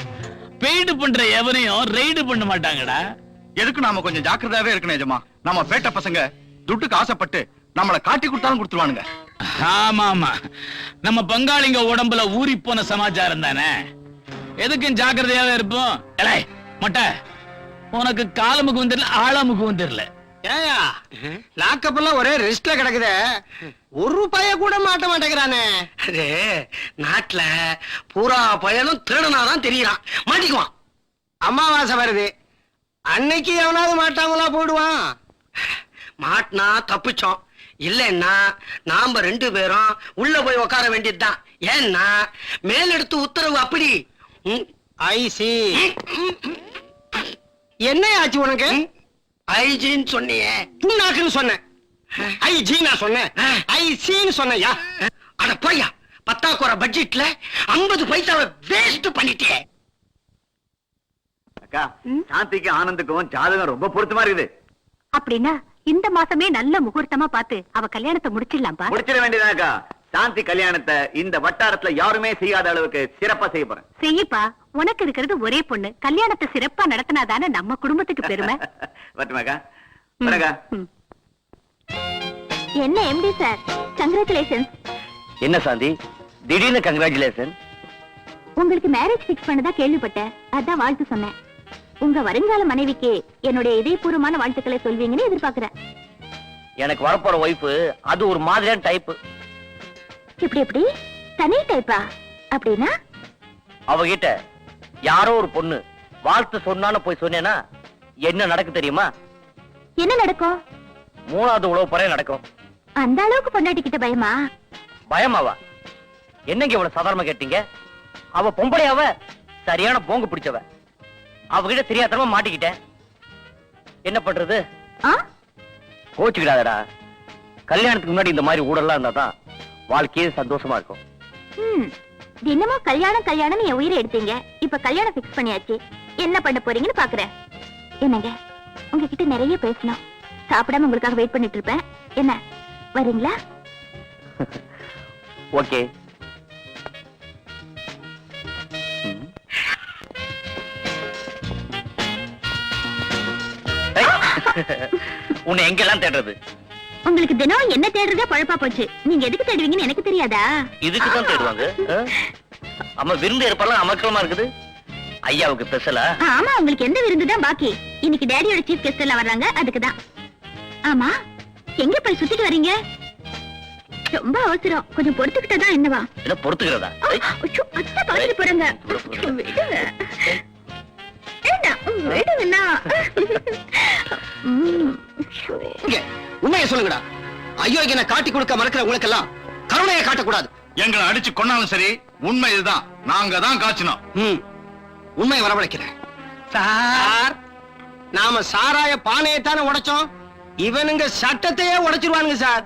பெய்டு பண்ற எவரையும் ரைடு பண்ண மாட்டாங்கடா. எதுக்கு நாம கொஞ்சம் ஜாக்கிரதாவே இருக்கணும் எஜமா. நம்ம பேட்ட பசங்க துட்டுக்கு ஆசைப்பட்டு நம்மள காட்டி கொடுத்தாலும் கொடுத்துருவானுங்க. ஆமா ஆமா, நம்ம பங்காளிங்க உடம்புல ஊறி போன சமாச்சாரம் தானே. எதுக்கும் ஜாக்கிரதையாவே இருப்போம். மொட்டை, உனக்கு காலமுக்கும் தெரியல ஆழமுக்கும் தெரியல. ஏயா லாக்கப் எல்லாம் ஒரே ரெஸ்ட்ல கிடக்குதே, ஒரு ரூபாய கூட மாட்ட மாட்டேங்கிறானே. அது நாட்டுல பூரா பயனும் திருடனாதான் தெரியறான், மாட்டிக்குவான். அமாவாசை வருது, அன்னைக்கு எவனாவது மாட்டாங்களா போயிடுவான். மாட்டினா தப்பிச்சோம், இல்லைன்னா நாம 2 பேரும் உள்ள போய் உட்கார வேண்டியதுதான். ஏன்னா மேலெடுத்து உத்தரவு அப்படி. ஐசி என்ன ஆச்சு உனக்கு? ஐஜின்னு சொன்னியே, நாக்குன்னு சொன்னேன். ஐஜி நான் சொன்னேன், ஐசின்னு சொன்னையா? அட போய்யா, 10,000 பட்ஜெட்ல 50 பைசாவை வேஸ்ட் பண்ணிட்டே. அக்கா, சாந்திக்கு ஆனந்துக்கும் ஜாதகம் ரொம்ப பொருத்தமா இருக்குது. அப்படின்னா இந்த மாசமே நல்ல முகூர்த்தமா பார்த்து அவ கல்யாணத்தை முடிச்சிடலாம்பா. முடிச்சிட வேண்டியதாக்கா. சாந்தி கல்யாணத்தை இந்த வட்டாரத்துல யாருமே செய்யாத அளவுக்கு சிறப்பா செய்ய போறேன். செய்யப்பா, உனக்கு இருக்கிறது ஒரே பொண்ணு. கல்யாணத்தை சிறப்பா நடத்தினாதானே நம்ம குடும்பத்துக்கு பெருமை. வரட்டுமாக்கா? வரக்கா. என்ன எம்டி சார், கங்க்ராச்சுலேஷன்ஸ். என்ன சாந்தி, திடீர்னு கங்க்ராச்சுலேஷன்? உங்களுக்கு மேரேஜ் பிக்ஸ் பண்ணதா கேள்விப்பட்டேன், அதான் வாழ்த்து சொன்னேன். உங்க வருங்கால மனைவிக்கு என்னுடைய இதயபூர்வமான வாழ்த்துக்களை சொல்வீங்கன்னு எதிர்பார்க்கிறேன். எனக்கு வரப்போற ஒய்ஃபு அது ஒரு மாதிரியான டைப். இப்படி எப்படி தனி டைப்பா? அப்படின்னா அவகிட்ட யாரோ ஒரு பொண்ணு வாழ்த்து சொன்னான்னு போய் சொன்னேன்னா என்ன நடக்கு தெரியுமா? என்ன நடக்கும்? 3வது உழவு பறைய நடக்கும். அந்த அளவுக்கு பொண்டாட்டிக்கிட்ட பயமா? பயமாவா? என்னங்க இவ்வளவு சாதாரணமா கேட்டீங்க? அவ பொம்பளையாவ, சரியான போங்கு பிடிச்சவ. அவகிட்ட தெரியாதனமா மாட்டிக்கிட்டேன். என்ன பண்றது? கோச்சுக்கிடாதடா. கல்யாணத்துக்கு முன்னாடி இந்த மாதிரி ஊடெல்லாம் இருந்தாதான் வாழ்க்கையே சந்தோஷமா இருக்கும். தினமும் கல்யாணம் கல்யாணம் என் உயிரை எடுத்தீங்க. இப்ப கல்யாணம் பிக்ஸ் பண்ணியாச்சு, என்ன பண்ண போறீங்கன்னு பாக்குறேன். என்னங்க, உங்ககிட்ட நிறைய பேசணும். சாப்பிடாம உங்களுக்காக வெயிட் பண்ணிட்டு இருப்பேன். என்ன வரீங்களா? ஓகே. உன்னை எங்கெல்லாம் தேடுறது? உங்களுக்கு தினம் என்ன தேடுறதே பழப்பா போச்சு. நீங்க எதுக்கு தேடுவீங்கன்னு எனக்கு தெரியாதா? இதுக்குதான் தேடுவாங்க. அம்மா விருந்து ஏற்பாடுலாம் அமக்கலமா இருக்குது. ஐயாவுக்கு ஸ்பெஷலா? ஆமா, உங்களுக்கு எந்த விருந்து தான் பாக்கி? இன்னைக்கு டேடியோட சீஃப் கெஸ்ட் எல்லாம் வர்றாங்க, அதுக்கு தான். ஆமா, எங்க போய் சுத்திட்டு வர்றீங்க? ரொம்ப அவசரம், கொஞ்சம் பொறுத்துக்கிட்டா தான் என்னவா? என்ன பொறுத்துக்கிறதா? அத்தை பாத்துட்டு போறாங்க. விடுங்கண்ணா. உண்மையை சொல்லுங்கடா. ஐயோ, என்ன காட்டி கொடுக்க மறக்கிற உங்களுக்கு எல்லாம் கருணையை காட்டக்கூடாது. எங்களை அடிச்சு கொன்னாலும் சரி, உண்மை இதுதான். நாங்க தான் காய்ச்சினோம். உண்மையை வரவழைக்கிறேன் சார். நாம சாராய பானையை தானே உடைச்சோம், இவனுங்க சட்டத்தையே உடைச்சிருவானுங்க சார்.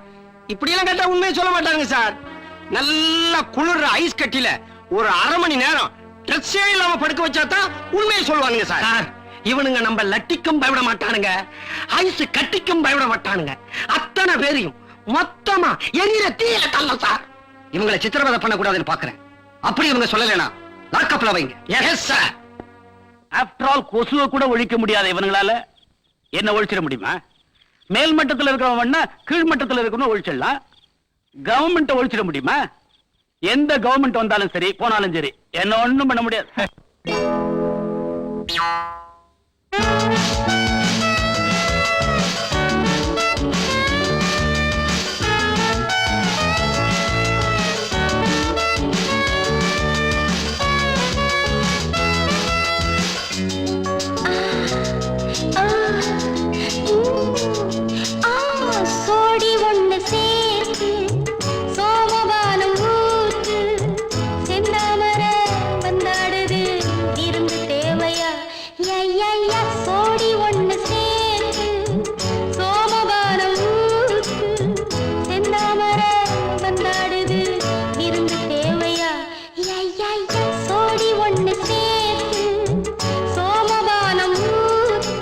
இப்படி எல்லாம் கேட்டா உண்மையை சொல்ல மாட்டாங்க சார். நல்லா குளிர்ற ஐஸ் கட்டில ஒரு அரை மணி நேரம் ட்ரெஸ்ஸே இல்லாம படுக்க வச்சாதான் உண்மையை சொல்லுவானுங்க சார். இவனுங்க நம்ம லட்டிக்கும் பயப்பட மாட்டானுங்க, ஐஸ் கட்டிக்கும் பயப்பட மாட்டானுங்க. அத்தனை பேரையும் மொத்தமா எரியிற தீயில தள்ள சார். இவங்களை சித்திரவதை பண்ணக்கூடாதுன்னு பாக்குறேன். அப்படி இவங்க சொல்லலைனா லாக்கப்ல வைங்க. Yes sir. ஆஃப்டர் ஆல் கொசுவை கூட ஒழிக்க முடியாத இவங்களால என்ன ஒழிச்சிட முடியுமா? மேல் மட்டத்தில் இருக்கிறவன் கீழ் மட்டத்தில் இருக்கணும் ஒழிச்சிடலாம். கவர்மெண்ட் ஒழிச்சிட முடியுமா? எந்த கவர்மெண்ட் வந்தாலும் சரி போனாலும் சரி என்ன ஒண்ணும் பண்ண முடியாது. சோடி ஒண்ணு சேர்த்து சோமபானம் ஊத்து செந்தாமர வந்தாடுது இருந்து தேவையா? ஐயா, சோடி ஒண்ணு சேர்த்து சோமபானம் ஊத்து செந்தாமர வந்தாடுது இருந்து தேவையா? ஐயா, சோடி ஒண்ணு சேர்த்து சோமபானம் ஊத்து.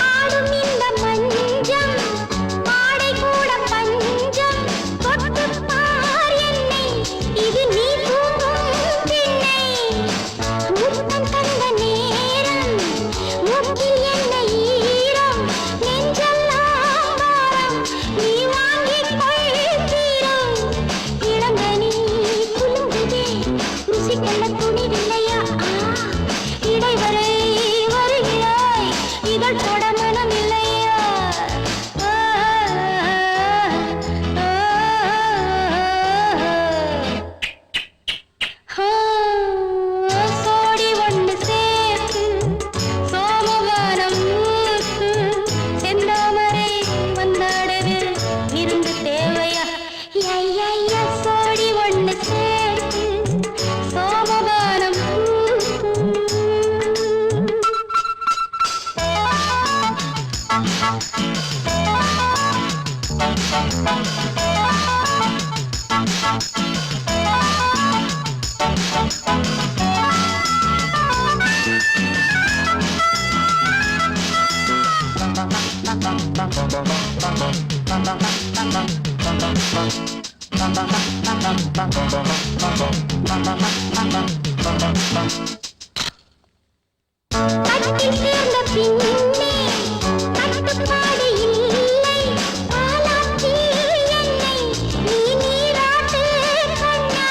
ஆடும் இந்த மஞ்சம் ஆடை கூட பஞ்சம் தொட்டுப் பார் என்னை, இது நீ தூங்கும் திண்ணை. முத்தம் தந்த நேரம் முத்தில் என்ன ஈரம், நெஞ்செல்லாம் பாரம் நீ வாங்கிக் கொள் தீரம். இளங்கனி குலுங்குதே, ருசி கொள்ள துணிவில்லையா? இடைவரை வருகிறாய், இதழ் தொட மனம் இல்லையா? சோடி ஒண்ணு சேர்த்து சோமவாரம் ஊத்து செந்தாமரை வந்தாடுது இருந்து தேவையா? ஐயா, சோடி ஒண்ணு சேர்த்து சோமவாரம் ஊத்து. கட்டில் சேர்ந்த பின்னே கட்டுப்பாடு இல்லை, ஆளாக்கி என்னை நீ நீராட்டு கண்ணா.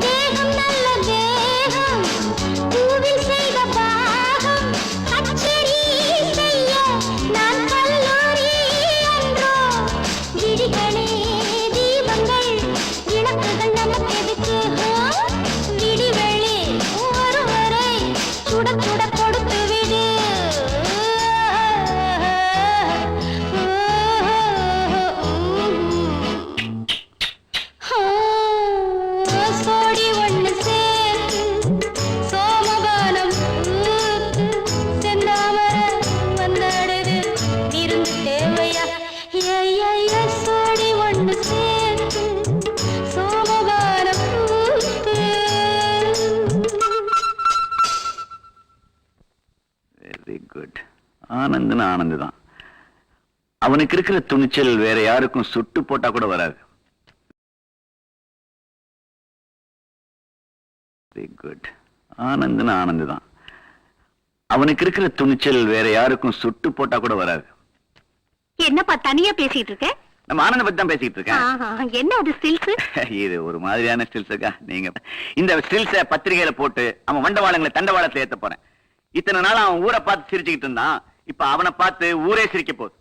தேகம் நல்ல தேகம், பூவில் செய்த பாகம், கச்சேரி செய்ய நான் கல்லூரி என்றோ. விழிகளே தீபங்கள், இணக்குகள் நமக்கு எதுக்கு? விடிவெளி ஒருவரை சுட சுட கொடுத்து விடு. ஆனந்த்னு ஆனந்த் தான். அவனுக்கு இருக்கிற துணிச்சல் வேற யாருக்கும் சுட்டு போட்டா கூட வராது. Very good. ஆனந்த்னு ஆனந்த் தான். அவனுக்கு இருக்கிற துணிச்சல் வேற யாருக்கும் சுட்டு போட்டா கூட வராது. என்னப்பா தனியா பேசிட்டு இருக்க? நம்ம ஆனந்த பத்தி தான் பேசிட்டு இருக்கேன். என்ன அது ஸ்டில்ஸ்? இது ஒரு மாதிரியான ஸ்டில்ஸுக்கா? நீங்க இந்த ஸ்டில்ஸ பத்திரிகையில போட்டு அவன் வண்டவாளங்களை தண்டவாளத்துல ஏத்த போறேன். இத்தனை நாள் அவன் ஊரை பார்த்து சிரிச்சுக்கிட்டு இருந்தான், இப்ப அவனை பார்த்து ஊரே சிரிக்க போகுது.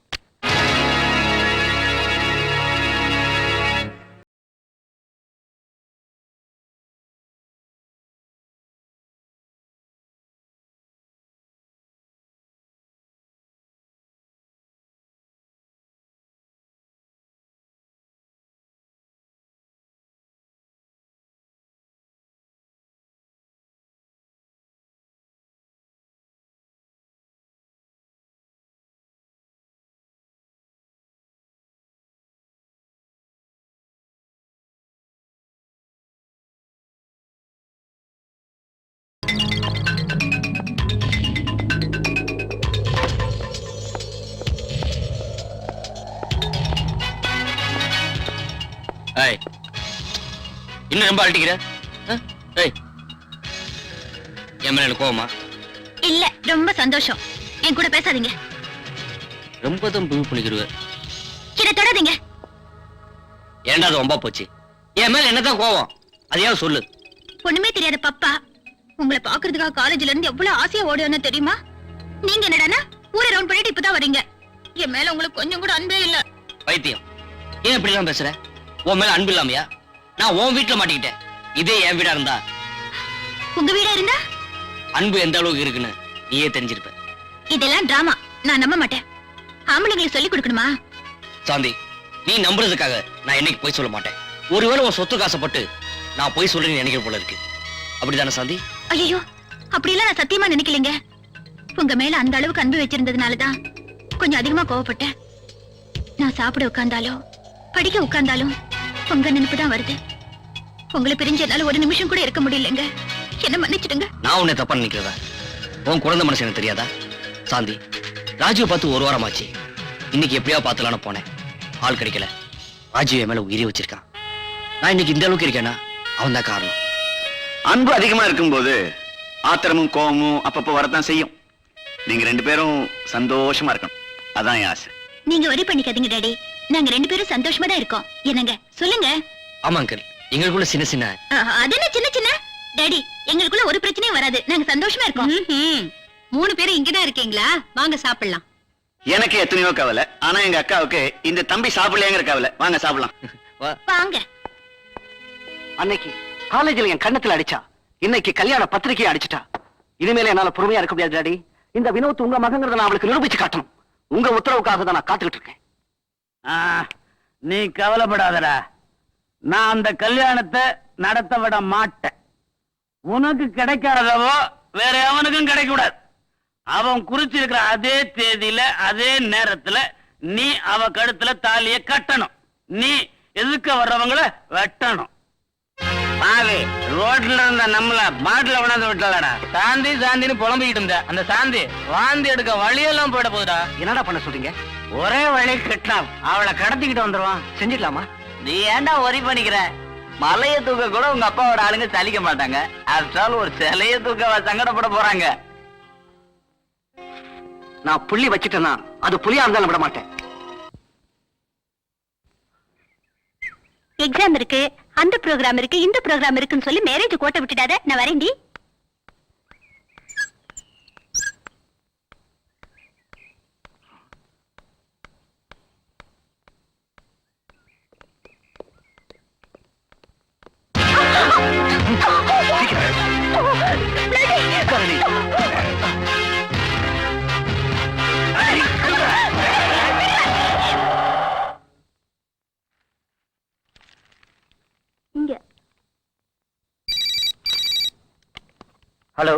ஏய், இன்னும் ரொம்ப அழட்டிக்கிற? ஏய், என் மேல எனக்கு கோவமா? இல்ல, ரொம்ப சந்தோஷம். என் கூட பேசாதீங்க. ரொம்ப தான் புது புளிக்கிருவ. என்ன தொடாதீங்க. ஏன்டா அது ரொம்ப போச்சு? என் மேல என்னதான் கோவம்? அதையாவது சொல்லு. ஒண்ணுமே தெரியாத பப்பா உங்களை பாக்குறதுக்காக காலேஜ்ல இருந்து எவ்வளவு ஆசையா ஓடியோன்னு தெரியுமா? நீங்க என்னடானா ஊரை ரவுண்ட் பண்ணிட்டு இப்பதான் வரீங்க. என் மேல உங்களுக்கு கொஞ்சம் கூட அன்பே இல்ல. பைத்தியம், ஏன் இப்படி எல்லாம் பேசுற? உன் மேல அன்பு இல்லாமையா? நான் உன் வீட்டுல மாட்டிக்கிட்டேன். இதே என் வீடா இருந்தா? உங்க வீடா இருந்தா அன்பு எந்த அளவுக்கு இருக்குன்னு நீயே தெரிஞ்சிருப்ப. இதெல்லாம் டிராமா, நான் நம்ப மாட்டேன். ஆம்பளைங்களுக்கு சொல்லி கொடுக்கணுமா? சாந்தி, நீ நம்புறதுக்காக நான் என்னைக்கு போய் சொல்ல மாட்டேன். ஒருவேளை உன் சொத்து காசப்பட்டு நான் போய் சொல்றேன்னு நினைக்கிற போல இருக்கு. அப்படிதானே சாந்தி? ஐயோ, அப்படியெல்லாம் நான் சத்தியமா நினைக்கலைங்க. உங்க மேல அந்த அளவுக்கு அன்பு வச்சிருந்ததுனாலதான் கொஞ்சம் அதிகமா கோவப்பட்டேன். நான் சாப்பிட உட்கார்ந்தாலும் படிக்க உட்கார்ந்தாலும் உங்க நினைப்பு தான் வருது. உங்களை பிரிஞ்ச என்னால ஒரு நிமிஷம் கூட இருக்க முடியலங்க. என்ன மன்னிச்சிடுங்க. நான் உன்னை தப்பா நினைக்கிறதா? உன் குழந்தை மனசு எனக்கு தெரியாதா? சாந்தி, ராஜுவை பார்த்து ஒரு வாரம் ஆச்சு. இன்னைக்கு எப்படியா பாத்துலான்னு போனேன், ஆள் கிடைக்கல. ராஜு என் மேல உயிரை வச்சிருக்கான். நான் இன்னைக்கு இந்த அளவுக்கு இருக்கேன்னா அவன் தான் காரணம். அன்பு அதிகமா இருக்கும்போது ஆத்திரமும் கோபமும் அப்பப்போ வரத்தான் செய்யும். நீங்க ரெண்டு பேரும் சந்தோஷமா இருக்கணும், அதான் என் ஆசை. நீங்க வரி பண்ணிக்காதீங்க டாடி. நாங்க ரெண்டு பேரும் சந்தோஷமா தான் இருக்கோம். என்னங்க சொல்லுங்க. ஆமா அங்கிள், எங்களுக்குள்ள சின்ன சின்ன அது என்ன சின்ன சின்ன? டாடி, எங்களுக்குள்ள ஒரு பிரச்சனையும் வராது. நாங்க சந்தோஷமா இருக்கோம். 3 பேரும் இங்கதான் இருக்கீங்களா? வாங்க சாப்பிடலாம். எனக்கு எத்தனையோ கவலை, ஆனா எங்க அக்காவுக்கு இந்த தம்பி சாப்பிடலையேங்கிற கவலை. வாங்க சாப்பிடலாம். வாங்க. அன்னைக்கு காலேஜ்ல என் கண்ணத்துல அடிச்சா, இன்னைக்கு கல்யாண பத்திரிகையை அடிச்சிட்டா. இனிமேல என்னால பொறுமையா இருக்க முடியாது டாடி. இந்த வினோத் உங்க மகங்கிறத நான் அவளுக்கு நிரூபிச்சு காட்டணும். உங்க உத்தரவுக்காக தான் நான் காத்துக்கிட்டு இருக்கேன். நீ கவலைப்படாதடா, நான் அந்த கல்யாணத்தை நடத்த விட மாட்டேன். உனக்கு கிடைக்காதவோ வேற எவனுக்கும் கிடைக்க கூடாது. அவன் குறிச்சிருக்கிற அதே தேதியில அதே நேரத்துல நீ அவ கழுத்துல தாலிய கட்டணும். நீ எதுக்க வர்றவங்கள வெட்டணும். பாவி, ரோட்ல இருந்த நம்மள பாட்டில கொண்டாந்து விட்டலடா. சாந்தி சாந்தின்னு புலம்பிக்கிட்டு இருந்த அந்த சாந்தி வாந்தி எடுக்க வழியெல்லாம் போயிட போகுதா? என்னடா பண்ண சொல்றீங்க? ஒரே வழி கிட்னாப், அவளை கடத்திக்கிட்டு வந்துருவான். செஞ்சிடலாமா? நீ ஏன்டா ஒரி பண்ணிக்கிற? மலைய தூக்க கூட உங்க அப்பாவோட ஆளுங்க சலிக்க மாட்டாங்க. ஆஃப்டர் ஒரு சிலைய தூக்க சங்கடப்பட போறாங்க. நான் புள்ளி வச்சிட்டேன்னா அது புலியா இருந்தாலும் விட மாட்டேன். எக்ஸாம் இருக்கு, அந்த ப்ரோக்ராம் இருக்கு, இந்த ப்ரோக்ராம் இருக்குன்னு சொல்லி மேரேஜ் கோட்டை விட்டுடாத. நான் வரேன்டி. இங்க. ஹலோ,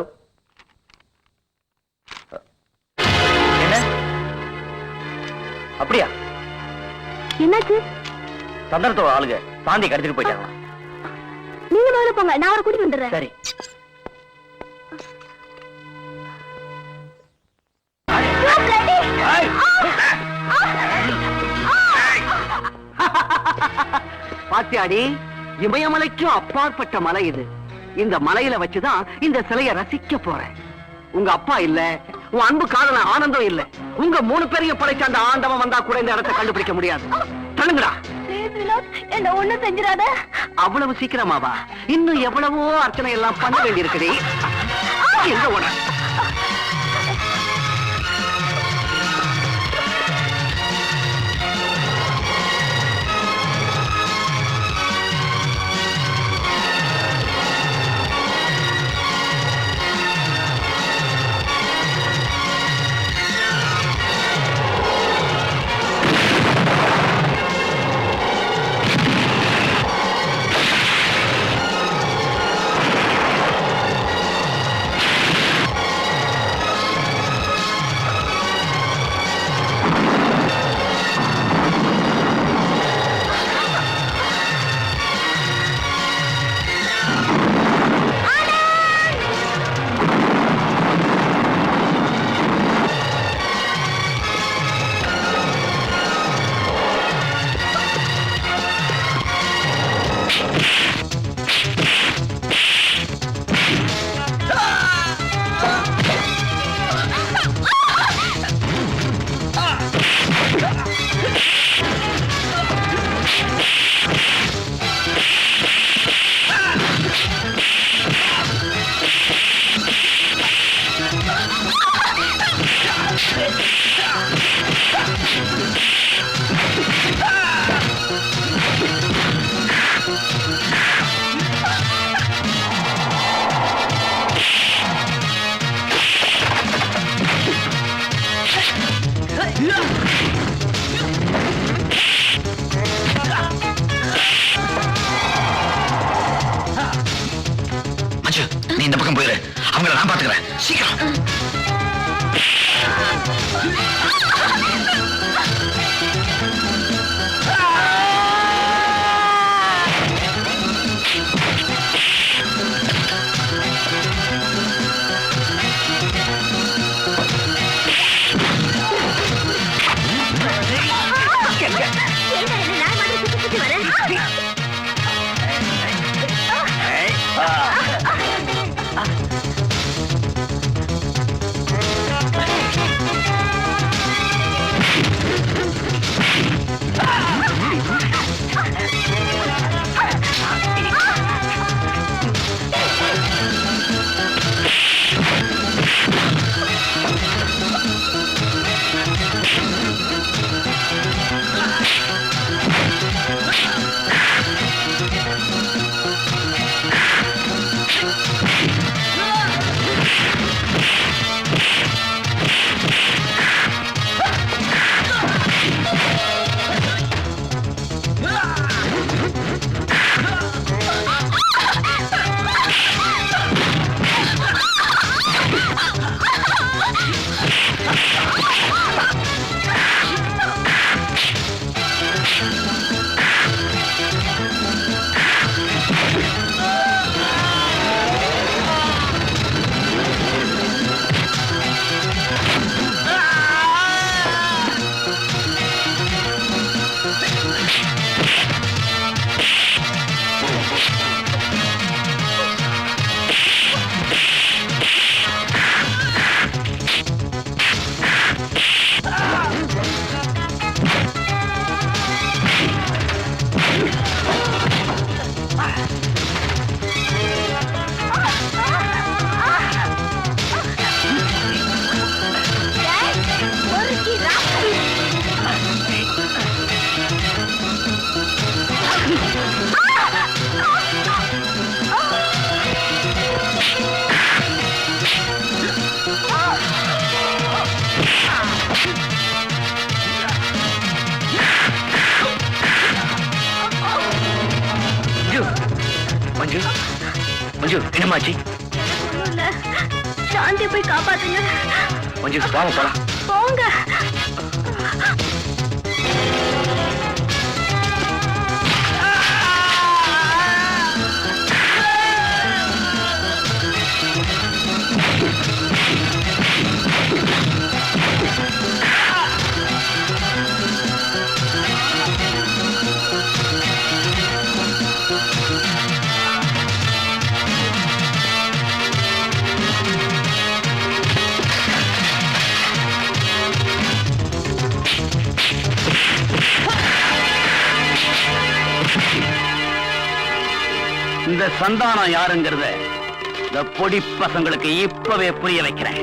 என்ன அப்படியா? என்னாச்சு? சந்தர்த்தோட ஆளுங்க சாந்தி கடத்திட்டு போயிட்டாங்க. நீங்க முதல்ல போங்க, நான் அவரை கூட்டிட்டு வந்துடுறேன். சரி. No, bloody! பாத்தியாடி, இமயமலைக்கும் அப்பாற்பட்ட மலை இது. இந்த மலையில வச்சுதான் இந்த சிலைய ரசிக்க போறேன். உங்க அப்பா இல்ல, உன் அன்பு காதல ஆனந்தம் இல்ல, உங்க 3 பேரையும் படைச்ச அந்த ஆண்டவன் வந்தா கூட இந்த இடத்தை கண்டுபிடிக்க முடியாது. தள்ளுங்கடா. என்ன ஒண்ணு செஞ்சிடாத. அவ்வளவு சீக்கிரமாவா? இன்னும் எவ்வளவோ அர்ச்சனை எல்லாம் பண்ண வேண்டி இருக்குதே. எங்க ஓட? நீ இந்த பக்கம் போயிரு, அவங்கள நான் பாத்துக்கிறேன். சீக்கிரம். மஞ்சு, மஞ்சு என்னமாச்சு? சாந்தி போய் காப்பாத்துங்க. மஞ்சு வாங்க போலாம். போங்க. இந்த சந்தானம் யாருங்கிறத இந்த பொடி பசங்களுக்கு இப்பவே புரிய வைக்கிறேன்.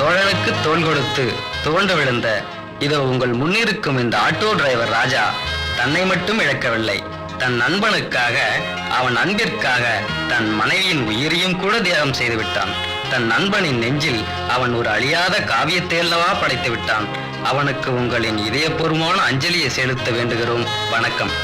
தோழனுக்கு தோள் கொடுத்து துவண்டு விழுந்த இதோ உங்கள் முன்னிருக்கும் இந்த ஆட்டோ டிரைவர் ராஜா தன்னை மட்டும் இழக்கவில்லை, தன் நண்பனுக்காக, அவன் அன்பிற்காக தன் மனைவியின் உயிரையும் கூட தியாகம் செய்து விட்டான். தன் நண்பனின் நெஞ்சில் அவன் ஒரு அழியாத காவியத்தை அல்லவா படைத்து விட்டான். அவனுக்கு உங்களின் இதயபூர்வமான அஞ்சலியை செலுத்த வேண்டுகிறோம். வணக்கம்.